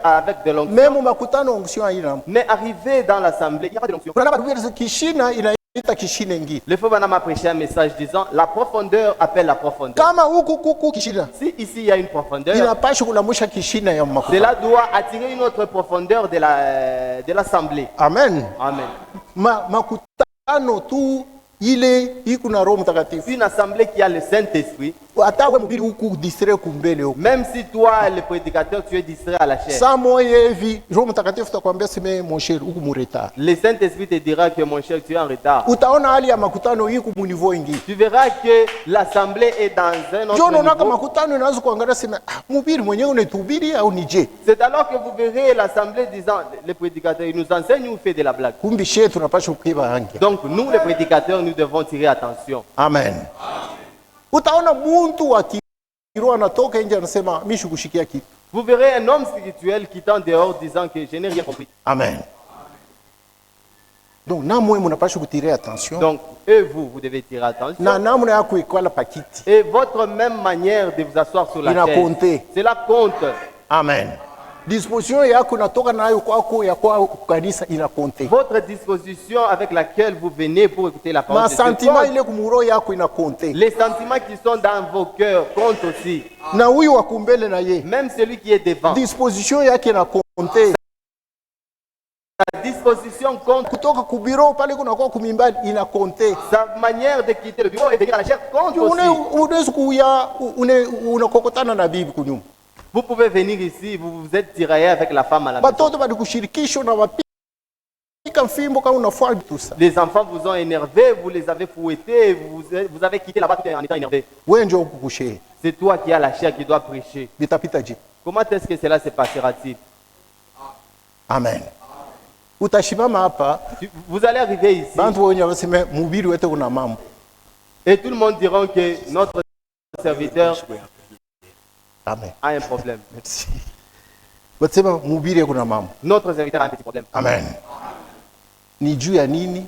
Speaker 3: avec de l'onction.
Speaker 4: Même makutano onction haina.
Speaker 3: Mais arrivé dans l'assemblée, il n'y a pas de l'onction.
Speaker 4: Kuna batu kishina inaita kishina ingine.
Speaker 3: Le faux Banama a prêché un message disant la profondeur appelle la profondeur.
Speaker 4: Kama huku kuku kishina.
Speaker 3: Si ici il y a une profondeur,
Speaker 4: Inapasha kulamusha kishina ya makutano.
Speaker 3: cela doit attirer une autre profondeur de l'assemblée.
Speaker 4: Amen.
Speaker 3: Amen.
Speaker 4: Makutano tu ile iko na Roho Mtakatifu.
Speaker 3: Une assemblée qui a le Saint-Esprit,
Speaker 4: Hata wewe mhubiri huku distrait kumbele huko.
Speaker 3: même si toi le prédicateur tu es distrait à la chair,
Speaker 4: Saa moja hivi Roho Mtakatifu takwambia sema mon cher huku mureta.
Speaker 3: le Saint-Esprit te dira que mon cher tu es en retard.
Speaker 4: Utaona hali ya makutano iko mu niveau ingine.
Speaker 3: Tu verras que l'assemblée est dans un autre
Speaker 4: Ndio unaona
Speaker 3: niveau.
Speaker 4: makutano inaanza kuangalia sema mhubiri mwenyewe unatuhubiri au nije?
Speaker 3: C'est alors que vous verrez l'assemblée disant, le prédicateur, il nous enseigne ou fait de la blague.
Speaker 4: Kumbi shetu tunapaswa kukiba hangi.
Speaker 3: Donc nous les prédicateurs, nous devons tirer attention.
Speaker 4: Amen. Utaona muntu wa kiroho anatoka nje anasema mimi shukushikia kitu.
Speaker 3: Vous verrez un homme spirituel quittant dehors disant que je n'ai rien compris.
Speaker 4: Amen. Donc namwe mnapaswa kutiria attention.
Speaker 3: Donc eux, vous devez tirer attention.
Speaker 4: Na namna ya kuikwala pakiti.
Speaker 3: Et votre même manière de vous asseoir sur la
Speaker 4: Ina
Speaker 3: chaise,
Speaker 4: compter.
Speaker 3: cela compte.
Speaker 4: Amen. Disposition yako natoka nayo kwako ya kwa kanisa ina compter.
Speaker 3: Votre disposition avec laquelle vous venez pour écouter la parole
Speaker 4: Ma
Speaker 3: de Dieu
Speaker 4: sentiment
Speaker 3: compte.
Speaker 4: ile kumuro yako ina compter.
Speaker 3: Les sentiments qui sont dans vos cœurs comptent aussi.
Speaker 4: Na huyu wa kumbele na ye.
Speaker 3: Même celui qui est devant.
Speaker 4: Disposition yake ina compter.
Speaker 3: Sa disposition compte.
Speaker 4: Kutoka kubiro pale kuna kwa kumimbali ina compter.
Speaker 3: Sa manière de quitter le bureau et venir à la chair compte aussi.
Speaker 4: Unaweza kuya unakokotana na bibi kunyuma.
Speaker 3: Vous pouvez venir ici, vous vous êtes tiraillé avec la femme à la maison.
Speaker 4: Batoto balikushirikisho na wapika mfimbo kama unafua tout ça.
Speaker 3: Les enfants vous ont énervé, vous les avez fouettés, vous avez quitté là-bas en étant énervé.
Speaker 4: Wewe ndio ukukushe.
Speaker 3: C'est toi qui as la chair qui doit prêcher.
Speaker 4: Bitapita je.
Speaker 3: Comment est-ce que cela se passera-t-il?
Speaker 4: Amen. Utashimama hapa,
Speaker 3: Vous allez arriver ici
Speaker 4: bantu wenye waseme mhubiri wetu kuna mambo.
Speaker 3: et tout le monde dira que notre serviteur
Speaker 4: Amen.
Speaker 3: a un problème.
Speaker 4: Merci. Wasema mhubiri kuna mambo.
Speaker 3: Notre serviteur a un petit problème.
Speaker 4: Amen. Ni juu ya nini?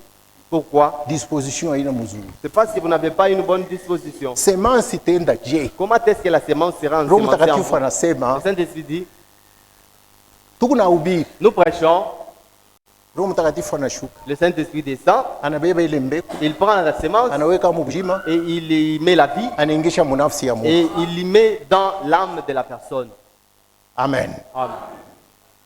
Speaker 3: Pourquoi?
Speaker 4: Disposition haina mzuri.
Speaker 3: C'est parce que vous n'avez pas une bonne disposition.
Speaker 4: Semence itaenda je.
Speaker 3: Comment est-ce que la sémence sera
Speaker 4: Roho
Speaker 3: ensemencée en
Speaker 4: Mtakatifu
Speaker 3: vous? Le
Speaker 4: anasema
Speaker 3: Saint-Esprit dit,
Speaker 4: tuko na ubiri.
Speaker 3: nous prêchons,
Speaker 4: Roho Mtakatifu anashuka.
Speaker 3: le Saint-Esprit descend,
Speaker 4: Anabeba ile mbegu,
Speaker 3: il prend la sémence
Speaker 4: anaweka mubujima,
Speaker 3: et il y met la vie
Speaker 4: anaingisha munafsi ya Mungu.
Speaker 3: et il y met dans l'âme de la personne.
Speaker 4: Amen.
Speaker 3: Amen.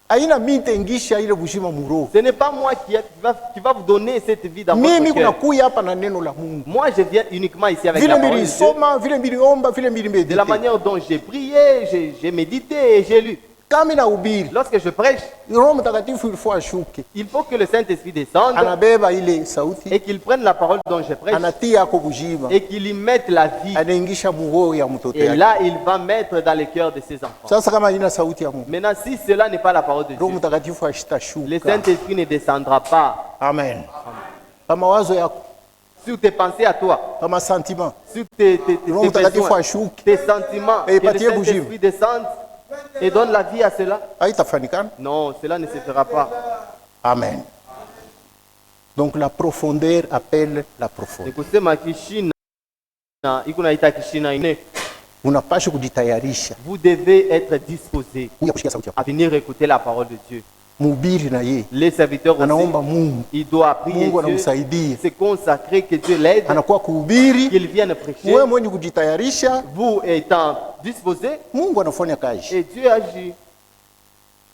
Speaker 4: Haina mimi nitaingisha ile bujima muro.
Speaker 3: Ce n'est pas moi qui va vous donner cette vie dans
Speaker 4: Mimi
Speaker 3: votre
Speaker 4: kuna
Speaker 3: cœur.
Speaker 4: kuya hapa na neno la Mungu.
Speaker 3: Moi, je viens uniquement ici avec
Speaker 4: Vile
Speaker 3: la parole de Dieu.
Speaker 4: nilisoma, vile niliomba, vile
Speaker 3: De la
Speaker 4: nilimedite.
Speaker 3: manière dont j'ai prié, j'ai médité et j'ai lu.
Speaker 4: Kama na ubiri,
Speaker 3: Lorsque je prêche,
Speaker 4: Roho Mtakatifu ilifo ashuke.
Speaker 3: il faut que le Saint-Esprit descende
Speaker 4: Anabeba ile sauti,
Speaker 3: et qu'il prenne la parole dont je prêche
Speaker 4: anatia ako bujima,
Speaker 3: et qu'il y mette la vie.
Speaker 4: anaingisha muroho ya mtoto
Speaker 3: Et
Speaker 4: yake.
Speaker 3: là, il va mettre dans le cœur de ses enfants.
Speaker 4: Sasa kama ina sauti ya Mungu,
Speaker 3: Maintenant, si cela n'est pas la parole de
Speaker 4: Roho
Speaker 3: Dieu,
Speaker 4: Mtakatifu
Speaker 3: le
Speaker 4: ashitashuka.
Speaker 3: Saint-Esprit ne descendra pas
Speaker 4: Amen. Kama wazo yako,
Speaker 3: sur tes pensées à toi,
Speaker 4: kama sentiment,
Speaker 3: sur tes
Speaker 4: Roho Mtakatifu
Speaker 3: besoins,
Speaker 4: ashuke,
Speaker 3: tes sentiments,
Speaker 4: Et
Speaker 3: que le
Speaker 4: patie bougie.
Speaker 3: Saint-Esprit descende et donne la vie à cela.
Speaker 4: haitafanikana.
Speaker 3: Non, cela ne se fera pas.
Speaker 4: Amen. Donc la profondeur appelle la profondeur.
Speaker 3: Nikusema kishina, iko naita kishina ine.
Speaker 4: Unapaswa kujitayarisha
Speaker 3: Vous devez être disposé
Speaker 4: kuja kusikia sauti ya
Speaker 3: à venir écouter la parole de Dieu.
Speaker 4: mhubiri na ye.
Speaker 3: Les serviteurs
Speaker 4: Anaomba
Speaker 3: aussi,
Speaker 4: Mungu,
Speaker 3: il doit prier
Speaker 4: Mungu
Speaker 3: Dieu,
Speaker 4: anamsaidia,
Speaker 3: se consacrer, que Dieu l'aide,
Speaker 4: anakuwa kuhubiri.
Speaker 3: qu'il vienne prêcher.
Speaker 4: Wewe mwenye kujitayarisha,
Speaker 3: Vous étant disposé,
Speaker 4: Mungu anafanya kazi.
Speaker 3: et Dieu agit.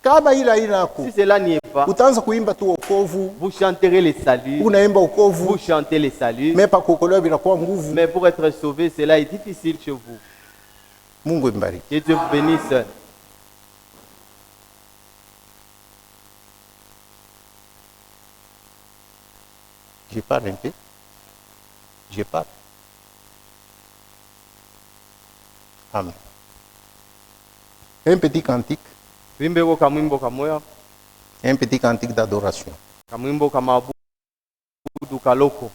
Speaker 4: Kama ila inako
Speaker 3: Si cela n'y est pas,
Speaker 4: utaanza kuimba tu wokovu,
Speaker 3: vous chanterez les saluts,
Speaker 4: unaimba
Speaker 3: vous
Speaker 4: wokovu,
Speaker 3: chantez les saluts,
Speaker 4: mepa kuokolewa vinakuwa nguvu.
Speaker 3: mais pour être sauvé, cela est difficile chez vous.
Speaker 4: Mungu imbariki.
Speaker 3: Que Dieu vous bénisse.
Speaker 4: Je parle un peu. Je parle. Amen. Un petit cantique,
Speaker 3: Wimbo kamwimbo kamoya,
Speaker 4: un petit cantique d'adoration.
Speaker 3: kamwimbo kamabudu kaloko.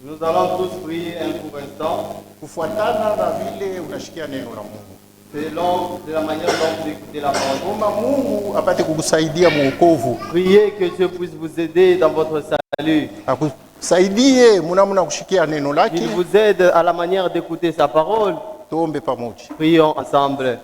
Speaker 3: Nous allons tous prier un court instant.
Speaker 4: Kufuatana na vile unashikia neno la Mungu.
Speaker 3: Selon de la manière dont vous écoutez la parole.
Speaker 4: Omba Mungu apate kukusaidia muokovu.
Speaker 3: Priez que Dieu puisse vous aider dans votre salut.
Speaker 4: Akusaidie munamuna kushikia neno lake.
Speaker 3: Qu'il vous aide à la manière d'écouter sa parole.
Speaker 4: Tuombe pamoja.
Speaker 3: Prions ensemble.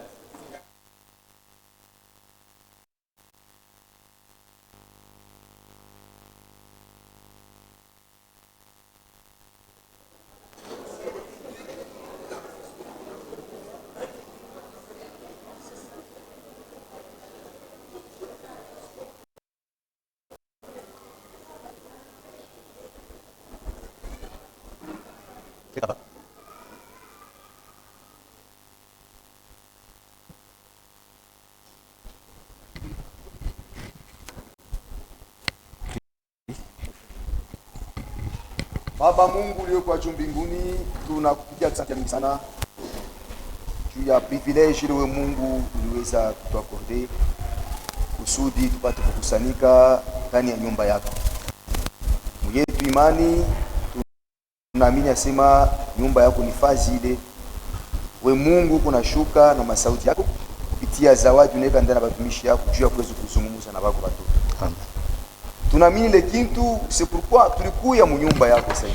Speaker 5: Baba Mungu uliyekuwa juu mbinguni, tunakupigia asante sana juu ya privilege ile Mungu uliweza kutuakorde kusudi tupate kukusanyika ndani ya nyumba yako. Mwetu imani tunaamini asema nyumba yako ni fazi ile. We Mungu kunashuka na masauti yako kupitia kupitia zawadi unaweka ndani ya watumishi yako juu ya kuweza kuzungumza na wako watoto.
Speaker 4: Amen.
Speaker 5: Tunaamini ile kintu, c'est pourquoi tulikuya mu nyumba yako sasa.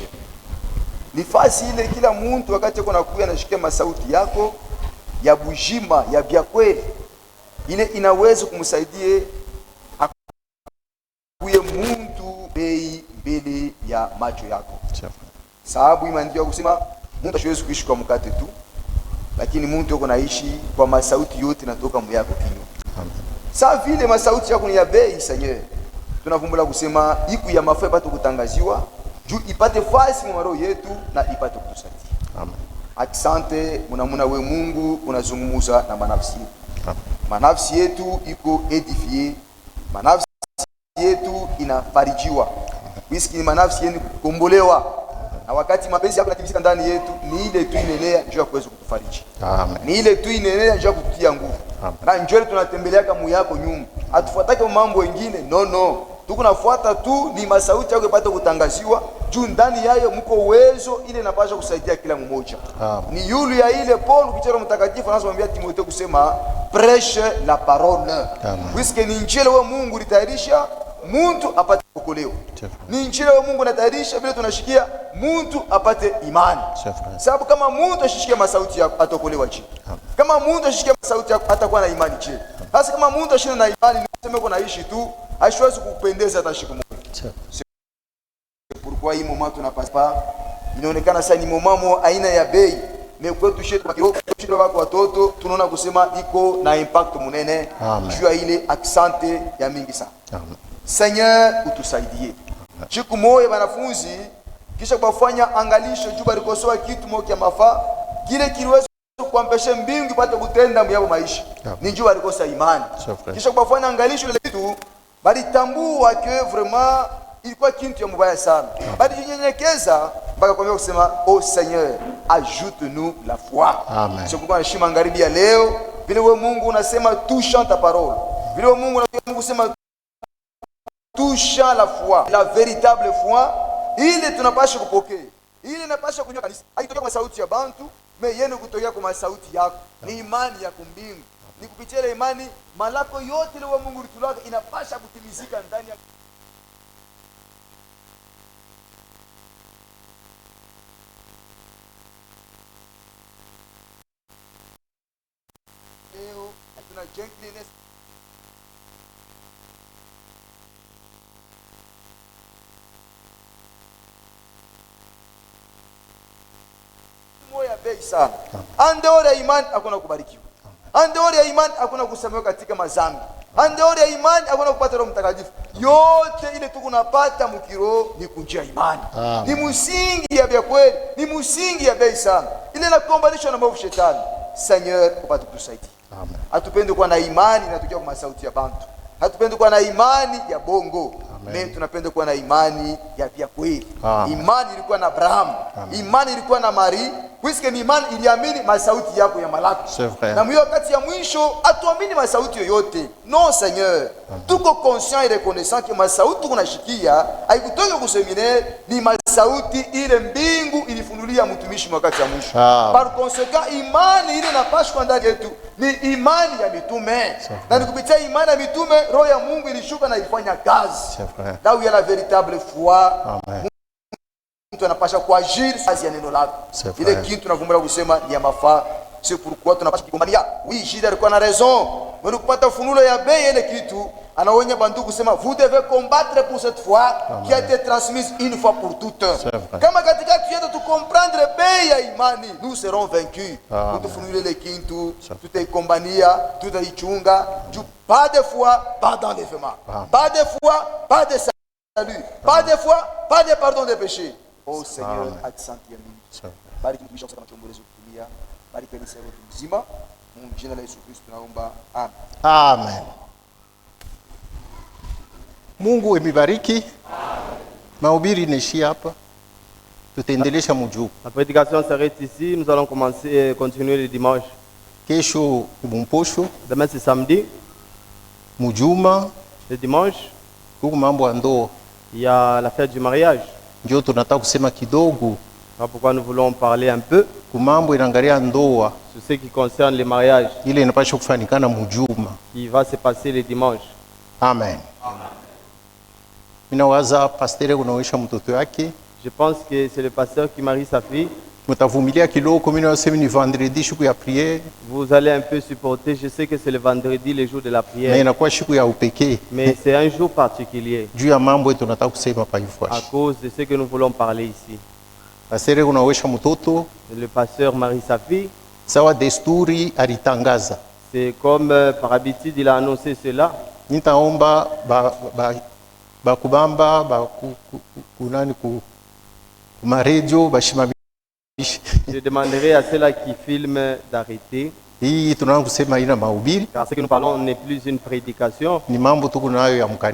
Speaker 5: Ni fasi ile kila mtu wakati yuko nakuya anashikia masauti yako ya bujima ya bya kweli. Ile inaweza kumsaidia akuye mtu bei mbele ya macho yako. Sababu imeandikwa kusema mtu hawezi kuishi kwa mkate tu, lakini mtu yuko naishi kwa masauti yote natoka mu yako kinywa. Amen. Sasa vile masauti yako ni ya bei Seigneur. Tunavumbula kusema iku ya mafua ipate kutangaziwa juu ipate fasi mu roho yetu na ipate kutusaidia. Amen. Asante munamuna we Mungu unazungumza na manafsi yetu. Amen. Manafsi yetu iko edifie, manafsi yetu inafarijiwa. Whisky ni manafsi yetu kukombolewa. Na wakati mapenzi yako yanatimizika ndani yetu, ni ile tu inenea njoo kuweza kutufariji. Amen. Ni ile tu inenea njoo kututia nguvu. Amen. Na njoo tunatembelea kama yako nyumba. Hatufuatake mambo mengine. No. Tuko nafuata tu ni masauti yako ipate kutangaziwa juu ndani yayo mko uwezo ile inapaswa kusaidia kila mmoja. Ni yule ya ile Paul kupitia mtakatifu anasomwambia Timotheo kusema prêche la parole. Puisque ni injili wa Mungu litayarisha mtu apate kuokolewa. Ni injili wa Mungu natayarisha vile tunashikia mtu apate imani. Sababu kama mtu ashishikia masauti yako ataokolewa je? Kama mtu ashishikia masauti yako atakuwa na imani je? Sasa kama mtu ashina na imani niseme uko naishi tu haiwezi kupendeza hata siku moja. Pourquoi hii moment tunapasa inaonekana sasa ni momamo aina ya bei mekwetu shetu kwa watoto tunaona kusema iko na impact munene juu ya ile accente ya mingi sana. Amen. Seigneur utusaidie. Siku moja wanafunzi kisha kufanya angalisho juu balikosoa kitu moja ya mafaa kile kiliweza kuampesha mbingu ipate kutenda myao maisha. Ni juu walikosa imani. Kisha kufanya angalisho ile kitu bali tambua que vraiment ilikuwa kitu ya mbaya sana. Bali jinyenyekeza mpaka kwambia kusema oh Seigneur ajoute-nous la foi. Amen. Sio kwa heshima ngaribi ya leo vile wewe Mungu unasema touche ta parole. Vile wewe Mungu unasema touche la foi, la véritable foi ile tunapaswa kupokea. Ile inapaswa kunywa kanisa. Haitokea kwa sauti ya bantu, yeye kutokea kwa sauti yako. Ni imani ya kumbingu. Ni kupitia ile imani malako yote ile wa Mungu litulaka inapaswa kutimizika ndani ya leo. Tuna gentleness moya bei sana. Andeore ya imani hakuna kubarikiwa. Andeore ya imani hakuna kusamehewa katika mazambi. Andeore ya imani hakuna kupata Roho Mtakatifu. Yote ile tukunapata mkiro ni kunjia imani. Ni msingi ya vya kweli, ni msingi ya bei sana. Ile inakombanishwa na maovu shetani. Seigneur upate kutusaidia. Amen. Hatupende kuwa na imani na tukiwa kwa sauti ya bantu. Hatupende kuwa na imani ya bongo. Mimi tunapenda kuwa na imani ya vya kweli. Imani ilikuwa na Abraham. Imani ilikuwa na Maria. Puisque ni imani iliamini masauti yako ya malako. Na mwiyo wakati ya mwisho atuamini masauti yoyote. Non Seigneur. Tuko conscient et reconnaissant que masauti kunashikia haikutoka kuseminaire ni masauti ile mbingu ilifunulia mtumishi wakati ya mwisho. Par conséquent imani ile inapashwa ndani yetu ni imani ya mitume. Na nikupitia imani ya mitume roho ya Mungu ilishuka na ilifanya kazi. Là où il y a la véritable foi. Amen. Mtu anapasha kuajiri kazi ya neno lako. Ile kitu tunavumbura kusema ni ya mafaa. C'est pourquoi tunapasha kugombania. Oui, Judas alikuwa na raison. Mbona kupata funulo ya bei ile kitu anaonya bantu kusema vous devez combattre pour cette foi qui a été transmise une fois pour toutes. Kama katika yetu tu comprendre bei ya imani, nous serons vaincus. Kutufunule ile kitu, tutaigombania, tutaichunga. Pas de foi, pas d'enlèvement. Pas de foi, pas de salut. Pas de foi, pas de pardon des péchés. Oh Seigneur, accent ya mimi. Bariki tumisha kama chombolezo kutumia. Bariki kanisa letu mzima. Mungu jina la Yesu Kristo tunaomba. Amen.
Speaker 4: Amen. Mungu emibariki. Mahubiri inaishia hapa. Tutaendelesha mjuu.
Speaker 3: La prédication s'arrête ici, nous allons continuer le dimanche.
Speaker 4: Kesho kumposho.
Speaker 3: Demain c'est samedi.
Speaker 4: Mujuma.
Speaker 3: Le dimanche.
Speaker 4: Kuko mambo ya ndoa.
Speaker 3: Il y a la fête du mariage.
Speaker 4: Ndio tunataka kusema kidogo.
Speaker 3: Pourquoi nous voulons parler un peu.
Speaker 4: kumambo inaangalia ndoa
Speaker 3: sur ce qui concerne les mariages,
Speaker 4: ile inapaswa kufanikana mujuma.
Speaker 3: qui va se passer le dimanche.
Speaker 4: Amen. Minawaza pastere unaoisha mtoto yake,
Speaker 3: Je pense que c'est le pasteur qui marie sa fille.
Speaker 4: mutavumilia kiloko. Mimi nasema ni vendredi, siku ya priere,
Speaker 3: Vous allez un peu supporter. Je sais que c'est le vendredi, le jour de la
Speaker 4: na
Speaker 3: prière.
Speaker 4: inakuwa siku ya upekee
Speaker 3: Mais c'est un jour particulier
Speaker 4: juu ya mambo yetu tunataka kusema pa
Speaker 3: à
Speaker 4: Ivoire.
Speaker 3: cause de ce que nous voulons parler ici.
Speaker 4: Pastere unaoisha mtoto,
Speaker 3: Le pasteur marie sa fille.
Speaker 4: sawa desturi alitangaza.
Speaker 3: C'est comme par habitude, il a annoncé cela.
Speaker 4: Nitaomba bakubamba kunani ku maredio bashimamishe
Speaker 3: Je demanderai à ceux-là qui filment d'arrêter.
Speaker 4: hii tunaanza kusema ina mahubiri,
Speaker 3: Car ce que nous parlons n'est plus une prédication.
Speaker 4: ni mambo tuko nayo ya mkanisa.